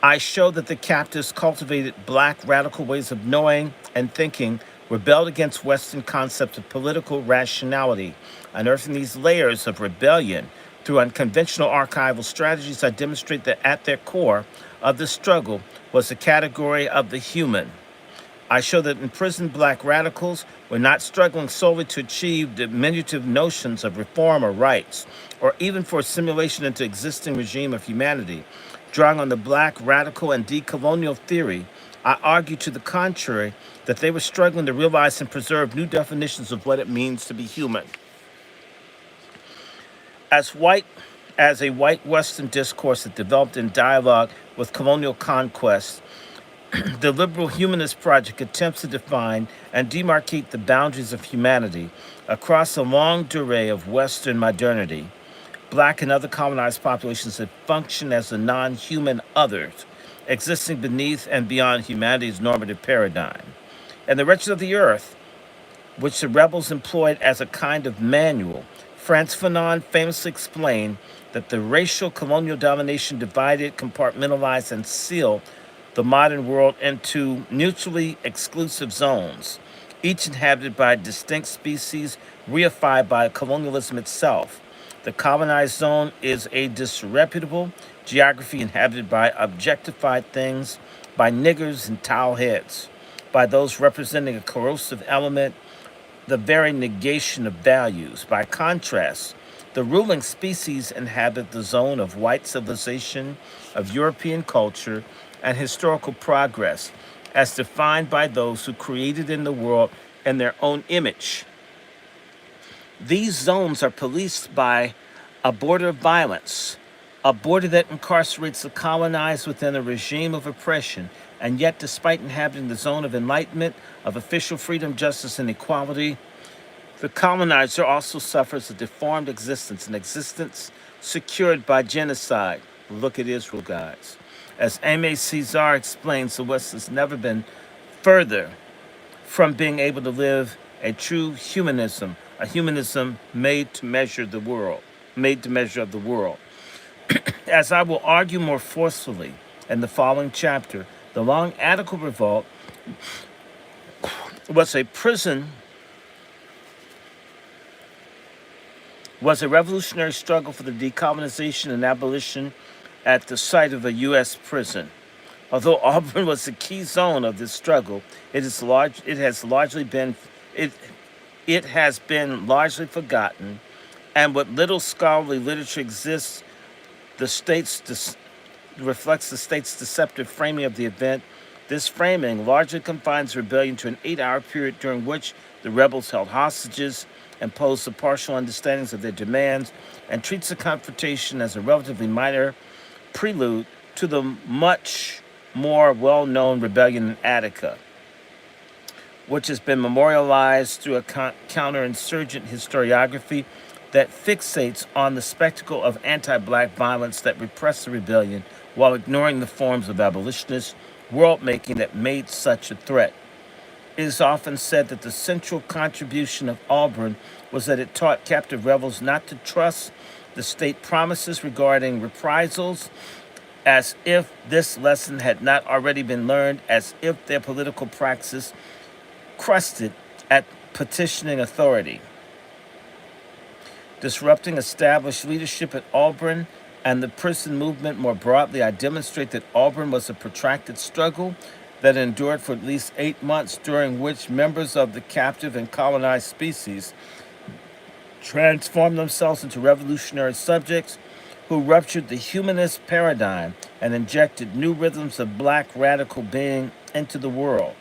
I show that the captives cultivated black radical ways of knowing and thinking, rebelled against Western concepts of political rationality. Unearthing these layers of rebellion through unconventional archival strategies, I demonstrate that at their core of the struggle was the category of the human. I show that imprisoned black radicals were not struggling solely to achieve diminutive notions of reform or rights, or even for assimilation into existing regime of humanity. Drawing on the black radical and decolonial theory, I argue to the contrary that they were struggling to realize and preserve new definitions of what it means to be human. As white as a white Western discourse that developed in dialogue with colonial conquest, the liberal humanist project attempts to define and demarcate the boundaries of humanity across a long durée of Western modernity. Black and other colonized populations that function as the non-human others, existing beneath and beyond humanity's normative paradigm. And the wretched of the earth, which the rebels employed as a kind of manual, Frantz Fanon famously explained that the racial colonial domination divided, compartmentalized, and sealed the modern world into mutually exclusive zones, each inhabited by distinct species reified by colonialism itself. The colonized zone is a disreputable geography inhabited by objectified things, by niggers and towel heads, by those representing a corrosive element, the very negation of values. By contrast, the ruling species inhabit the zone of white civilization, of European culture, and historical progress, as defined by those who created in the world in their own image. These zones are policed by a border of violence, a border that incarcerates the colonized within a regime of oppression, and yet, despite inhabiting the zone of enlightenment, of official freedom, justice, and equality, the colonizer also suffers a deformed existence, an existence secured by genocide. Look at Israel, guys. As Aimé Césaire explains, the West has never been further from being able to live a true humanism, a humanism made to measure the world, made to measure of the world. As I will argue more forcefully in the following chapter, The Long Attica Revolt was a prison was a revolutionary struggle for the decolonization and abolition at the site of a U.S. prison. Although Auburn was a key zone of this struggle, it has largely been it, it has been largely forgotten, and what little scholarly literature exists, the state's reflects the state's deceptive framing of the event. This framing largely confines the rebellion to an 8-hour period during which the rebels held hostages, imposed the partial understandings of their demands, and treats the confrontation as a relatively minor prelude to the much more well known rebellion in Attica, which has been memorialized through a counterinsurgent historiography that fixates on the spectacle of anti black violence that repressed the rebellion while ignoring the forms of abolitionist world making that made such a threat. It is often said that the central contribution of Auburn was that it taught captive rebels not to trust the state promises regarding reprisals, as if this lesson had not already been learned, as if their political praxis crusted at petitioning authority. Disrupting established leadership at Auburn and the prison movement more broadly, I demonstrate that Auburn was a protracted struggle that endured for at least 8 months, during which members of the captive and colonized species transformed themselves into revolutionary subjects who ruptured the humanist paradigm and injected new rhythms of black radical being into the world.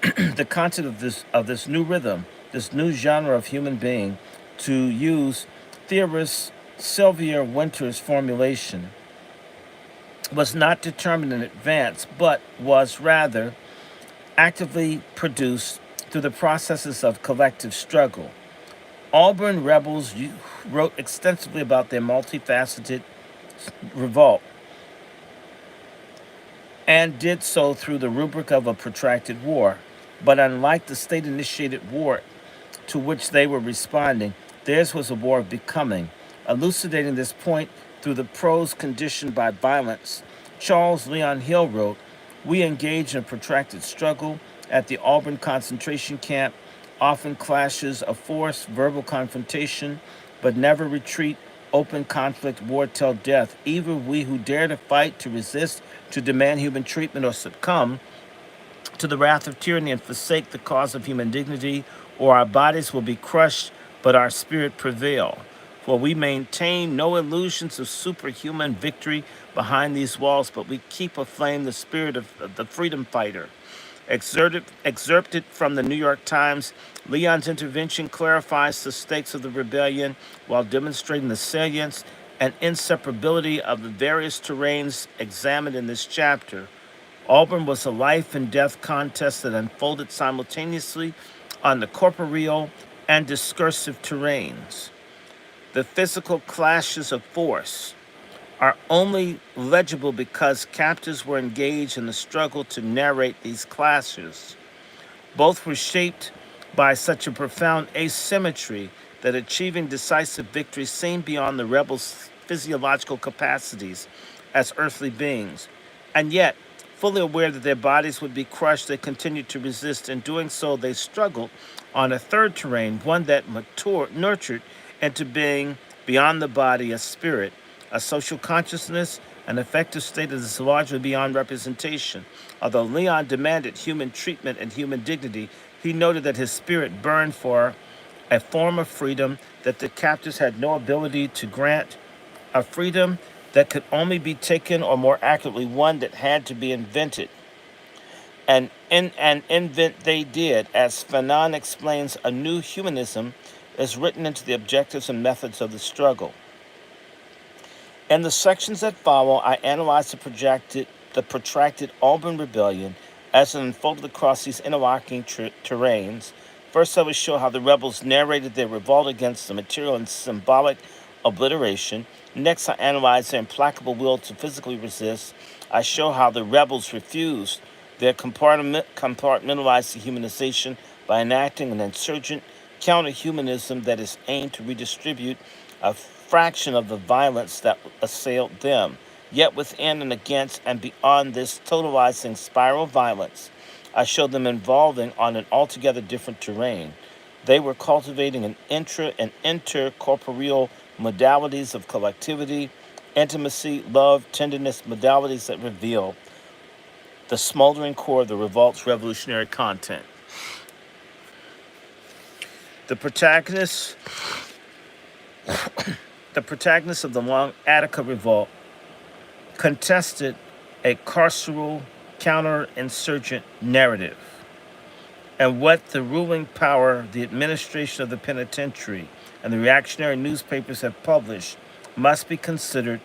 The content of this new rhythm, this new genre of human being, to use theorist Sylvia Wynter's formulation, was not determined in advance, but was rather actively produced through the processes of collective struggle. Auburn rebels wrote extensively about their multifaceted revolt and did so through the rubric of a protracted war. But unlike the state initiated war to which they were responding, theirs was a war of becoming. Elucidating this point through the prose conditioned by violence, Charles Leon Hill wrote, "We engage in a protracted struggle at the Auburn concentration camp, often clashes of force, verbal confrontation, but never retreat, open conflict, war till death. Even we who dare to fight, to resist, to demand human treatment, or succumb to the wrath of tyranny and forsake the cause of human dignity, or our bodies will be crushed, but our spirit prevail. For we maintain no illusions of superhuman victory behind these walls, but we keep aflame the spirit of the freedom fighter." Excerpted from the New York Times, Leon's intervention clarifies the stakes of the rebellion while demonstrating the salience and inseparability of the various terrains examined in this chapter. Auburn was a life and death contest that unfolded simultaneously on the corporeal and discursive terrains. The physical clashes of force are only legible because captives were engaged in the struggle to narrate these clashes. Both were shaped by such a profound asymmetry that achieving decisive victory seemed beyond the rebels' physiological capacities as earthly beings. And yet, fully aware that their bodies would be crushed, they continued to resist. In doing so, they struggled on a third terrain, one that nurtured into being beyond the body a spirit, a social consciousness, an affective state that is largely beyond representation. Although Leon demanded human treatment and human dignity, he noted that his spirit burned for a form of freedom that the captors had no ability to grant, a freedom that could only be taken, or more accurately, one that had to be invented. And in an invent they did, as Fanon explains, a new humanism is written into the objectives and methods of the struggle. In the sections that follow, I analyze the protracted Auburn Rebellion as it unfolded across these interlocking terrains. First, I will show how the rebels narrated their revolt against the material and symbolic obliteration. Next, I analyze their implacable will to physically resist. I show how the rebels refused their compartmentalized dehumanization by enacting an insurgent counter-humanism that is aimed to redistribute a fraction of the violence that assailed them. Yet within and against and beyond this totalizing spiral of violence, I showed them evolving on an altogether different terrain. They were cultivating an intra and intercorporeal modalities of collectivity, intimacy, love, tenderness, modalities that reveal the smoldering core of the revolt's revolutionary content. The protagonists, the protagonists of the long Attica revolt contested a carceral counterinsurgent narrative, and what the ruling power, the administration of the penitentiary, and the reactionary newspapers have published must be considered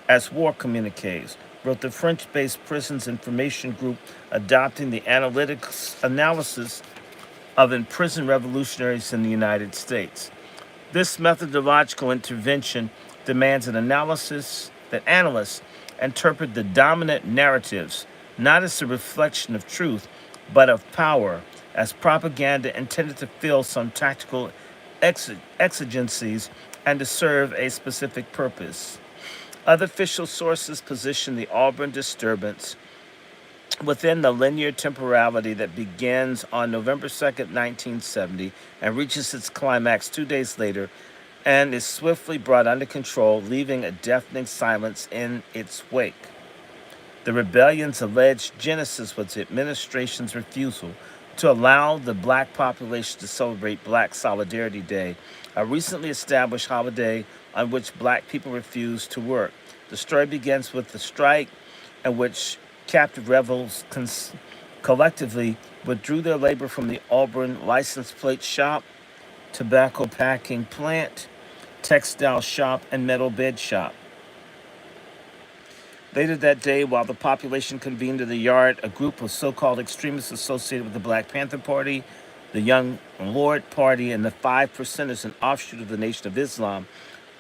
as war communiques, wrote the French based Prisons Information Group, adopting the analytics analysis of imprisoned revolutionaries in the United States. This methodological intervention demands an analysis that analysts interpret the dominant narratives not as a reflection of truth, but of power, as propaganda intended to fill some tactical exigencies and to serve a specific purpose. Other official sources position the Auburn disturbance within the linear temporality that begins on November 2nd, 1970, and reaches its climax 2 days later and is swiftly brought under control, leaving a deafening silence in its wake. The rebellion's alleged genesis was the administration's refusal to allow the black population to celebrate Black Solidarity Day, a recently established holiday on which black people refuse to work. The story begins with the strike in which captive rebels collectively withdrew their labor from the Auburn license plate shop, tobacco packing plant, textile shop, and metal bed shop. Later that day, while the population convened in the yard, a group of so-called extremists associated with the Black Panther Party, the Young Lord Party, and the Five Percenters, an offshoot of the Nation of Islam,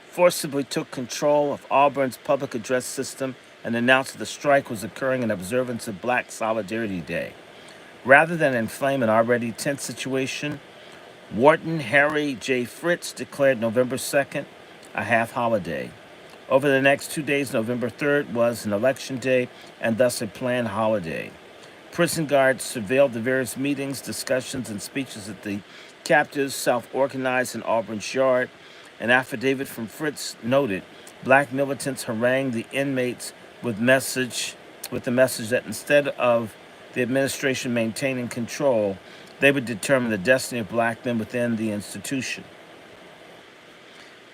forcibly took control of Auburn's public address system and announced that the strike was occurring in observance of Black Solidarity Day. Rather than inflame an already tense situation, Warden Harry J. Fritz declared November 2nd a half holiday. Over the next 2 days, November 3rd was an election day and thus a planned holiday. Prison guards surveilled the various meetings, discussions, and speeches that the captives self-organized in Auburn's yard. An affidavit from Fritz noted black militants harangued the inmates with the message that instead of the administration maintaining control, they would determine the destiny of black men within the institution.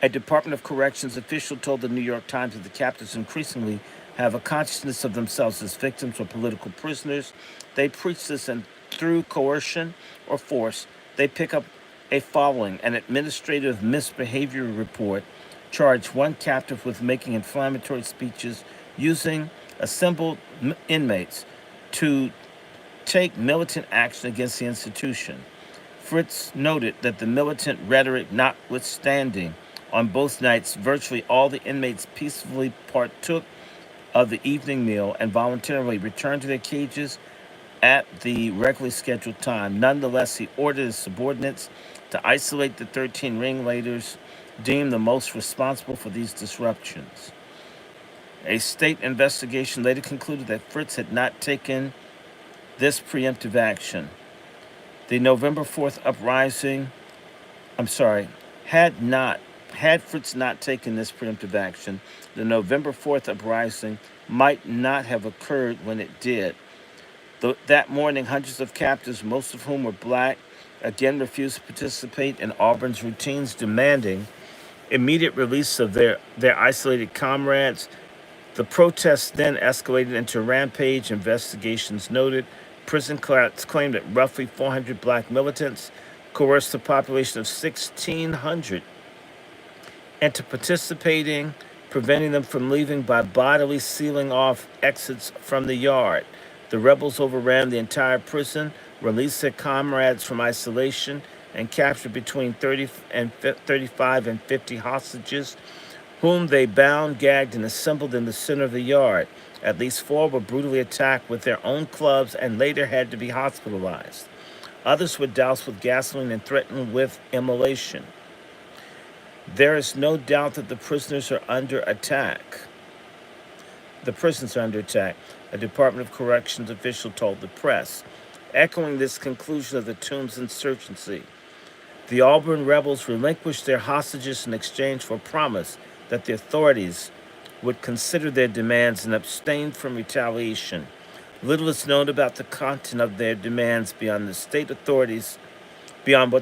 A Department of Corrections official told the New York Times that the captives increasingly have a consciousness of themselves as victims or political prisoners. They preach this, and through coercion or force, they pick up a following. An administrative misbehavior report charged one captive with making inflammatory speeches using assembled inmates to take militant action against the institution. Fritz noted that the militant rhetoric notwithstanding, on both nights, virtually all the inmates peacefully partook of the evening meal and voluntarily returned to their cages at the regularly scheduled time. Nonetheless, he ordered his subordinates to isolate the 13 ringleaders deemed the most responsible for these disruptions. A state investigation later concluded that Fritz had not taken this preemptive action. The November 4th uprising, had Fritz not taken this preemptive action, the November 4th uprising might not have occurred when it did. That morning, hundreds of captives, most of whom were black, again refused to participate in Auburn's routines, demanding immediate release of their isolated comrades. The protests then escalated into a rampage. Investigations noted prison guards claimed that roughly 400 black militants coerced a population of 1,600 into participating, preventing them from leaving by bodily sealing off exits from the yard. The rebels overran the entire prison, released their comrades from isolation, and captured between 35 and 50 hostages, whom they bound, gagged, and assembled in the center of the yard. At least 4 were brutally attacked with their own clubs and later had to be hospitalized. Others were doused with gasoline and threatened with immolation. There is no doubt that the prisoners are under attack. The prisons are under attack, a Department of Corrections official told the press. Echoing this conclusion of the Toombs insurgency, the Auburn rebels relinquished their hostages in exchange for a promise that the authorities would consider their demands and abstain from retaliation. Little is known about the content of their demands beyond what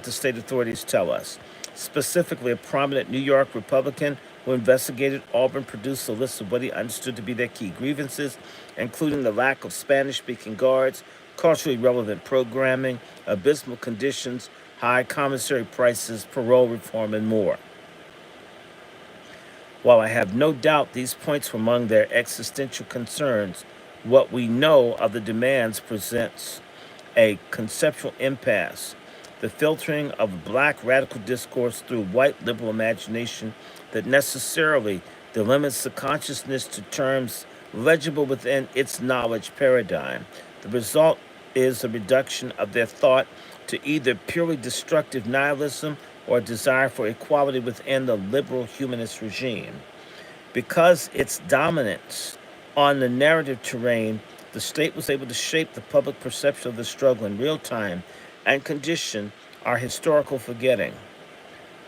the state authorities tell us. Specifically, a prominent New York Republican who investigated Auburn produced a list of what he understood to be their key grievances, including the lack of Spanish speaking guards, culturally relevant programming, abysmal conditions, high commissary prices, parole reform, and more. While I have no doubt these points were among their existential concerns, what we know of the demands presents a conceptual impasse. The filtering of black radical discourse through white liberal imagination that necessarily delimits the consciousness to terms legible within its knowledge paradigm. The result is a reduction of their thought to either purely destructive nihilism or a desire for equality within the liberal humanist regime. Because its dominance on the narrative terrain, the state was able to shape the public perception of the struggle in real time and condition our historical forgetting.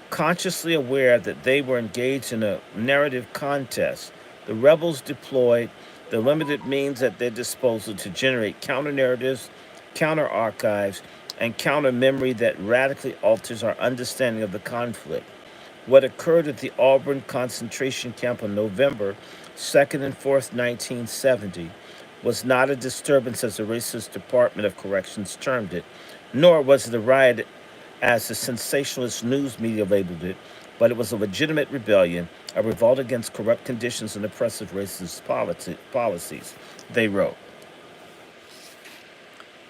Consciously aware that they were engaged in a narrative contest, the rebels deployed the limited means at their disposal to generate counter narratives, counter archives, and counter memory that radically alters our understanding of the conflict. What occurred at the Auburn concentration camp on November 2nd and 4th, 1970, was not a disturbance as the racist Department of Corrections termed it, nor was it a riot as the sensationalist news media labeled it, but it was a legitimate rebellion, a revolt against corrupt conditions and oppressive racist policies, they wrote.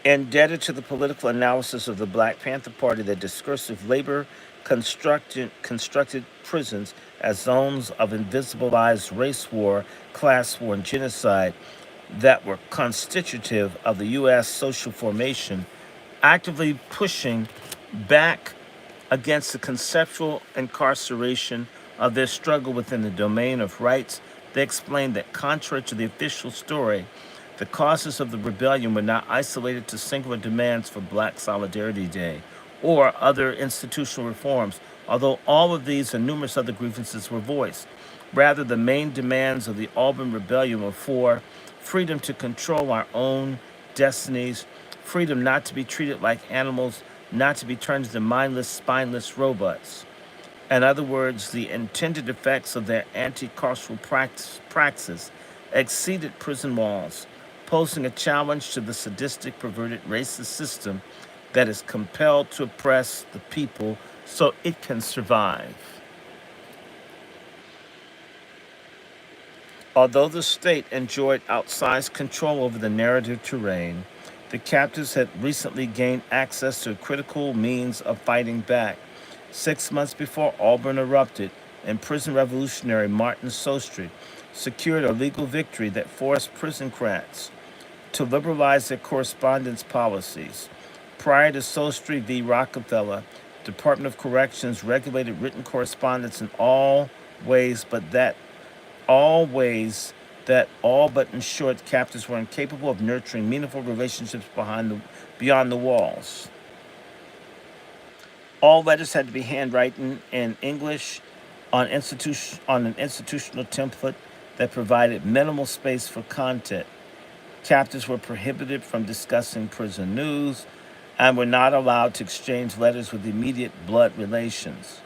Indebted to the political analysis of the Black Panther Party that discursive labor constructed prisons as zones of invisibilized race war, class war, and genocide that were constitutive of the U.S. social formation, actively pushing back against the conceptual incarceration of their struggle within the domain of rights. They explained that, contrary to the official story, the causes of the rebellion were not isolated to singular demands for Black Solidarity Day or other institutional reforms, although all of these and numerous other grievances were voiced. Rather, the main demands of the Auburn Rebellion were for freedom to control our own destinies, freedom not to be treated like animals, not to be turned into mindless, spineless robots. In other words, the intended effects of their anti-carceral praxis exceeded prison walls, posing a challenge to the sadistic, perverted, racist system that is compelled to oppress the people so it can survive. Although the state enjoyed outsized control over the narrative terrain, the captives had recently gained access to a critical means of fighting back. 6 months before Auburn erupted, imprisoned revolutionary Martin Sostre secured a legal victory that forced prison-crats to liberalize their correspondence policies. Prior to Sostre v. Rockefeller, the Department of Corrections regulated written correspondence in all ways that all but ensured captives were incapable of nurturing meaningful relationships beyond the walls. All letters had to be handwritten in English on an institutional template that provided minimal space for content. Captives were prohibited from discussing prison news and were not allowed to exchange letters with immediate blood relations.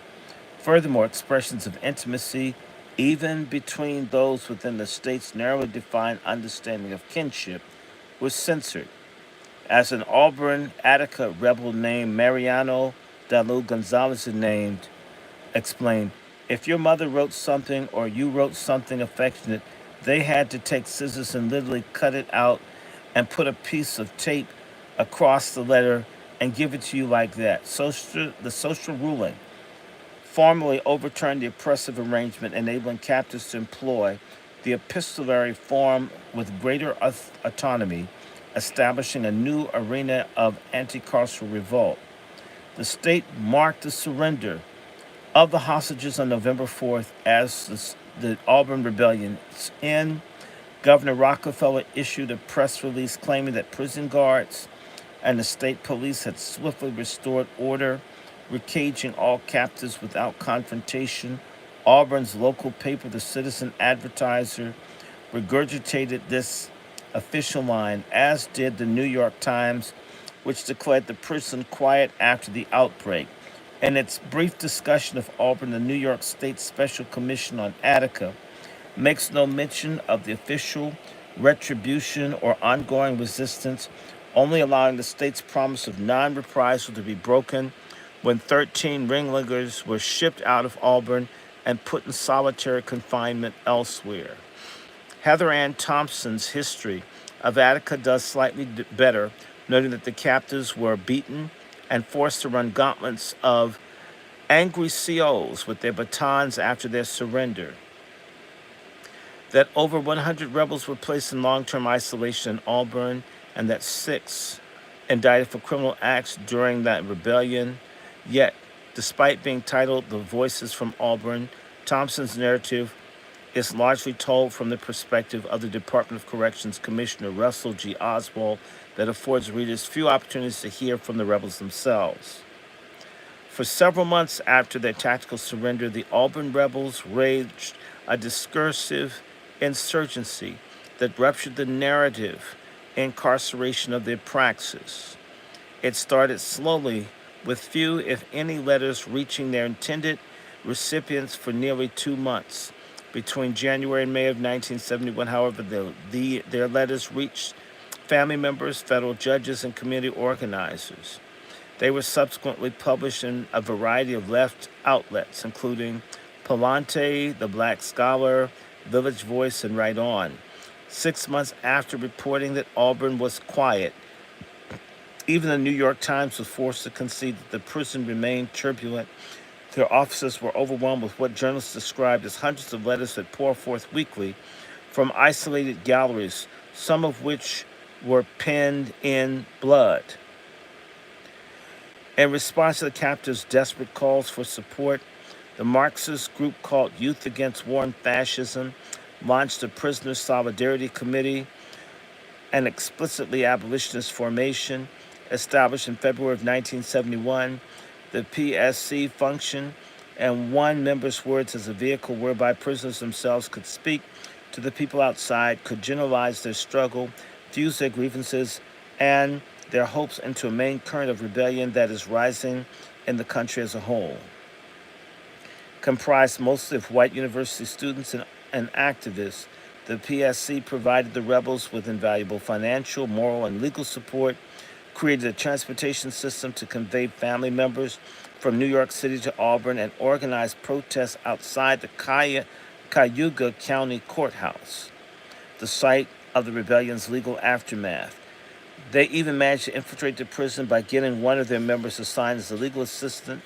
Furthermore, expressions of intimacy, even between those within the state's narrowly defined understanding of kinship, were censored. As an Auburn, Attica rebel named Mariano Dalu Gonzalez explained, if your mother wrote something or you wrote something affectionate, they had to take scissors and literally cut it out and put a piece of tape across the letter and give it to you like that. The social ruling formally overturned the oppressive arrangement, enabling captives to employ the epistolary form with greater autonomy, establishing a new arena of anti-carceral revolt. The state marked the surrender of the hostages on November 4th as the Auburn Rebellion's end, Governor Rockefeller issued a press release claiming that prison guards and the state police had swiftly restored order, recaging all captives without confrontation. Auburn's local paper, the Citizen Advertiser, regurgitated this official line, as did the New York Times, which declared the prison quiet after the outbreak. In its brief discussion of Auburn, the New York State Special Commission on Attica makes no mention of the official retribution or ongoing resistance, only allowing the state's promise of non reprisal to be broken when 13 ringleaders were shipped out of Auburn and put in solitary confinement elsewhere. Heather Ann Thompson's history of Attica does slightly better, noting that the captives were beaten and forced to run gauntlets of angry COs with their batons after their surrender, that over 100 rebels were placed in long-term isolation in Auburn, and that 6 indicted for criminal acts during that rebellion. Yet, despite being titled The Voices from Auburn, Thompson's narrative is largely told from the perspective of the Department of Corrections Commissioner Russell G. Oswald, that affords readers few opportunities to hear from the rebels themselves. For several months after their tactical surrender, the Auburn rebels waged a discursive insurgency that ruptured the narrative incarceration of their praxis. It started slowly, with few, if any, letters reaching their intended recipients for nearly 2 months. Between January and May of 1971, however, their letters reached family members, federal judges, and community organizers. They were subsequently published in a variety of left outlets, including Palante, The Black Scholar, Village Voice, and Right On. 6 months after reporting that Auburn was quiet, even the New York Times was forced to concede that the prison remained turbulent. Their officers were overwhelmed with what journalists described as hundreds of letters that pour forth weekly from isolated galleries, some of which were penned in blood. In response to the captives' desperate calls for support, the Marxist group called Youth Against War and Fascism launched the Prisoner Solidarity Committee, an explicitly abolitionist formation established in February of 1971. The PSC functioned and one member's words as a vehicle whereby prisoners themselves could speak to the people outside, could generalize their struggle, fuse their grievances and their hopes into a main current of rebellion that is rising in the country as a whole. Comprised mostly of white university students and activists, the PSC provided the rebels with invaluable financial, moral, and legal support, created a transportation system to convey family members from New York City to Auburn, and organized protests outside the Cayuga County Courthouse, the site of the rebellion's legal aftermath. They even managed to infiltrate the prison by getting one of their members assigned as a legal assistant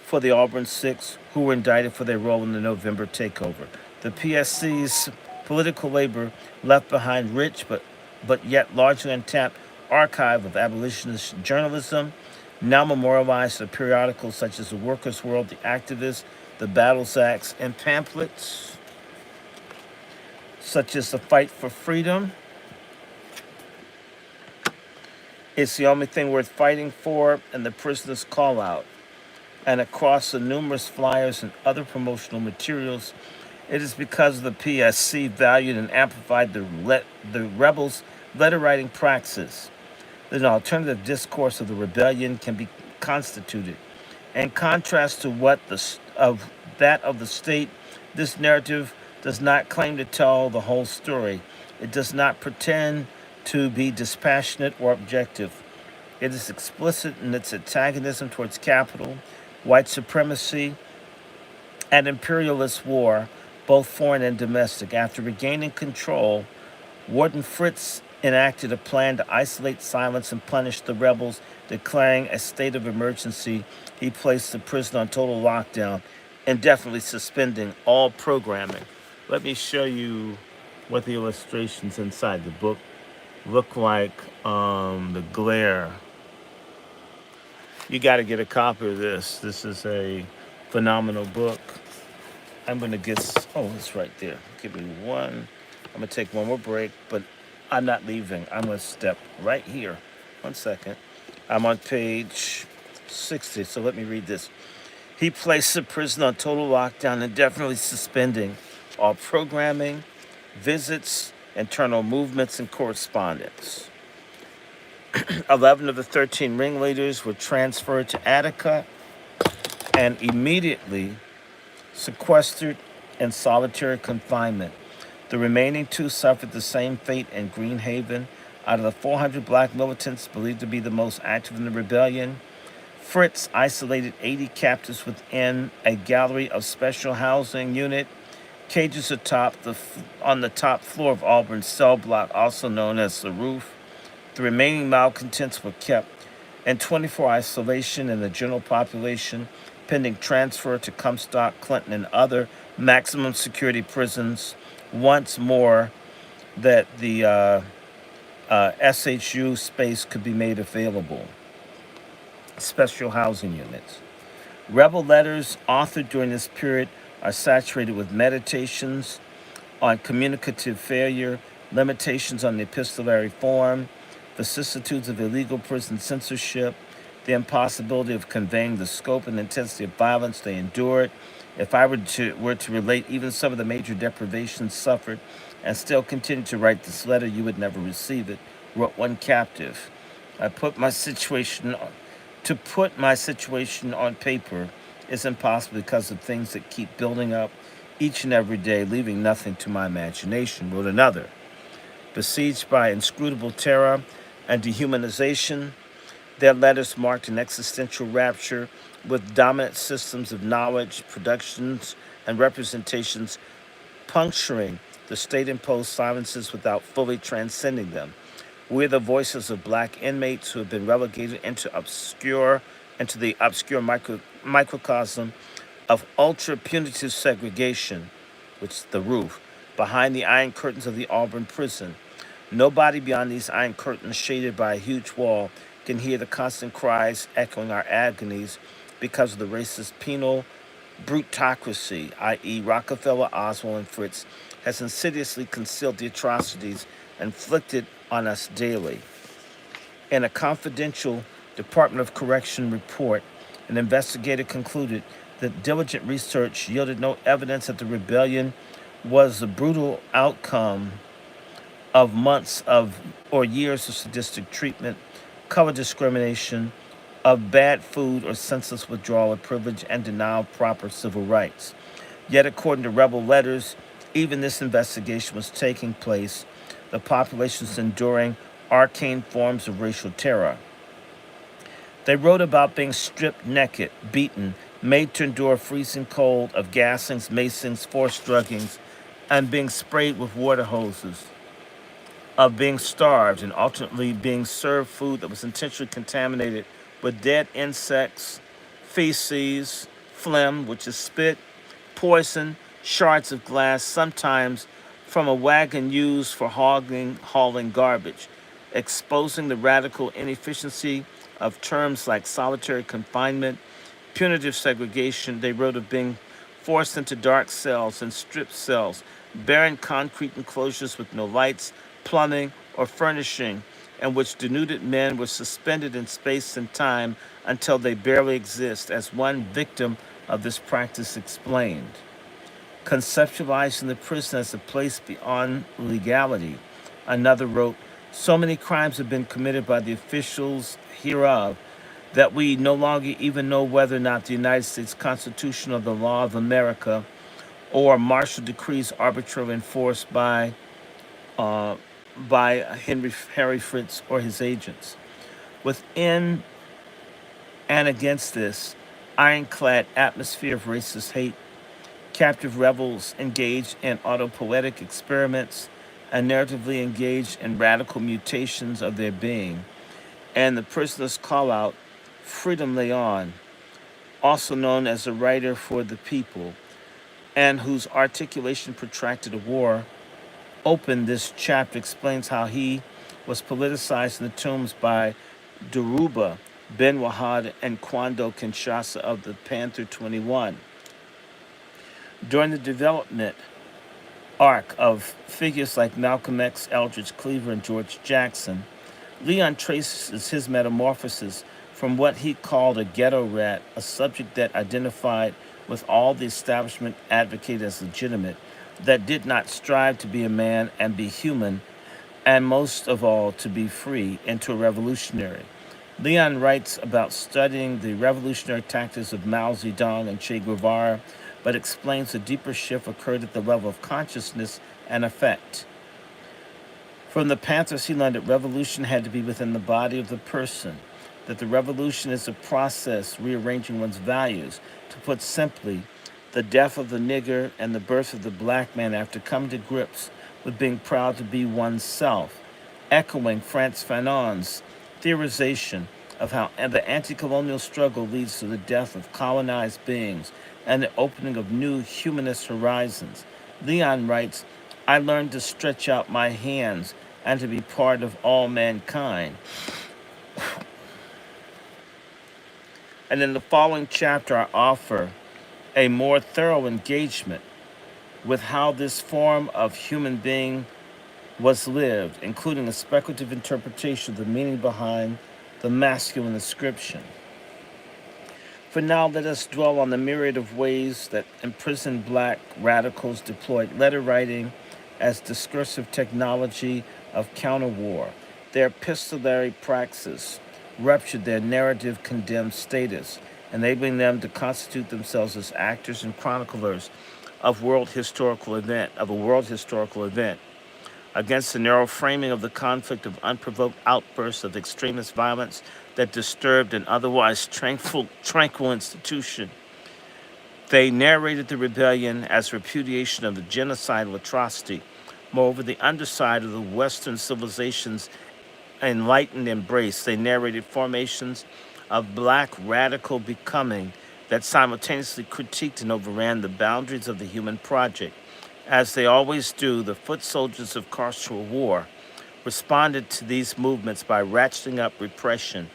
for the Auburn Six, who were indicted for their role in the November takeover. The PSC's political labor left behind rich but yet largely untapped archive of abolitionist journalism, now memorialized in periodicals such as The Workers' World, The Activist, The Battles Axe, and pamphlets such as The Fight for Freedom. It's the only thing worth fighting for, and The Prisoner's Call Out. And across the numerous flyers and other promotional materials, it is because the PSC valued and amplified the rebels' letter-writing praxis that an alternative discourse of the rebellion can be constituted. In contrast to that of the state, this narrative does not claim to tell the whole story. It does not pretend to be dispassionate or objective. It is explicit in its antagonism towards capital, white supremacy, and imperialist war, both foreign and domestic. After regaining control, Warden Fritz enacted a plan to isolate, silence, and punish the rebels, declaring a state of emergency. He placed the prison on total lockdown, indefinitely suspending all programming. Let me show you what the illustrations inside the book look like. The glare. You got to get a copy of this. This is a phenomenal book. I'm going to get... Oh, it's right there. Give me one I'm going to take one more break, but I'm not leaving. I'm going to step right here. 1 second. I'm on page 60, so let me read this. He placed the prison on total lockdown, indefinitely suspending all programming, visits, internal movements, and correspondence. 11 of the 13 ringleaders were transferred to Attica and immediately sequestered in solitary confinement. The remaining two suffered the same fate in Greenhaven. Out of the 400 black militants believed to be the most active in the rebellion, Fritz isolated 80 captives within a gallery of special housing unit, cages on the top floor of Auburn's cell block, also known as the roof. The remaining malcontents were kept in 24 isolation in the general population, pending transfer to Comstock, Clinton, and other maximum security prisons. Once more, that the SHU space could be made available. Special housing units. Rebel letters authored during this period are saturated with meditations on communicative failure, limitations on the epistolary form, vicissitudes of illegal prison censorship, the impossibility of conveying the scope and intensity of violence they endured. If I were to relate even some of the major deprivations suffered and still continue to write this letter, you would never receive it, wrote one captive. I put my situation To put my situation on paper is impossible because of things that keep building up each and every day, leaving nothing to my imagination, wrote another. Besieged by inscrutable terror and dehumanization, their letters marked an existential rapture with dominant systems of knowledge, productions, and representations puncturing the state-imposed silences without fully transcending them. We're the voices of black inmates who have been relegated into the obscure microcosm of ultra punitive segregation, which is the roof, behind the iron curtains of the Auburn prison. Nobody beyond these iron curtains, shaded by a huge wall, can hear the constant cries echoing our agonies because of the racist penal brutocracy, i.e., Rockefeller, Oswald, and Fritz, has insidiously concealed the atrocities inflicted on us daily. In a confidential Department of Correction report, an investigator concluded that diligent research yielded no evidence that the rebellion was the brutal outcome of months of or years of sadistic treatment, color discrimination, of bad food or senseless withdrawal of privilege and denial of proper civil rights. Yet, according to rebel letters, even this investigation was taking place. The population was enduring arcane forms of racial terror. They wrote about being stripped naked, beaten, made to endure freezing cold, of gassings, macings, forced druggings, and being sprayed with water hoses, of being starved and ultimately being served food that was intentionally contaminated with dead insects, feces, phlegm, which is spit, poison, shards of glass, sometimes from a wagon used for hauling garbage, exposing the radical inefficiency of terms like solitary confinement, punitive segregation. They wrote of being forced into dark cells and stripped cells, barren concrete enclosures with no lights, plumbing, or furnishing, in which denuded men were suspended in space and time until they barely exist, as one victim of this practice explained. Conceptualizing the prison as a place beyond legality, another wrote, so many crimes have been committed by the officials hereof that we no longer even know whether or not the United States Constitution or the law of America or martial decrees arbitrarily enforced uh, by Harry Fritz or his agents. Within and against this ironclad atmosphere of racist hate, captive rebels engaged in autopoetic experiments and narratively engaged in radical mutations of their being. And the prisoners call out Freedom Leon, also known as a writer for the people, and whose articulation protracted a war, opened this chapter, explains how he was politicized in the tombs by Dhoruba, Ben Wahad, and Kwando Kinshasa of the Panther 21. During the development arc of figures like Malcolm X, Eldridge Cleaver, and George Jackson, Leon traces his metamorphosis from what he called a ghetto rat, a subject that identified with all the establishment advocated as legitimate, that did not strive to be a man and be human, and most of all to be free, into a revolutionary. Leon writes about studying the revolutionary tactics of Mao Zedong and Che Guevara, but explains a deeper shift occurred at the level of consciousness and effect. From the Panthers, he learned that revolution had to be within the body of the person, that the revolution is a process rearranging one's values. To put simply, the death of the nigger and the birth of the black man after coming to grips with being proud to be oneself, echoing Frantz Fanon's theorization of how the anti colonial struggle leads to the death of colonized beings and the opening of new humanist horizons. Leon writes, I learned to stretch out my hands and to be part of all mankind. And in the following chapter, I offer a more thorough engagement with how this form of human being was lived, including a speculative interpretation of the meaning behind the masculine inscription. For now, let us dwell on the myriad of ways that imprisoned black radicals deployed letter writing as discursive technology of counter-war. Their epistolary praxis ruptured their narrative condemned status, enabling them to constitute themselves as actors and chroniclers of a world historical event. Against the narrow framing of the conflict of unprovoked outbursts of extremist violence that disturbed an otherwise tranquil institution. They narrated the rebellion as repudiation of the genocidal atrocity. Moreover, the underside of the Western civilization's enlightened embrace, they narrated formations of black radical becoming that simultaneously critiqued and overran the boundaries of the human project. As they always do, the foot soldiers of carceral war responded to these movements by ratcheting up repression,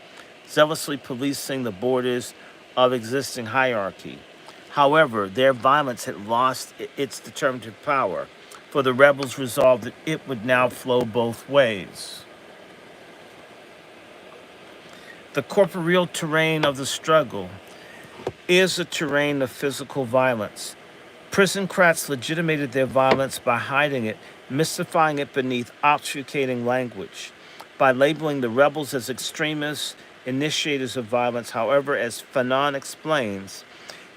zealously policing the borders of existing hierarchy. However, their violence had lost its determinative power, for the rebels resolved that it would now flow both ways. The corporeal terrain of the struggle is a terrain of physical violence. Prisoncrats legitimated their violence by hiding it, mystifying it beneath obfuscating language, by labeling the rebels as extremists, initiators of violence. However, as Fanon explains,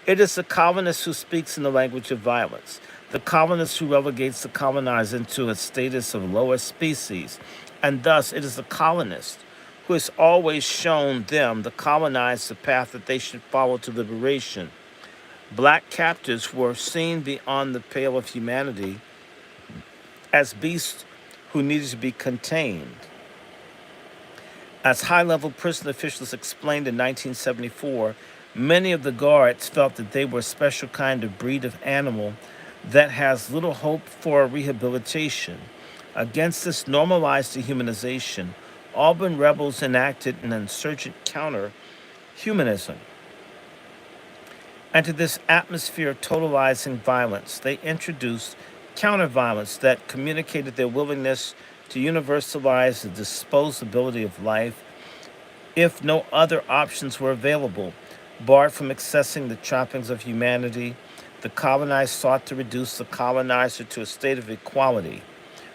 it is the colonist who speaks in the language of violence, the colonist who relegates the colonized into a status of lower species, and thus it is the colonist who has always shown them, the colonized, the path that they should follow to liberation. Black captives were seen beyond the pale of humanity as beasts who needed to be contained. As high-level prison officials explained in 1974, many of the guards felt that they were a special kind of breed of animal that has little hope for rehabilitation. Against this normalized dehumanization, Auburn rebels enacted an insurgent counter-humanism. And to this atmosphere of totalizing violence, they introduced counter-violence that communicated their willingness to universalize the disposability of life if no other options were available. Barred from accessing the trappings of humanity, the colonized sought to reduce the colonizer to a state of equality,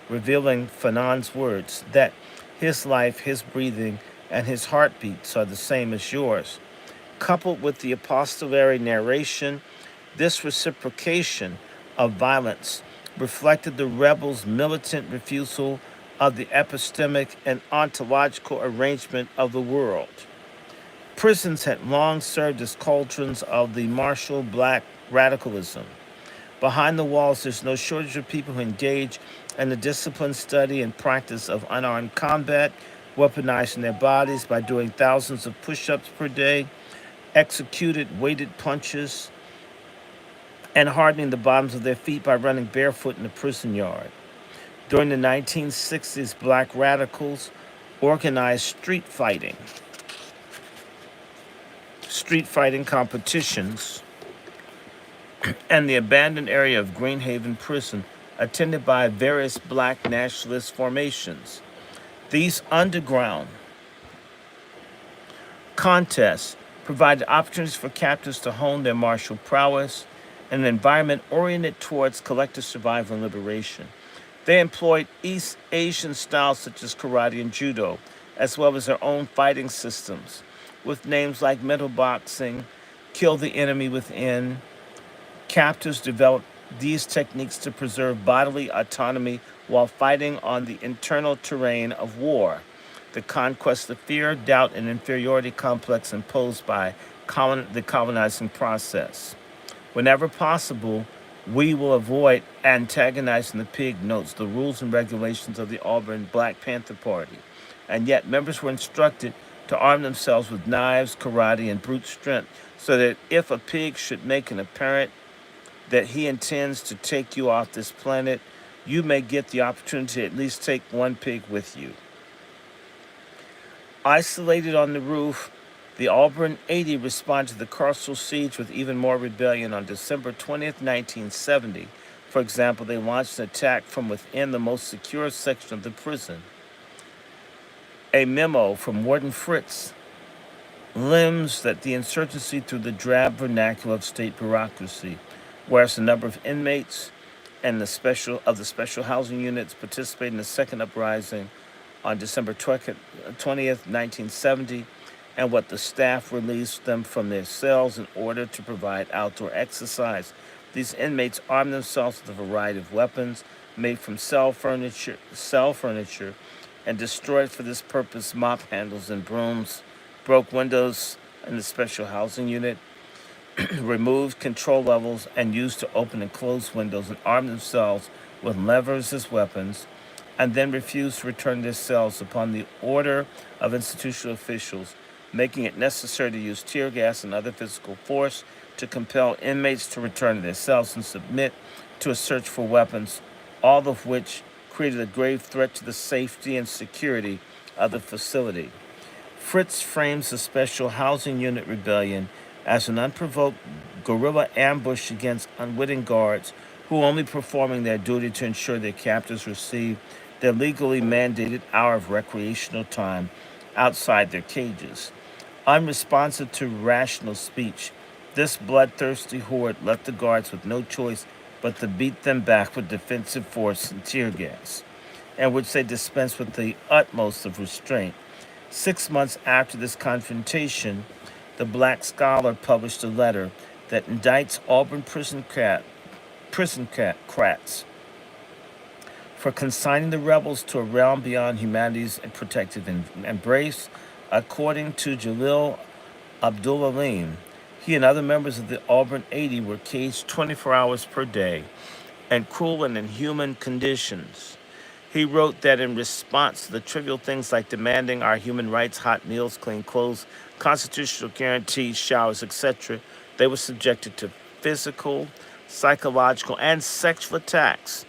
revealing Fanon's words that his life, his breathing, and his heartbeats are the same as yours. Coupled with the epistolary narration, this reciprocation of violence reflected the rebels' militant refusal of the epistemic and ontological arrangement of the world. Prisons had long served as cauldrons of the martial black radicalism. Behind the walls, there's no shortage of people who engage in the disciplined study and practice of unarmed combat, weaponizing their bodies by doing thousands of push-ups per day, executed weighted punches, and hardening the bottoms of their feet by running barefoot in the prison yard. During the 1960s, black radicals organized street fighting competitions, and the abandoned area of Greenhaven Prison attended by various black nationalist formations. These underground contests provided opportunities for captives to hone their martial prowess in an environment oriented towards collective survival and liberation. They employed East Asian styles such as karate and judo, as well as their own fighting systems, with names like mental boxing, kill the enemy within. Captives developed these techniques to preserve bodily autonomy while fighting on the internal terrain of war, the conquest of fear, doubt, and inferiority complex imposed by the colonizing process. Whenever possible, we will avoid antagonizing the pig, notes the rules and regulations of the Auburn Black Panther Party. And yet, members were instructed to arm themselves with knives, karate, and brute strength so that if a pig should make an apparent that he intends to take you off this planet, you may get the opportunity to at least take one pig with you. Isolated on the roof, the Auburn 80 responded to the carceral siege with even more rebellion on December 20th, 1970. For example, they launched an attack from within the most secure section of the prison. A memo from Warden Fritz limns that the insurgency through the drab vernacular of state bureaucracy, whereas the number of inmates and the special housing units participated in the second uprising on December 20th, 1970, and what the staff released them from their cells in order to provide outdoor exercise. These inmates armed themselves with a variety of weapons made from cell furniture, and destroyed for this purpose mop handles and brooms, broke windows in the special housing unit, removed control levels, and used to open and close windows, and armed themselves with levers as weapons, and then refused to return to their cells upon the order of institutional officials, making it necessary to use tear gas and other physical force to compel inmates to return to their cells and submit to a search for weapons, all of which created a grave threat to the safety and security of the facility. Fritz frames the special housing unit rebellion as an unprovoked guerrilla ambush against unwitting guards who were only performing their duty to ensure their captors received their legally mandated hour of recreational time outside their cages. Unresponsive to rational speech, this bloodthirsty horde left the guards with no choice but to beat them back with defensive force and tear gas, and which they dispensed with the utmost of restraint. 6 months after this confrontation, the Black Scholar published a letter that indicts Auburn prison crats for consigning the rebels to a realm beyond humanity's protective embrace. According to Jalil Abdul-Alim, he and other members of the Auburn 80 were caged 24 hours per day in cruel and inhuman conditions. He wrote that in response to the trivial things like demanding our human rights, hot meals, clean clothes, constitutional guarantees, showers, etc., they were subjected to physical, psychological, and sexual attacks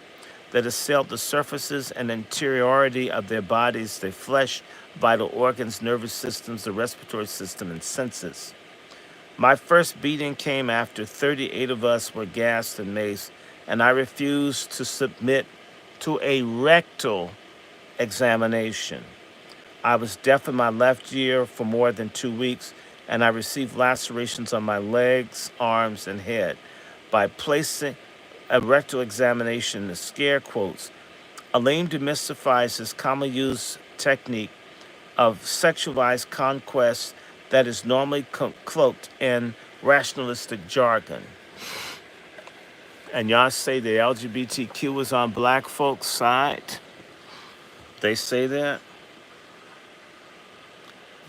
that assailed the surfaces and interiority of their bodies, their flesh, vital organs, nervous systems, the respiratory system, and senses. My first beating came after 38 of us were gassed and maced, and I refused to submit to a rectal examination. I was deaf in my left ear for more than 2 weeks, and I received lacerations on my legs, arms, and head. By placing a rectal examination in the scare quotes, Alim demystifies his commonly used technique of sexualized conquest that is normally cloaked in rationalistic jargon. And y'all say the LGBTQ is on black folks' side? They say that?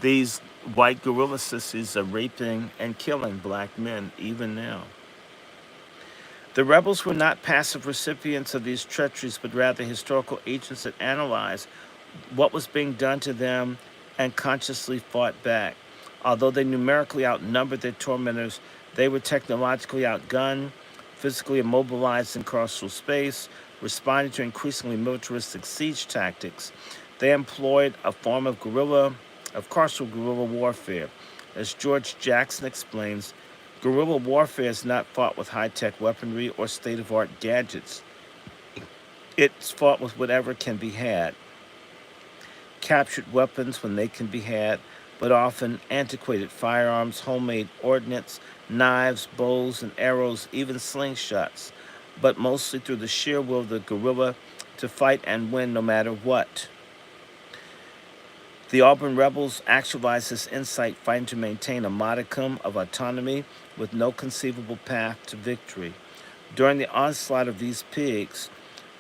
These white guerrilla sissies are raping and killing black men even now. The rebels were not passive recipients of these treacheries, but rather historical agents that analyzed what was being done to them and consciously fought back. Although they numerically outnumbered their tormentors, they were technologically outgunned, physically immobilized in carceral space, responding to increasingly militaristic siege tactics. They employed a form of carceral guerrilla warfare. As George Jackson explains, guerrilla warfare is not fought with high-tech weaponry or state-of-art gadgets. It's fought with whatever can be had, captured weapons when they can be had, but often antiquated firearms, homemade ordnance, knives, bows, and arrows, even slingshots, but mostly through the sheer will of the guerrilla to fight and win no matter what. The Auburn rebels actualized this insight, fighting to maintain a modicum of autonomy with no conceivable path to victory. During the onslaught of these pigs,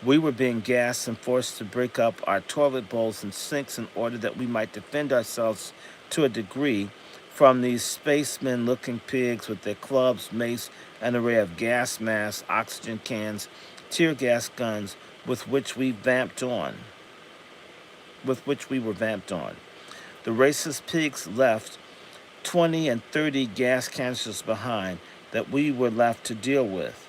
we were being gassed and forced to break up our toilet bowls and sinks in order that we might defend ourselves to a degree from these spacemen looking pigs with their clubs, mace, an array of gas masks, oxygen cans, tear gas guns with which we were vamped on. The racist pigs left 20 and 30 gas canisters behind that we were left to deal with.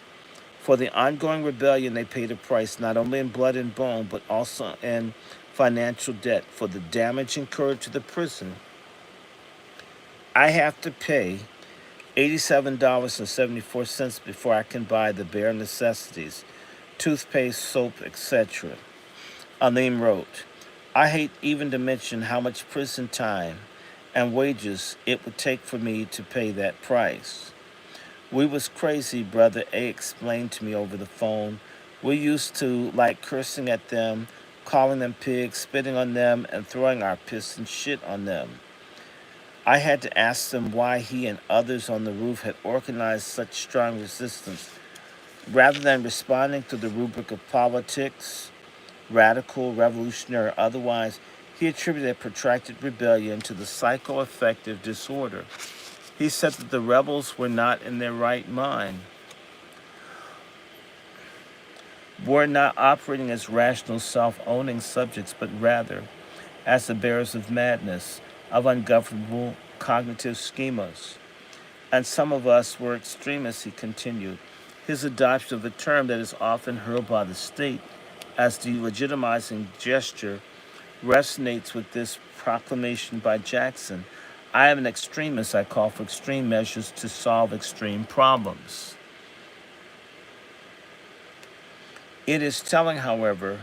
For the ongoing rebellion, they paid a price not only in blood and bone, but also in financial debt. For the damage incurred to the prison, I have to pay $87.74 before I can buy the bare necessities, toothpaste, soap, etc. Alim wrote, I hate even to mention how much prison time and wages it would take for me to pay that price. We was crazy, Brother A explained to me over the phone. We used to like cursing at them, calling them pigs, spitting on them, and throwing our piss and shit on them. I had to ask them why he and others on the roof had organized such strong resistance. Rather than responding to the rubric of politics, radical, revolutionary, or otherwise, he attributed a protracted rebellion to the psychoaffective disorder. He said that the rebels were not in their right mind, were not operating as rational, self-owning subjects, but rather as the bearers of madness, of ungovernable cognitive schemas. And some of us were extremists, he continued. His adoption of a term that is often hurled by the state as delegitimizing gesture resonates with this proclamation by Jackson. I am an extremist. I call for extreme measures to solve extreme problems. It is telling, however,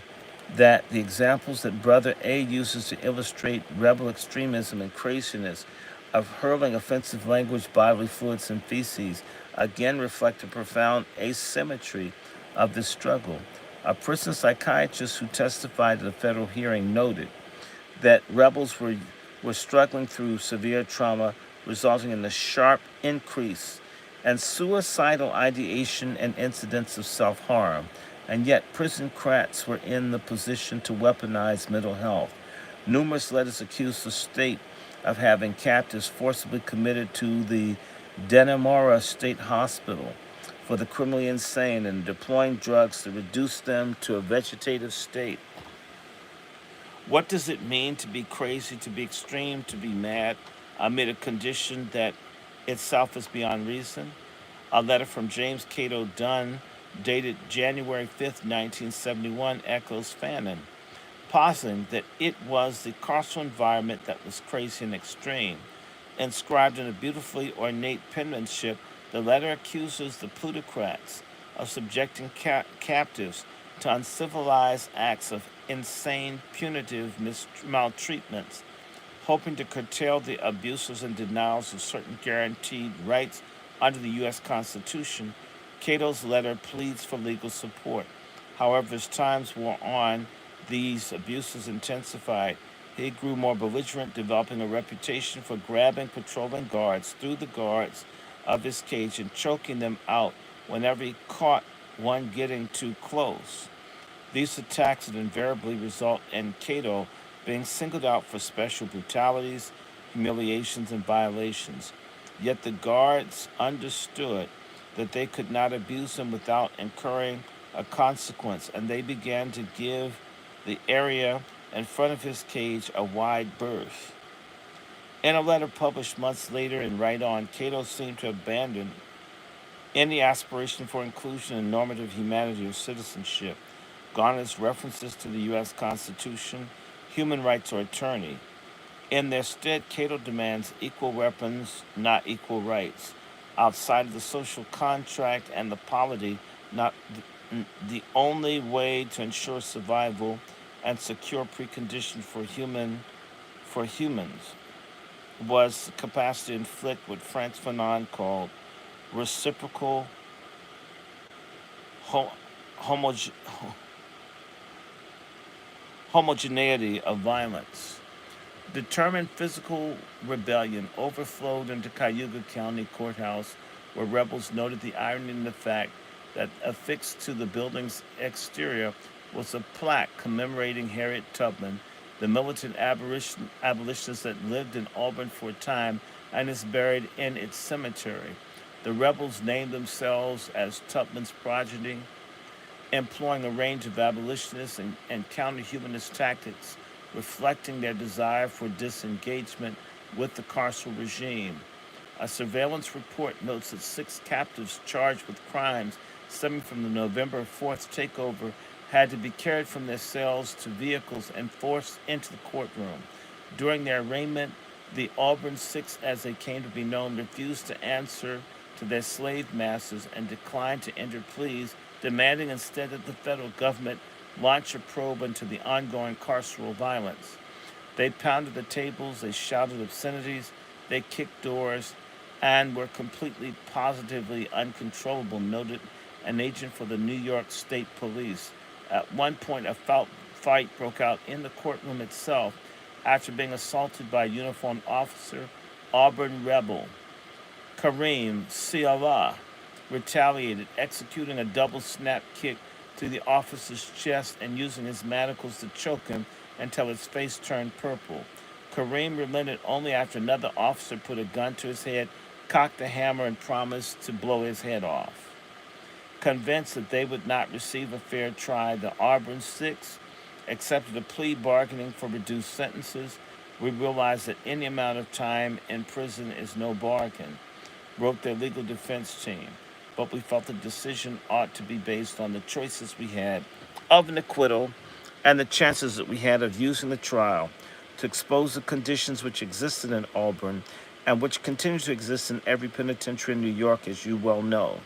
that the examples that Brother A uses to illustrate rebel extremism and craziness of hurling offensive language, bodily fluids, and feces again reflect a profound asymmetry of this struggle. A prison psychiatrist who testified at a federal hearing noted that rebels were struggling through severe trauma, resulting in a sharp increase in suicidal ideation and incidents of self-harm. And yet, prison crats were in the position to weaponize mental health. Numerous letters accused the state of having captives forcibly committed to the Dannemora State Hospital for the criminally insane and deploying drugs to reduce them to a vegetative state. What does it mean to be crazy, to be extreme, to be mad amid a condition that itself is beyond reason? A letter from James Cato Dunn, dated January 5th, 1971, echoes Fanon, positing that it was the carceral environment that was crazy and extreme. Inscribed in a beautifully ornate penmanship, the letter accuses the plutocrats of subjecting captives to uncivilized acts of insane, punitive maltreatments, hoping to curtail the abuses and denials of certain guaranteed rights under the U.S. Constitution. Cato's letter pleads for legal support. However, as times wore on, these abuses intensified. He grew more belligerent, developing a reputation for grabbing patrolling guards through the guards of his cage and choking them out whenever he caught one getting too close. These attacks would invariably result in Cato being singled out for special brutalities, humiliations, and violations. Yet the guards understood that they could not abuse him without incurring a consequence, and they began to give the area in front of his cage a wide berth. In a letter published months later in Right On, Cato seemed to abandon any aspiration for inclusion in normative humanity or citizenship, garners references to the U.S. Constitution, human rights, or attorney. In their stead, Cato demands equal weapons, not equal rights, outside of the social contract and the polity, not the only way to ensure survival and secure precondition for humans was the capacity to inflict what Frantz Fanon called reciprocal ho- homoge- homogeneity of violence. Determined physical rebellion overflowed into Cayuga County Courthouse, where rebels noted the irony in the fact that affixed to the building's exterior was a plaque commemorating Harriet Tubman, the militant abolitionist that lived in Auburn for a time and is buried in its cemetery. The rebels named themselves as Tubman's progeny, employing a range of abolitionist and counter-humanist tactics, reflecting their desire for disengagement with the carceral regime. A surveillance report notes that 6 captives charged with crimes stemming from the November 4th takeover had to be carried from their cells to vehicles and forced into the courtroom. During their arraignment, the Auburn Six, as they came to be known, refused to answer to their slave masters and declined to enter pleas, demanding instead that the federal government launch a probe into the ongoing carceral violence. They pounded the tables, they shouted obscenities, they kicked doors, and were completely, positively uncontrollable, noted an agent for the New York State Police. At one point, a fight broke out in the courtroom itself after being assaulted by a uniformed officer. Auburn rebel Kareem Siala retaliated, executing a double snap kick to the officer's chest and using his manacles to choke him until his face turned purple. Kareem relented only after another officer put a gun to his head, cocked a hammer, and promised to blow his head off. Convinced that they would not receive a fair trial, the Auburn Six accepted a plea bargaining for reduced sentences. We realized that any amount of time in prison is no bargain, wrote their legal defense team. But we felt the decision ought to be based on the choices we had of an acquittal and the chances that we had of using the trial to expose the conditions which existed in Auburn and which continue to exist in every penitentiary in New York, as you well know,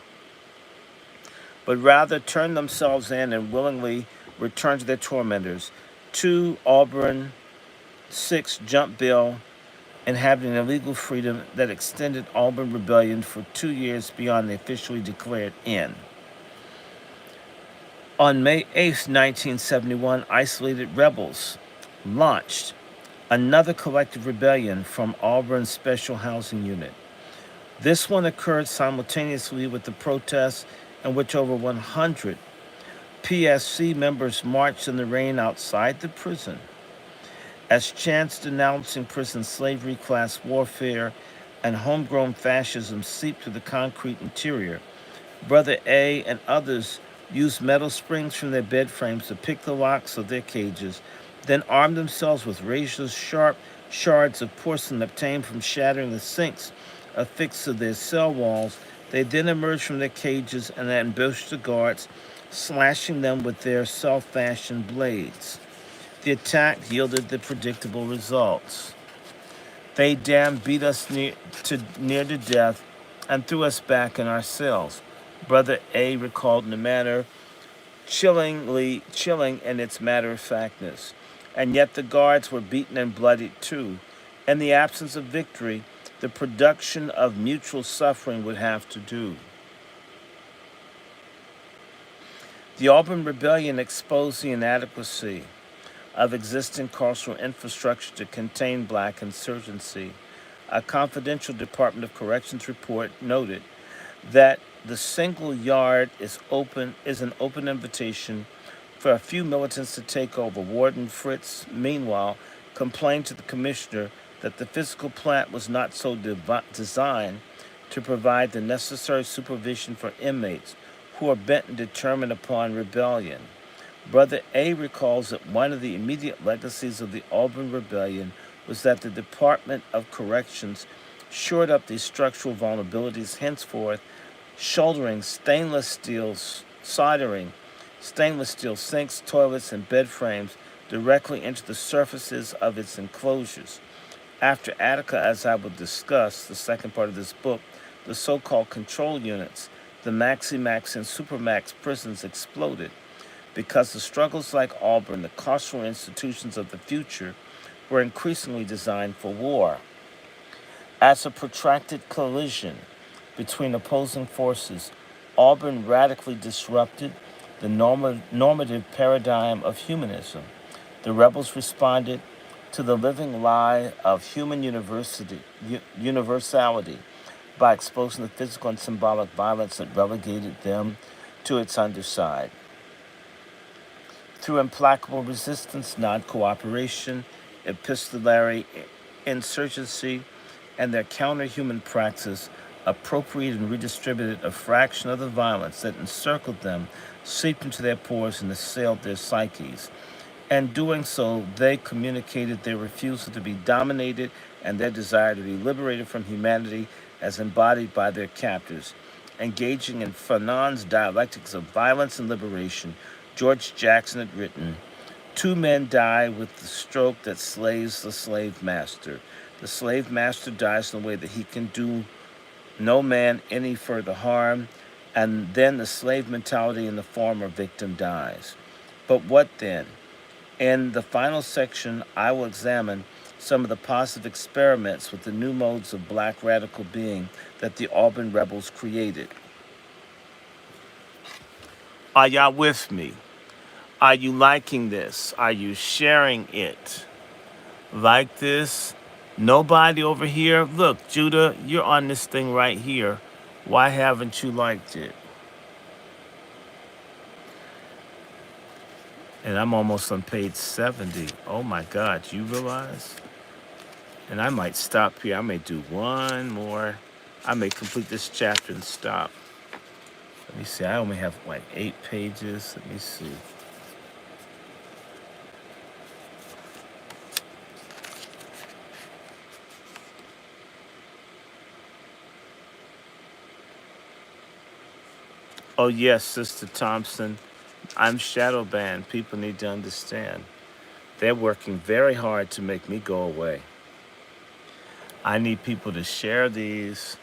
but rather turn themselves in and willingly return to their tormentors. 2 Auburn 6 Jump Bill and having an illegal freedom that extended Auburn Rebellion for 2 years beyond the officially declared end. On May 8, 1971, isolated rebels launched another collective rebellion from Auburn's Special Housing Unit. This one occurred simultaneously with the protests in which over 100 PSC members marched in the rain outside the prison. As chants denouncing prison slavery, class warfare, and homegrown fascism seeped through the concrete interior, Brother A and others used metal springs from their bed frames to pick the locks of their cages, then armed themselves with razors sharp shards of porcelain obtained from shattering the sinks affixed to their cell walls. They then emerged from their cages and ambushed the guards, slashing them with their self-fashioned blades. The attack yielded the predictable results. They damn beat us near to death and threw us back in our cells. Brother A recalled in a manner chilling in its matter-of-factness. And yet the guards were beaten and bloodied too. In the absence of victory, the production of mutual suffering would have to do. The Auburn Rebellion exposed the inadequacy of existing carceral infrastructure to contain black insurgency. A confidential Department of Corrections report noted that the single yard is an open invitation for a few militants to take over. Warden Fritz, meanwhile, complained to the commissioner that the physical plant was not so designed to provide the necessary supervision for inmates who are bent and determined upon rebellion. Brother A recalls that one of the immediate legacies of the Auburn Rebellion was that the Department of Corrections shored up these structural vulnerabilities, henceforth soldering stainless steel sinks, toilets, and bed frames directly into the surfaces of its enclosures. After Attica, as I will discuss, the second part of this book, the so-called control units the Maximax and Supermax prisons exploded because the struggles like Auburn, the carceral institutions of the future, were increasingly designed for war. As a protracted collision between opposing forces, Auburn radically disrupted the normative paradigm of humanism. The rebels responded to the living lie of human universality by exposing the physical and symbolic violence that relegated them to its underside. Through implacable resistance, non cooperation, epistolary insurgency, and their counter human praxis, appropriated and redistributed a fraction of the violence that encircled them, seeped into their pores, and assailed their psyches. And doing so, they communicated their refusal to be dominated and their desire to be liberated from humanity as embodied by their captors. Engaging in Fanon's dialectics of violence and liberation, George Jackson had written, "Two men die with the stroke that slays the slave master. The slave master dies in a way that he can do no man any further harm, and then the slave mentality in the former victim dies. But what then? In the final section, I will examine some of the positive experiments with the new modes of black radical being that the Auburn rebels created." Are y'all with me? Are you liking this? Are you sharing it? Like this? Nobody over here? Look, Judah, you're on this thing right here. Why haven't you liked it? And I'm almost on page 70. Oh my God, you realize? And I might stop here. I may do one more. I may complete this chapter and stop. Let me see. I only have like 8 pages. Let me see. Oh, yes, Sister Thompson. I'm shadow banned. People need to understand. They're working very hard to make me go away. I need people to share these.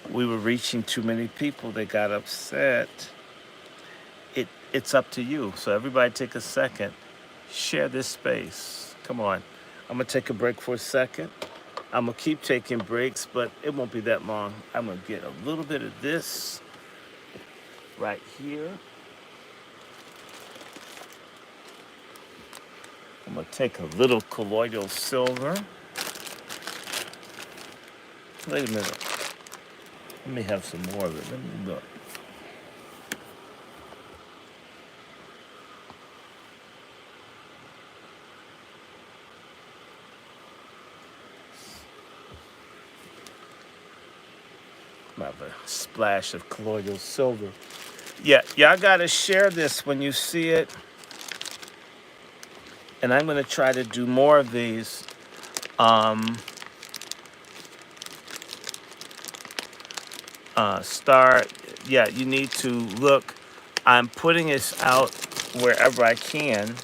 We were reaching too many people. They got upset. It's up to you. So everybody take a second. Share this space. Come on. I'm going to take a break for a second. I'm going to keep taking breaks, but it won't be that long. I'm going to get a little bit of this right here. I'm going to take a little colloidal silver. Wait a minute. Let me have some more of it. Let me look. I have a splash of colloidal silver. Yeah, y'all gotta share this when you see it. And I'm gonna try to do more of these. Start. Yeah, you need to look. I'm putting this out wherever I can,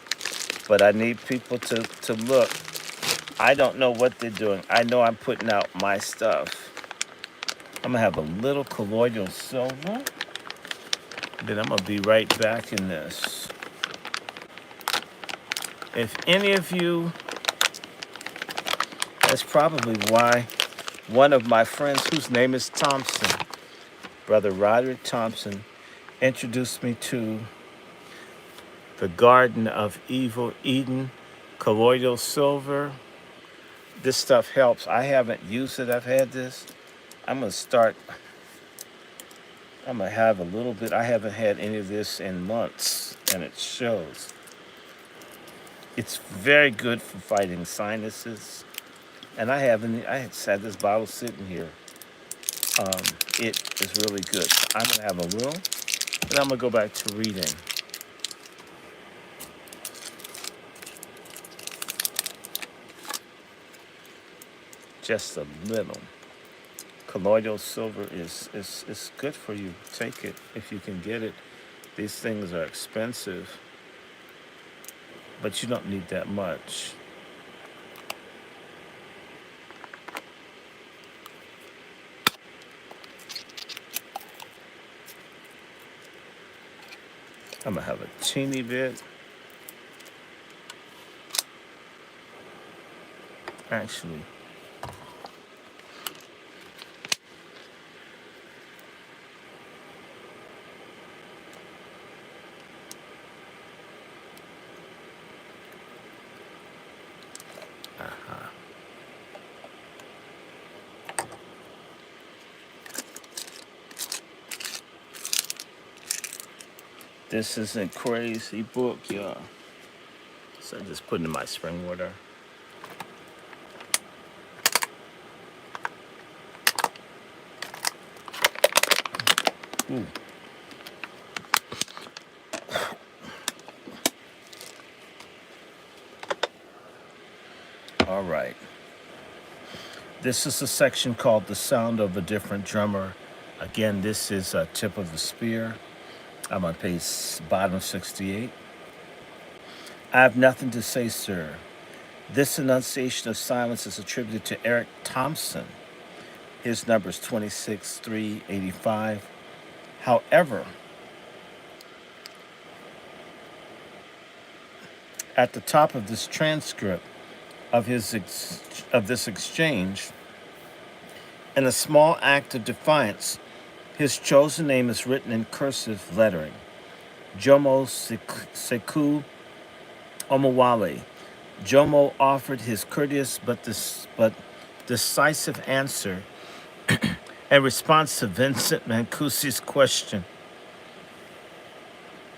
but I need people to look. I don't know what they're doing. I know I'm putting out my stuff. I'm gonna have a little colloidal silver. Then I'm gonna be right back in this. If any of you, that's probably why one of my friends, whose name is Thompson, Brother Roderick Thompson, introduced me to the Garden of Evil Eden, colloidal silver. This stuff helps. I haven't used it. I've had this. I'm gonna start. I'm gonna have a little bit. I haven't had any of this in months, and it shows. It's very good for fighting sinuses. And I haven't. I had this bottle sitting here. It is really good. I'm gonna have a little, and I'm gonna go back to reading. Just a little. Colloidal silver is good for you. Take it if you can get it. These things are expensive, but you don't need that much. I'm gonna have a teeny bit. Actually, this is a crazy book, y'all. So I just put it in my spring water. Ooh. All right. This is a section called The Sound of a Different Drummer. Again, this is a Tip of the Spear. I'm on page bottom 68. I have nothing to say, sir. This enunciation of silence is attributed to Eric Thompson. His number is 26385. However, at the top of this transcript of this exchange, in a small act of defiance, his chosen name is written in cursive lettering: Jomo Sekou Omowale. Jomo offered his courteous but decisive answer in response to Vincent Mancusi's question,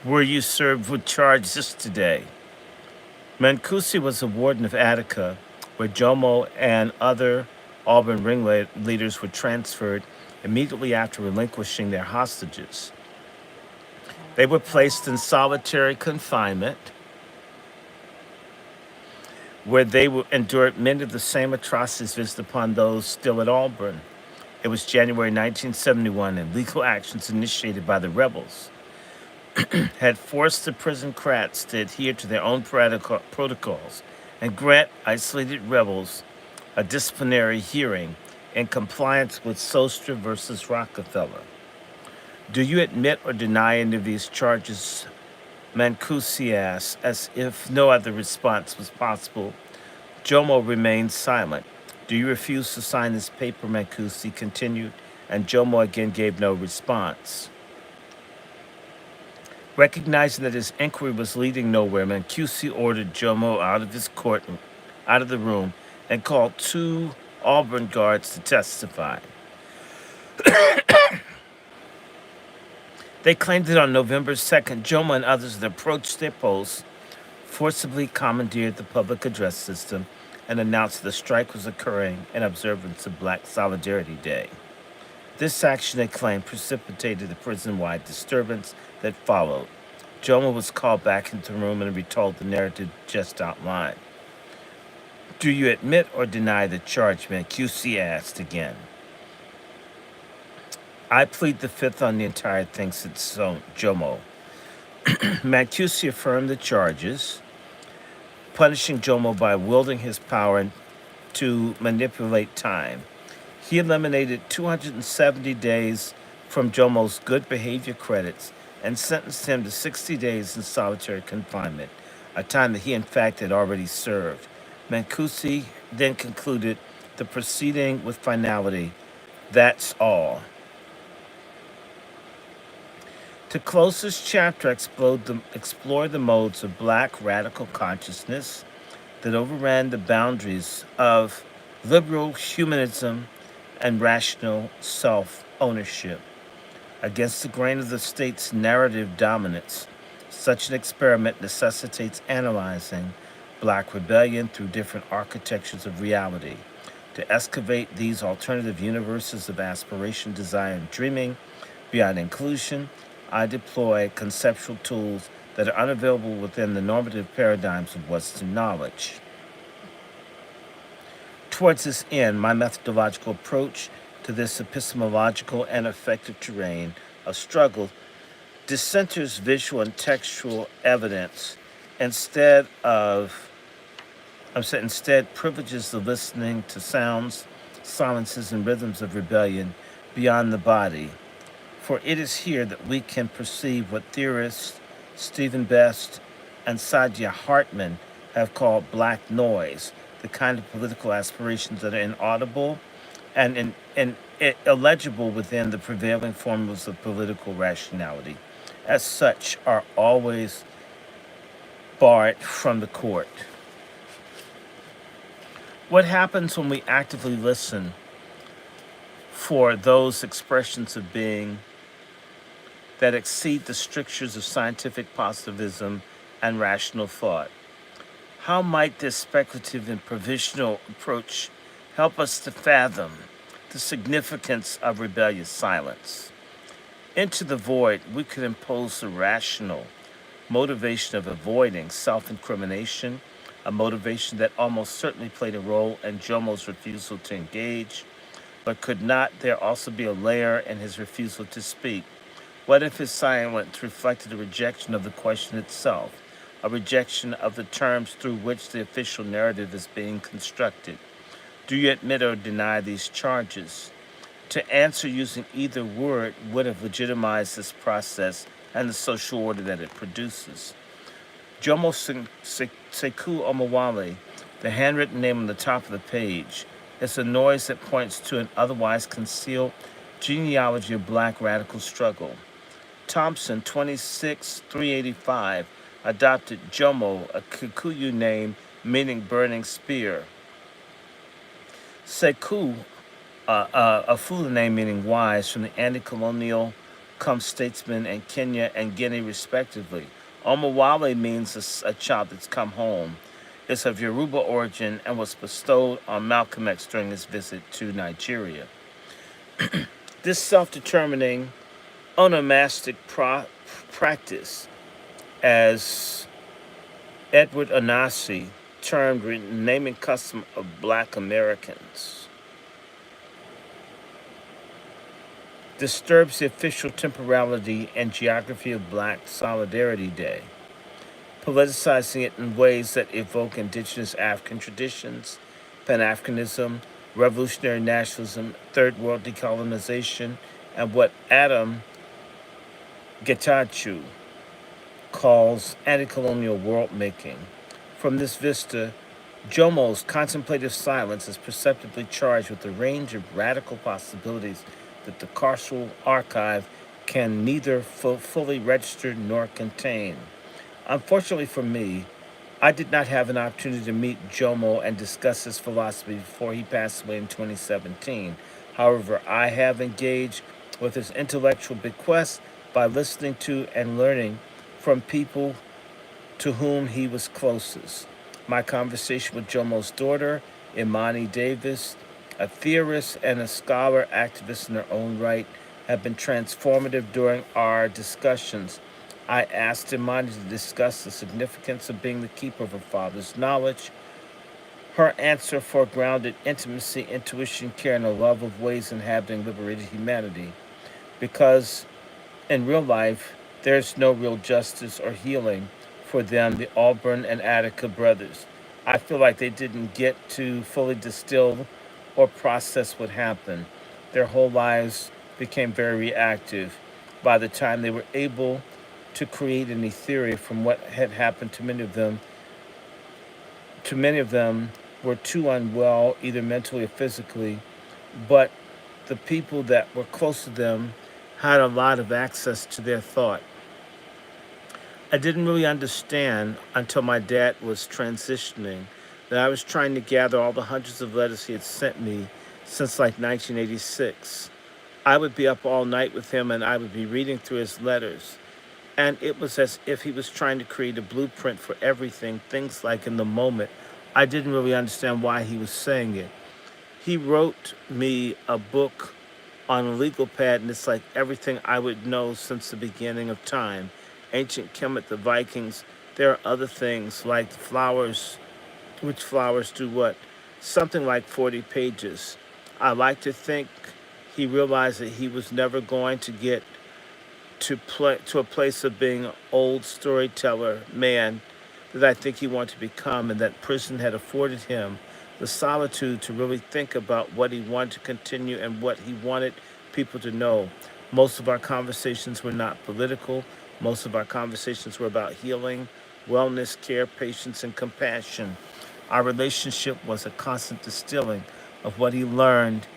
"Were you served with charges today?" Mancusi was a warden of Attica, where Jomo and other Auburn ringleaders were transferred immediately after relinquishing their hostages. They were placed in solitary confinement, where they endured many of the same atrocities visited upon those still at Auburn. It was January 1971, and legal actions initiated by the rebels had forced the prison crats to adhere to their own protocols and grant isolated rebels a disciplinary hearing in compliance with Sostra versus Rockefeller. Do you admit or deny any of these charges? Mancusi asked, as if no other response was possible. Jomo remained silent. Do you refuse to sign this paper? Mancusi continued, and Jomo again gave no response. Recognizing that his inquiry was leading nowhere, Mancusi ordered Jomo out of the room, and called two Auburn guards to testify. They claimed that on November 2nd, Jomo and others had approached their posts, forcibly commandeered the public address system, and announced that the strike was occurring in observance of Black Solidarity Day. This action, they claimed, precipitated the prison-wide disturbance that followed. Jomo was called back into the room and retold the narrative just outlined. Do you admit or deny the charge? Mancusi asked again. I plead the fifth on the entire thing, said Jomo. Mancusi affirmed the charges, punishing Jomo by wielding his power to manipulate time. He eliminated 270 days from Jomo's good behavior credits and sentenced him to 60 days in solitary confinement, a time that he in fact had already served. Mancusi then concluded the proceeding with finality. That's all. To close this chapter, explore the modes of Black radical consciousness that overran the boundaries of liberal humanism and rational self-ownership. Against the grain of the state's narrative dominance, such an experiment necessitates analyzing Black rebellion through different architectures of reality. To excavate these alternative universes of aspiration, desire, and dreaming beyond inclusion, I deploy conceptual tools that are unavailable within the normative paradigms of Western knowledge. Towards this end, my methodological approach to this epistemological and affective terrain of struggle dissenters visual and textual evidence instead privileges the listening to sounds, silences, and rhythms of rebellion beyond the body. For it is here that we can perceive what theorists Stephen Best and Sadia Hartman have called black noise, the kind of political aspirations that are inaudible and illegible within the prevailing formulas of political rationality. As such, are always barred from the court. What happens when we actively listen for those expressions of being that exceed the strictures of scientific positivism and rational thought? How might this speculative and provisional approach help us to fathom the significance of rebellious silence? Into the void, we could impose the rational motivation of avoiding self incrimination, a motivation that almost certainly played a role in Jomo's refusal to engage. But could not there also be a layer in his refusal to speak? What if his silence reflected a rejection of the question itself, a rejection of the terms through which the official narrative is being constructed? Do you admit or deny these charges? To answer using either word would have legitimized this process and the social order that it produces. Jomo Sekou Omowale, the handwritten name on the top of the page, is a noise that points to an otherwise concealed genealogy of black radical struggle. Thompson, 26385, adopted Jomo, a Kikuyu name meaning burning spear. Sekou, a Fula name meaning wise, from the anti-colonial come statesmen in Kenya and Guinea respectively. Omowale means a child that's come home. It's of Yoruba origin and was bestowed on Malcolm X during his visit to Nigeria. This self-determining onomastic practice, as Edward Anasi termed naming custom of black Americans, disturbs the official temporality and geography of Black Solidarity Day, politicizing it in ways that evoke indigenous African traditions, Pan Africanism, revolutionary nationalism, third world decolonization, and what Adam Getachew calls anti colonial world making. From this vista, Jomo's contemplative silence is perceptibly charged with a range of radical possibilities that the carceral archive can neither fully register nor contain. Unfortunately for me, I did not have an opportunity to meet Jomo and discuss his philosophy before he passed away in 2017. However, I have engaged with his intellectual bequests by listening to and learning from people to whom he was closest. My conversation with Jomo's daughter, Imani Davis, a theorist and a scholar activist in her own right, have been transformative during our discussions. I asked Imani to discuss the significance of being the keeper of her father's knowledge. Her answer foregrounded intimacy, intuition, care, and a love of ways inhabiting liberated humanity. Because in real life, there's no real justice or healing for them, the Auburn and Attica brothers. I feel like they didn't get to fully distill or process what happened. Their whole lives became very reactive. By the time they were able to create any theory from what had happened to many of them were too unwell, either mentally or physically, but the people that were close to them had a lot of access to their thought. I didn't really understand until my dad was transitioning that I was trying to gather all the hundreds of letters he had sent me since like 1986. I would be up all night with him and I would be reading through his letters. And it was as if he was trying to create a blueprint for everything, things like in the moment. I didn't really understand why he was saying it. He wrote me a book on a legal pad, and it's like everything I would know since the beginning of time. Ancient Kemet, the Vikings. There are other things like flowers, which flowers do what? Something like 40 pages. I like to think he realized that he was never going to get to a place of being an old storyteller man that I think he wanted to become, and that prison had afforded him the solitude to really think about what he wanted to continue and what he wanted people to know. Most of our conversations were not political. Most of our conversations were about healing, wellness, care, patience, and compassion. Our relationship was a constant distilling of what he learned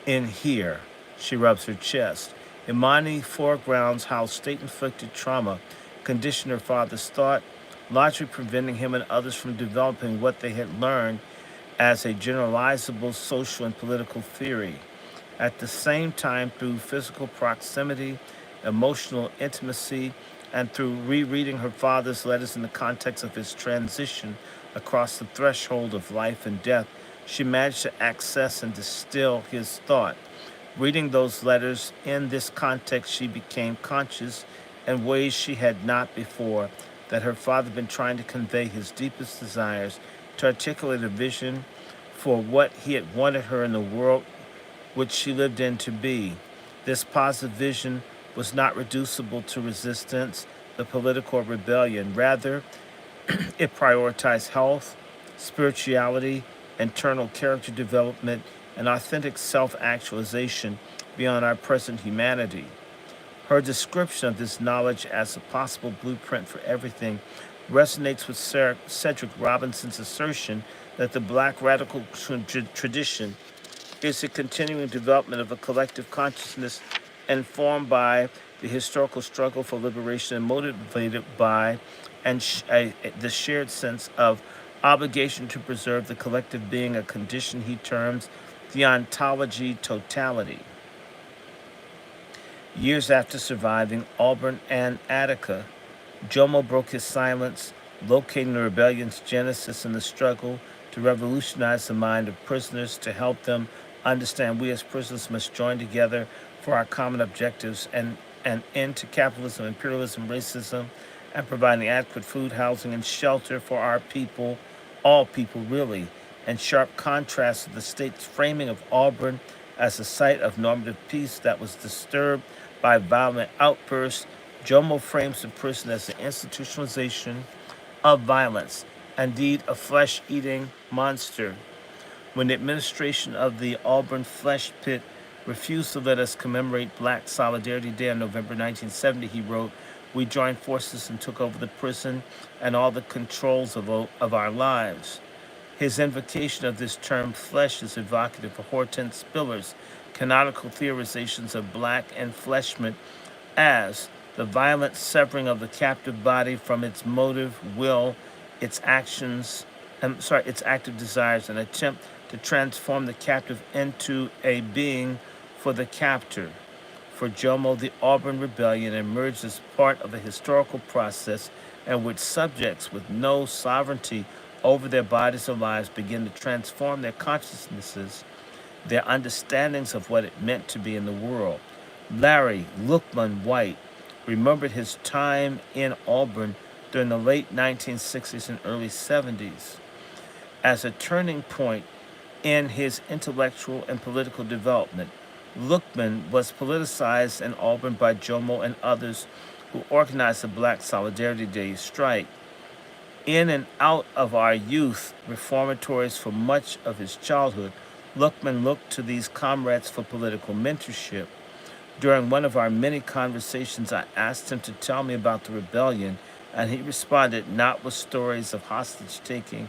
in here. She rubs her chest. Imani foregrounds how state inflicted trauma conditioned her father's thought, largely preventing him and others from developing what they had learned as a generalizable social and political theory. At the same time, through physical proximity, emotional intimacy, and through rereading her father's letters in the context of his transition across the threshold of life and death, she managed to access and distill his thought. Reading those letters in this context, she became conscious in ways she had not before that her father had been trying to convey his deepest desires, to articulate a vision for what he had wanted her in the world which she lived in to be. This positive vision was not reducible to resistance, the political rebellion. Rather, it prioritized health, spirituality, internal character development, and authentic self actualization beyond our present humanity. Her description of this knowledge as a possible blueprint for everything resonates with Cedric Robinson's assertion that the Black radical tradition is a continuing development of a collective consciousness informed by the historical struggle for liberation and motivated by the shared sense of obligation to preserve the collective being, a condition he terms the ontology totality. Years after surviving Auburn and Attica, Jomo broke his silence, locating the rebellion's genesis in the struggle to revolutionize the mind of prisoners, to help them understand we as prisoners must join together for our common objectives and an end to capitalism, imperialism, racism, and providing adequate food, housing, and shelter for our people, all people really, in sharp contrast to the state's framing of Auburn as a site of normative peace that was disturbed by violent outbursts. Jomo frames the prison as the institutionalization of violence, indeed a flesh-eating monster. When the administration of the Auburn Flesh Pit refused to let us commemorate Black Solidarity Day in November 1970, he wrote, we joined forces and took over the prison and all the controls of our lives. His invocation of this term flesh is evocative of Hortense Spiller's canonical theorizations of black enfleshment as the violent severing of the captive body from its motive, will, its its active desires, an attempt to transform the captive into a being for the captor. For Jomo, the Auburn Rebellion emerged as part of a historical process in which subjects with no sovereignty over their bodies or lives begin to transform their consciousnesses, their understandings of what it meant to be in the world. Larry Lookman White remembered his time in Auburn during the late 1960s and early 70s as a turning point in his intellectual and political development. Lookman was politicized in Auburn by Jomo and others who organized the Black Solidarity Day strike. In and out of our youth reformatories for much of his childhood, Lookman looked to these comrades for political mentorship. During one of our many conversations, I asked him to tell me about the rebellion, and he responded not with stories of hostage taking,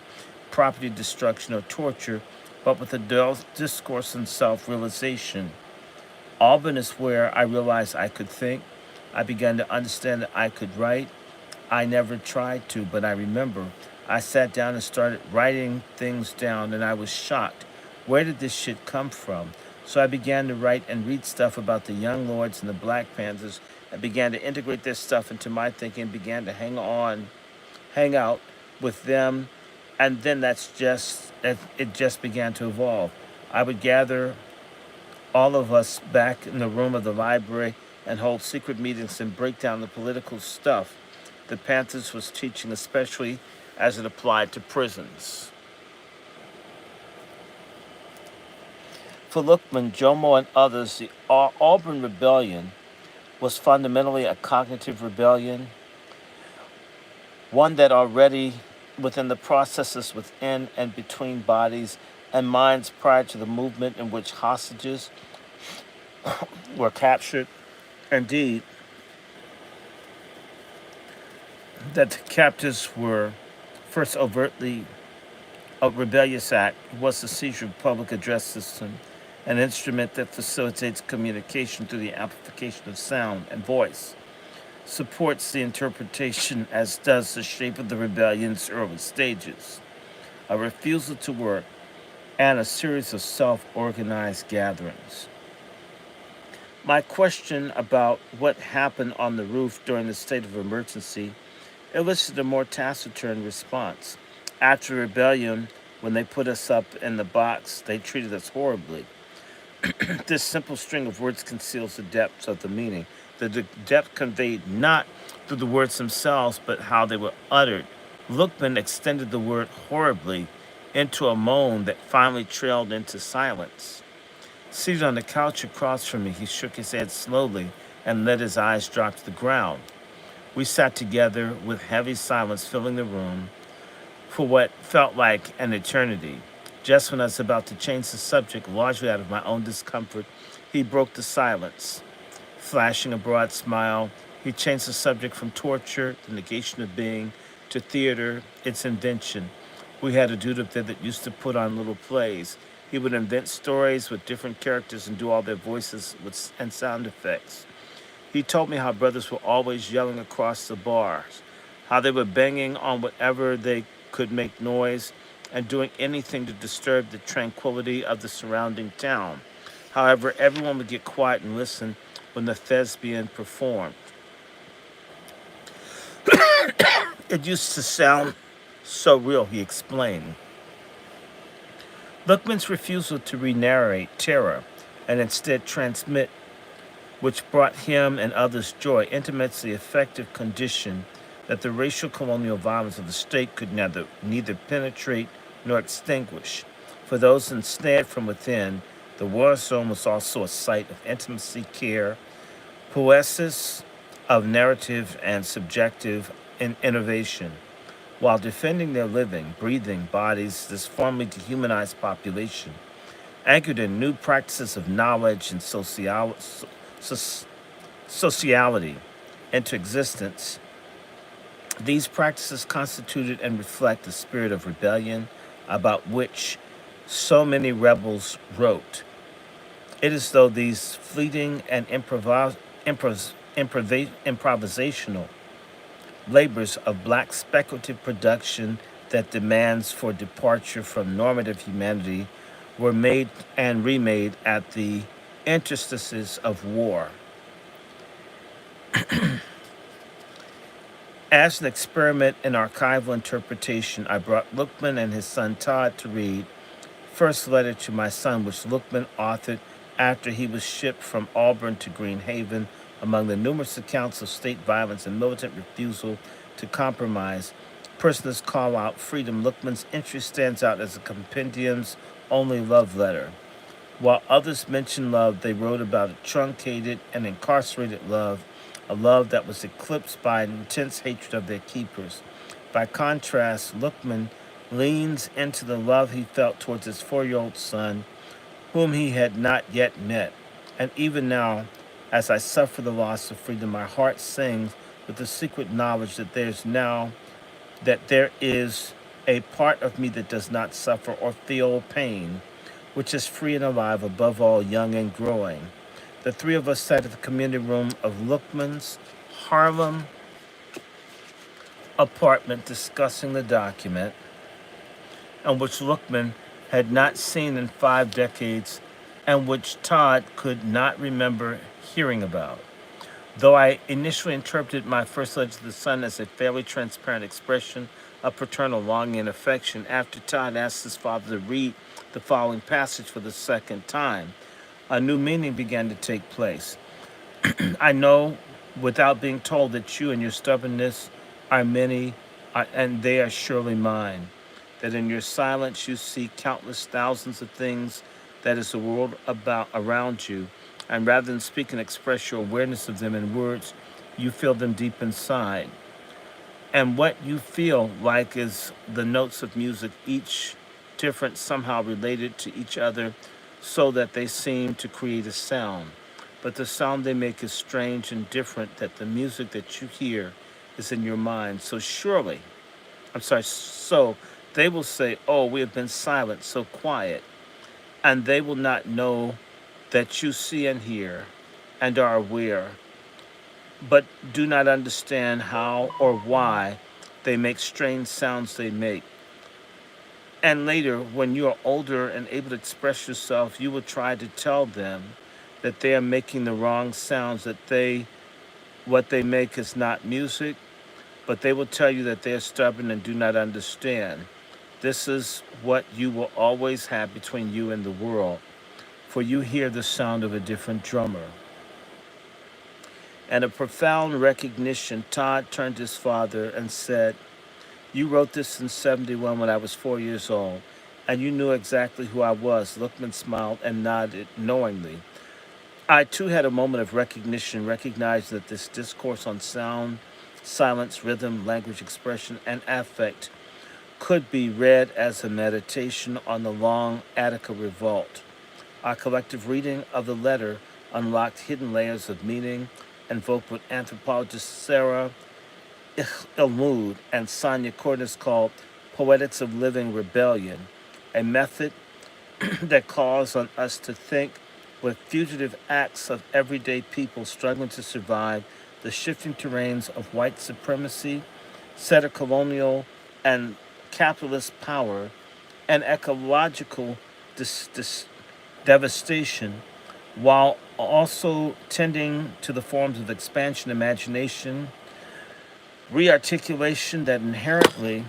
property destruction, or torture, but with a discourse on self realization. Auburn is where I realized I could think. I began to understand that I could write. I never tried to, but I remember I sat down and started writing things down, and I was shocked. Where did this shit come from? So I began to write and read stuff about the Young Lords and the Black Panthers, and began to integrate this stuff into my thinking, and began to hang out with them, and then it just began to evolve. I would gather all of us back in the room of the library and hold secret meetings and break down the political stuff the Panthers was teaching, especially as it applied to prisons. For Lookman, Jomo, and others, the Auburn Rebellion was fundamentally a cognitive rebellion, one that already within the processes within and between bodies and minds prior to the movement in which hostages were captured. Indeed, that the captives were first overtly a rebellious act was the seizure of public address system, an instrument that facilitates communication through the amplification of sound and voice, supports the interpretation as does the shape of the rebellion's early stages, a refusal to work, and a series of self-organized gatherings. My question about what happened on the roof during the state of emergency elicited a more taciturn response. After rebellion, when they put us up in the box, they treated us horribly. This simple string of words conceals the depths of the meaning. The depth conveyed not through the words themselves, but how they were uttered. Lookman extended the word horribly into a moan that finally trailed into silence. Seated on the couch across from me, he shook his head slowly and let his eyes drop to the ground. We sat together with heavy silence filling the room for what felt like an eternity. Just when I was about to change the subject, largely out of my own discomfort, he broke the silence. Flashing a broad smile, he changed the subject from torture, the negation of being, to theater, its invention. We had a dude up there that used to put on little plays. He would invent stories with different characters and do all their voices and sound effects. He told me how brothers were always yelling across the bars, how they were banging on whatever they could make noise and doing anything to disturb the tranquility of the surrounding town. However, everyone would get quiet and listen when the thespian performed. It used to sound so real, he explained. Luckman's refusal to re narrate terror and instead transmit, which brought him and others joy, intimates the effective condition that the racial colonial violence of the state could neither penetrate nor extinguish. For those ensnared from within, the war zone was also a site of intimacy, care, poesis of narrative and subjective innovation. While defending their living, breathing bodies, this formerly dehumanized population, anchored in new practices of knowledge and sociality into existence, these practices constituted and reflect the spirit of rebellion about which so many rebels wrote. It is though these fleeting and improvisational labors of black speculative production that demands for departure from normative humanity were made and remade at the interstices of war. As an experiment in archival interpretation, I brought Lookman and his son Todd to read First Letter to My Son, which Lookman authored after he was shipped from Auburn to Green Haven. Among the numerous accounts of state violence and militant refusal to compromise, prisoners call out freedom. Lookman's entry stands out as a compendium's only love letter. While others mentioned love, they wrote about a truncated and incarcerated love, a love that was eclipsed by an intense hatred of their keepers. By contrast, Lookman leans into the love he felt towards his 4-year-old son, whom he had not yet met. And even now, as I suffer the loss of freedom, my heart sings with the secret knowledge that there is a part of me that does not suffer or feel pain, which is free and alive, above all, young and growing. The three of us sat at the community room of Lookman's Harlem apartment discussing the document, and which Lookman had not seen in 5 decades and which Todd could not remember hearing about. Though I initially interpreted my first letter to the son as a fairly transparent expression of paternal longing and affection, after Todd asked his father to read the following passage for the second time, a new meaning began to take place. I know without being told that you and your stubbornness are many, and they are surely mine. That in your silence you see countless thousands of things that is the world about around you, and rather than speak and express your awareness of them in words, you feel them deep inside. And what you feel like is the notes of music, each different, somehow related to each other, so that they seem to create a sound. But the sound they make is strange and different, that the music that you hear is in your mind. So they will say, "Oh, we have been silent, so quiet," and they will not know that you see and hear and are aware, but do not understand how or why they make strange sounds they make. And later, when you are older and able to express yourself, you will try to tell them that they are making the wrong sounds, that what they make is not music, but they will tell you that they are stubborn and do not understand. This is what you will always have between you and the world, for you hear the sound of a different drummer. And a profound recognition, Todd turned to his father and said, "You wrote this in 71 when I was 4 years old, and you knew exactly who I was." Lookman smiled and nodded knowingly. I too had a moment of recognition, recognized that this discourse on sound, silence, rhythm, language expression, and affect could be read as a meditation on the long Attica revolt. Our collective reading of the letter unlocked hidden layers of meaning, invoked what anthropologists Sarah Ilmud and Sonia Cordes called Poetics of Living Rebellion, a method that calls on us to think with fugitive acts of everyday people struggling to survive the shifting terrains of white supremacy, settler colonial and capitalist power, and ecological dis- dis- devastation, while also tending to the forms of expansion, imagination, rearticulation that inherently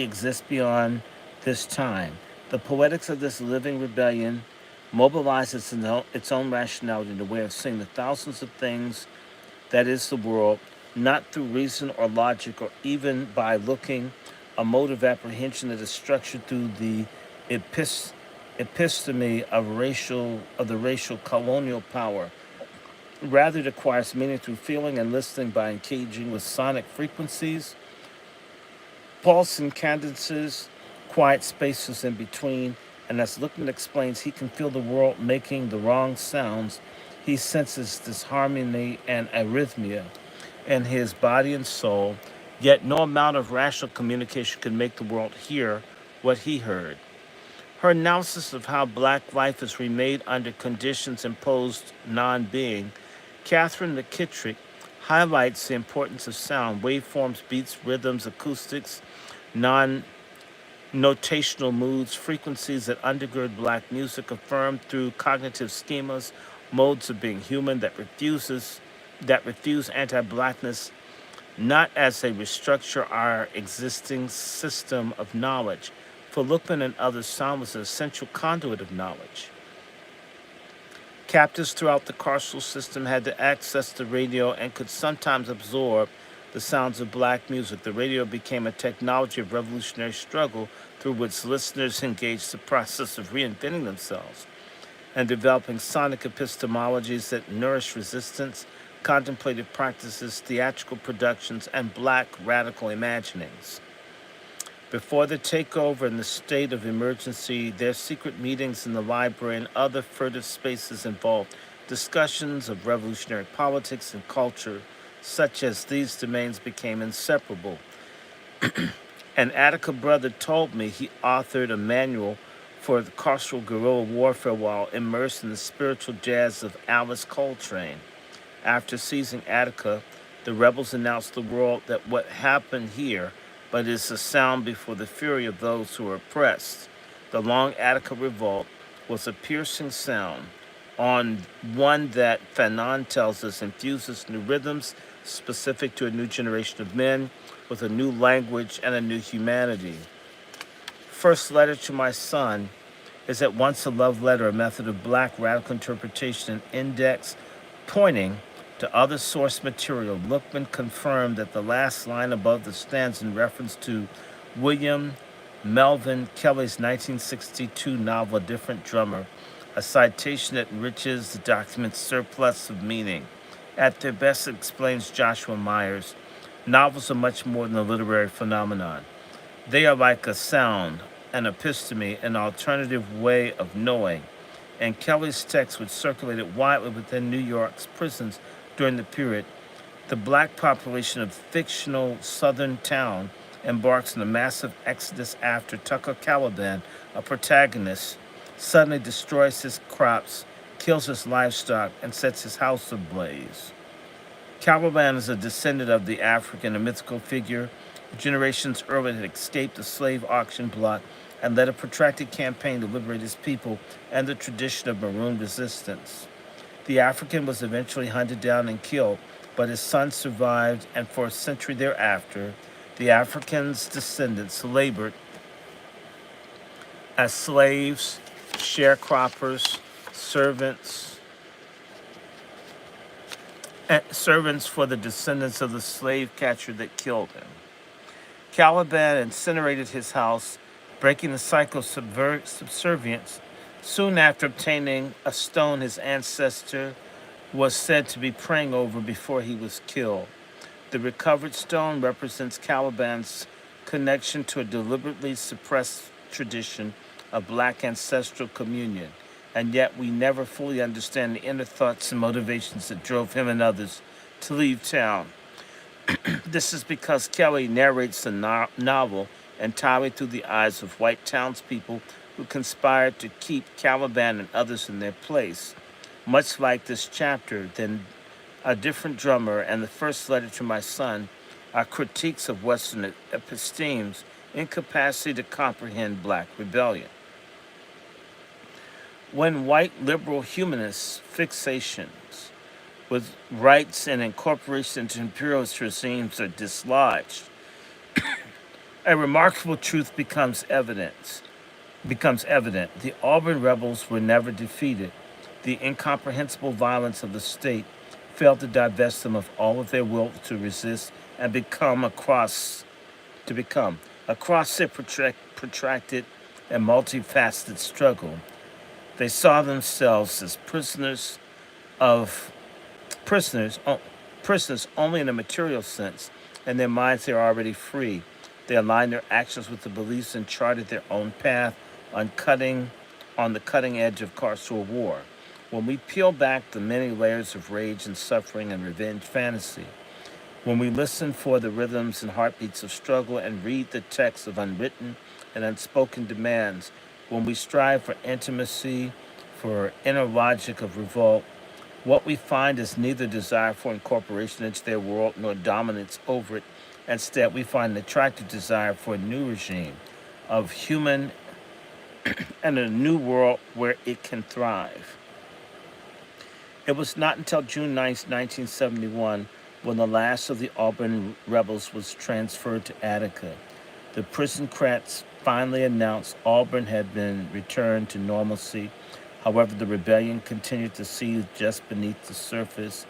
exists beyond this time. The poetics of this living rebellion mobilizes its own rationality in the way of seeing the thousands of things that is the world, not through reason or logic or even by looking, a mode of apprehension that is structured through the episteme of the racial colonial power. Rather, it acquires meaning through feeling and listening by engaging with sonic frequencies, pulsing cadences, quiet spaces in between, and as Lippmann explains, he can feel the world making the wrong sounds. He senses disharmony and arrhythmia in his body and soul, yet no amount of rational communication can make the world hear what he heard. Her analysis of how black life is remade under conditions imposed non being, Catherine McKittrick highlights the importance of sound, waveforms, beats, rhythms, acoustics, non notational moods, frequencies that undergird black music, affirmed through cognitive schemas, modes of being human that refuse anti-blackness, not as they restructure our existing system of knowledge. For Lookman and others, sound was an essential conduit of knowledge. Captives throughout the carceral system had to access the radio and could sometimes absorb the sounds of black music. The radio became a technology of revolutionary struggle through which listeners engaged the process of reinventing themselves and developing sonic epistemologies that nourished resistance, contemplative practices, theatrical productions, and black radical imaginings. Before the takeover and the state of emergency, their secret meetings in the library and other furtive spaces involved discussions of revolutionary politics and culture, such as these domains became inseparable. An Attica brother told me he authored a manual for the carceral guerrilla warfare while immersed in the spiritual jazz of Alice Coltrane. After seizing Attica, the rebels announced to the world that what happened here but is a sound before the fury of those who are oppressed. The Long Attica Revolt was a piercing sound, on one that Fanon tells us infuses new rhythms specific to a new generation of men with a new language and a new humanity. First Letter to My Son is at once a love letter, a method of black radical interpretation, and index pointing to other source material. Lookman confirmed that the last line above the stanza in reference to William Melvin Kelly's 1962 novel, A Different Drummer, a citation that enriches the document's surplus of meaning. At their best, it explains Joshua Myers, novels are much more than a literary phenomenon. They are like a sound, an episteme, an alternative way of knowing. and Kelly's text, which circulated widely within New York's prisons during the period, the black population of fictional southern town embarks on a massive exodus after Tucker Caliban, a protagonist, suddenly destroys his crops, kills his livestock, and sets his house ablaze. Caliban is a descendant of the African, a mythical figure. Generations earlier had escaped the slave auction block and led a protracted campaign to liberate his people and the tradition of maroon resistance. The African was eventually hunted down and killed, but his son survived, and for a century thereafter, the African's descendants labored as slaves, sharecroppers, servants, servants for the descendants of the slave catcher that killed him. Caliban incinerated his house, breaking the cycle of subservience. Soon after obtaining a stone his ancestor was said to be praying over before he was killed. The recovered stone represents Caliban's connection to a deliberately suppressed tradition of black ancestral communion, and yet we never fully understand the inner thoughts and motivations that drove him and others to leave town. This is because Kelly narrates the novel entirely through the eyes of white townspeople who conspired to keep Caliban and others in their place. Much like this chapter, then A Different Drummer and The First Letter to My Son are critiques of Western episteme's incapacity to comprehend black rebellion. When white liberal humanists' fixations with rights and incorporation into imperialist regimes are dislodged, a remarkable truth becomes evident. The Auburn rebels were never defeated. The incomprehensible violence of the state failed to divest them of all of their will to resist and become across their protracted and multifaceted struggle. They saw themselves as of prisoners, prisoners only in a material sense. In their minds, they are already free. They aligned their actions with the beliefs and charted their own path on the cutting edge of carceral war. When we peel back the many layers of rage and suffering and revenge fantasy, when we listen for the rhythms and heartbeats of struggle and read the texts of unwritten and unspoken demands, when we strive for intimacy, for inner logic of revolt, what we find is neither desire for incorporation into their world nor dominance over it. Instead, we find an attractive desire for a new regime of human and a new world where it can thrive. It was not until June 9, 1971, when the last of the Auburn rebels was transferred to Attica. The prison crats finally announced Auburn had been returned to normalcy. However, the rebellion continued to seethe just beneath the surface,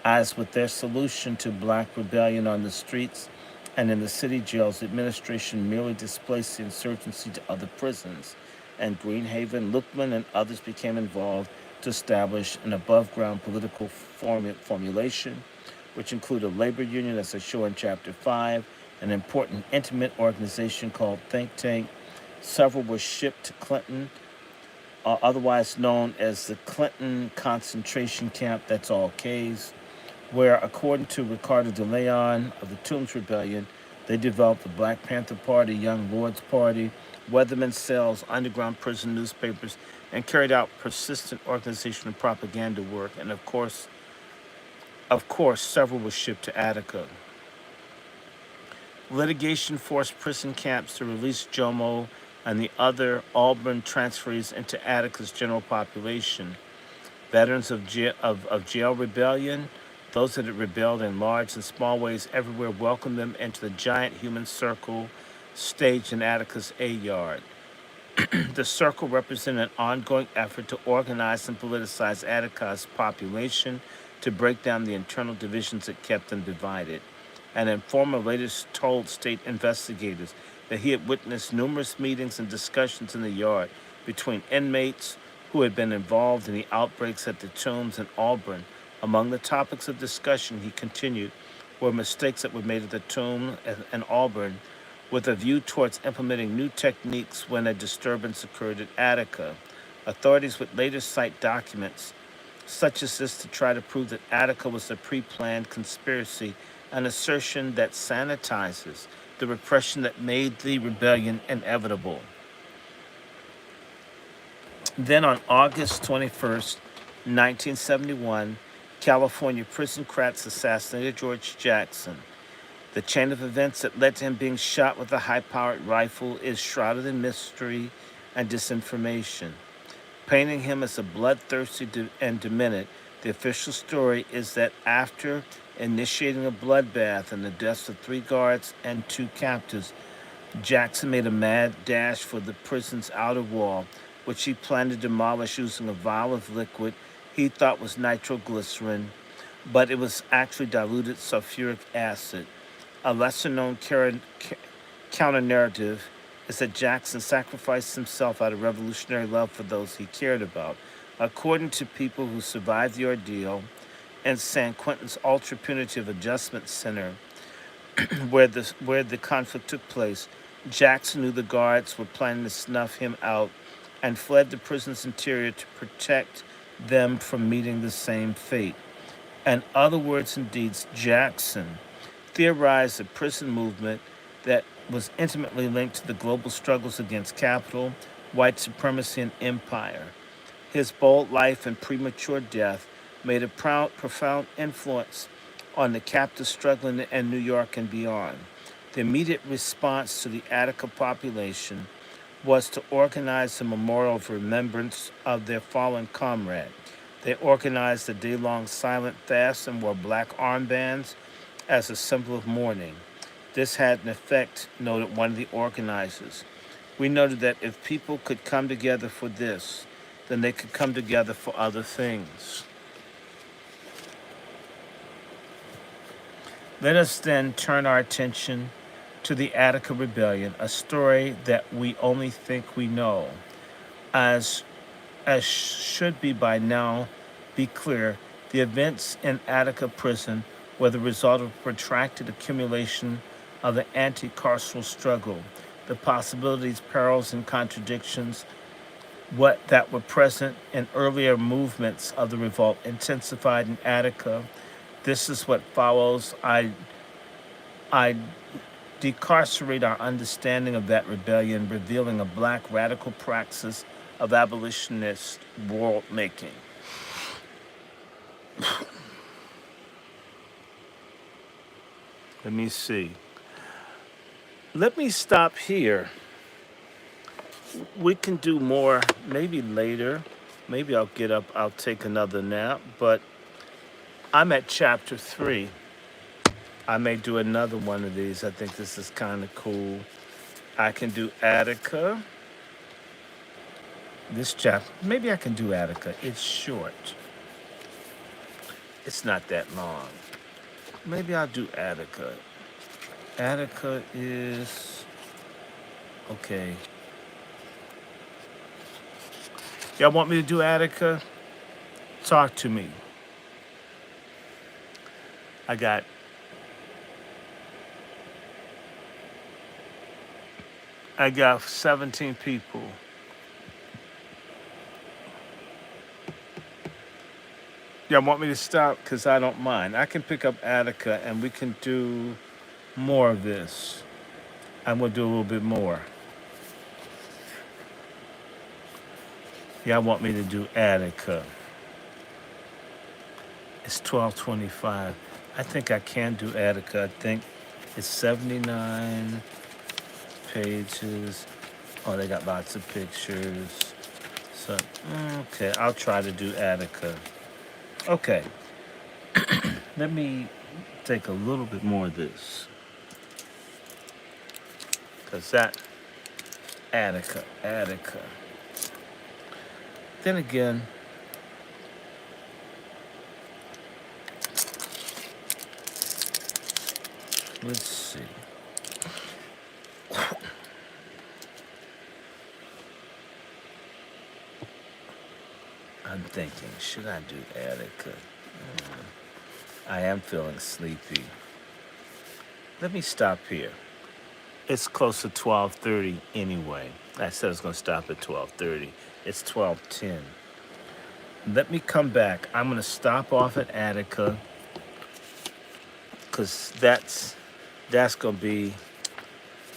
as with their solution to black rebellion on the streets and in the city jails, the administration merely displaced the insurgency to other prisons, and Greenhaven, Lookman, and others became involved to establish an above-ground political formulation, which included a labor union, as I show in Chapter 5, an important intimate organization called Think Tank. Several were shipped to Clinton, otherwise known as the Clinton concentration camp, that's all K's, where, according to Ricardo de Leon of the Toombs Rebellion, they developed the Black Panther Party, Young Lords Party, Weatherman cells, underground prison newspapers, and carried out persistent organizational propaganda work. And of course, several were shipped to Attica. Litigation forced prison camps to release Jomo and the other Auburn transferees into Attica's general population. Veterans of jail rebellion, those that had rebelled in large and small ways everywhere, welcomed them into the giant human circle staged in Attica's A Yard. The circle represented an ongoing effort to organize and politicize Attica's population to break down the internal divisions that kept them divided. An informer later told state investigators that he had witnessed numerous meetings and discussions in the yard between inmates who had been involved in the outbreaks at the Tombs and Auburn. Among the topics of discussion, he continued, were mistakes that were made at the Tomb and Auburn with a view towards implementing new techniques when a disturbance occurred at Attica. Authorities would later cite documents such as this to try to prove that Attica was a pre planned conspiracy, an assertion that sanitizes the repression that made the rebellion inevitable. Then on August 21st, 1971, California prison crats assassinated George Jackson. The chain of events that led to him being shot with a high powered rifle is shrouded in mystery and disinformation. Painting him as a bloodthirsty and demented, the official story is that after initiating a bloodbath and the deaths of 3 guards and 2 captives, Jackson made a mad dash for the prison's outer wall, which he planned to demolish using a vial of liquid he thought was nitroglycerin, but it was actually diluted sulfuric acid. A lesser known counter narrative is that Jackson sacrificed himself out of revolutionary love for those he cared about. According to people who survived the ordeal, in San Quentin's ultra punitive adjustment center, where the conflict took place, Jackson knew the guards were planning to snuff him out and fled the prison's interior to protect them from meeting the same fate. In other words and deeds, Jackson theorized a prison movement that was intimately linked to the global struggles against capital, white supremacy, and empire. His bold life and premature death made a profound influence on the captives struggling in New York and beyond. The immediate response to the Attica population was to organize a memorial of remembrance of their fallen comrade. They organized a day-long silent fast and wore black armbands as a symbol of mourning. This had an effect, noted one of the organizers. We noted that if people could come together for this, then they could come together for other things. Let us then turn our attention to the Attica Rebellion, a story that we only think we know. As should be by now be clear, the events in Attica prison were the result of protracted accumulation of the anti-carceral struggle. The possibilities, perils, and contradictions that were present in earlier movements of the revolt intensified in Attica. This is what follows. I decarcerate our understanding of that rebellion, revealing a black radical praxis of abolitionist world making. Let me see. Let me stop here. We can do more maybe later. Maybe I'll get up, I'll take another nap, but I'm at chapter 3. I may do another one of these. I think this is kind of cool. I can do Attica. This chapter, maybe I can do Attica. It's short. It's not that long. Maybe I'll do Attica. Attica is okay. Y'all want me to do Attica? Talk to me. I got I got 17 people. Y'all want me to stop? Because I don't mind. I can pick up Attica and we can do more of this. I'm going to do a little bit more. Y'all want me to do Attica. It's 12:25. I think I can do Attica. I think it's 79 pages. Oh, they got lots of pictures. So, okay, I'll try to do Attica. Okay, let me take a little bit more of this. Because that, Attica. Then again, let's see. I'm thinking, should I do Attica? I am feeling sleepy. Let me stop here. It's close to 12:30 anyway. I said I was going to stop at 12:30. It's 12:10. Let me come back. I'm gonna stop off at Attica because that's gonna be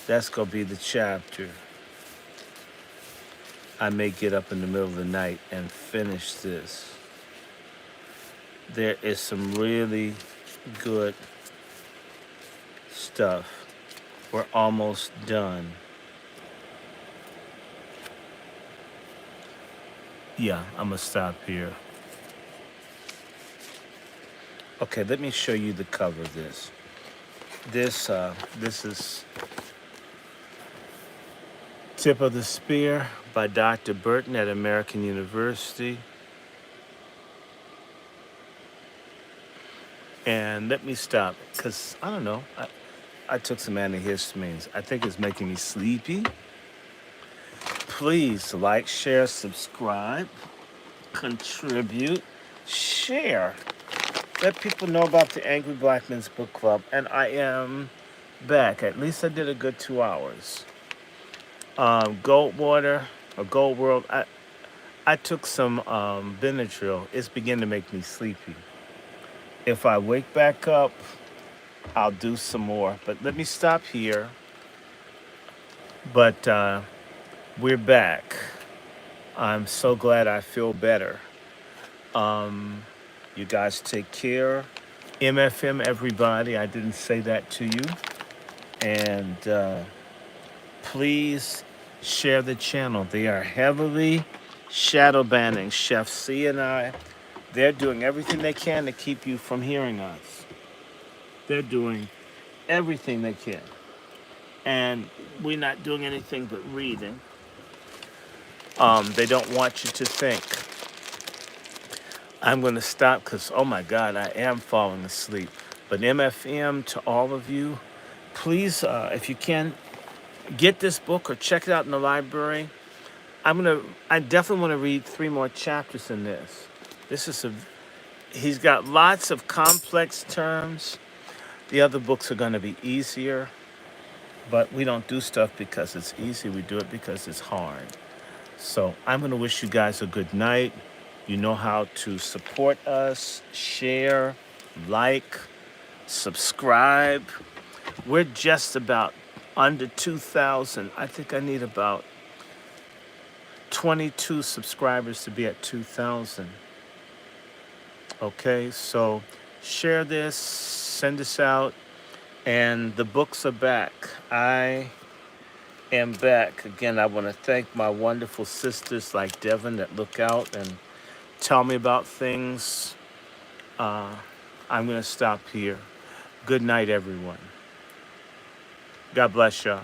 the chapter. I may get up in the middle of the night and finish this. There is some really good stuff. We're almost done. Yeah, I'm gonna stop here. Okay, let me show you the cover of this. This is Tip of the Spear by Dr. Burton at American University. And let me stop, because I don't know. I took some antihistamines. I think it's making me sleepy. Please like, share, subscribe, contribute, share. Let people know about the Angry Black Men's Book Club. And I am back. At least I did a good 2 hours. Goldwater or Gold World. I took some Benadryl. It's beginning to make me sleepy. If I wake back up, I'll do some more. But let me stop here. But we're back. I'm so glad I feel better. You guys take care. MFM, everybody. I didn't say that to you. And please share the channel. They are heavily shadow banning. Chef C and I, they're doing everything they can to keep you from hearing us. They're doing everything they can. And we're not doing anything but reading. They don't want you to think. I'm going to stop because, oh my God, I am falling asleep. But MFM, to all of you, please, if you can, get this book or check it out in the library. I definitely want to read 3 more chapters in this. He's got lots of complex terms. The other books are going to be easier, but we don't do stuff because it's easy. We do it because it's hard. So I'm going to wish you guys a good night. You know how to support us, share, like, subscribe. We're just about under 2,000. I think I need about 22 subscribers to be at 2,000. Okay, so share this, send this out, and the books are back. I am back. Again, I want to thank my wonderful sisters like Devin that look out and tell me about things. I'm going to stop here. Good night, everyone. God bless y'all.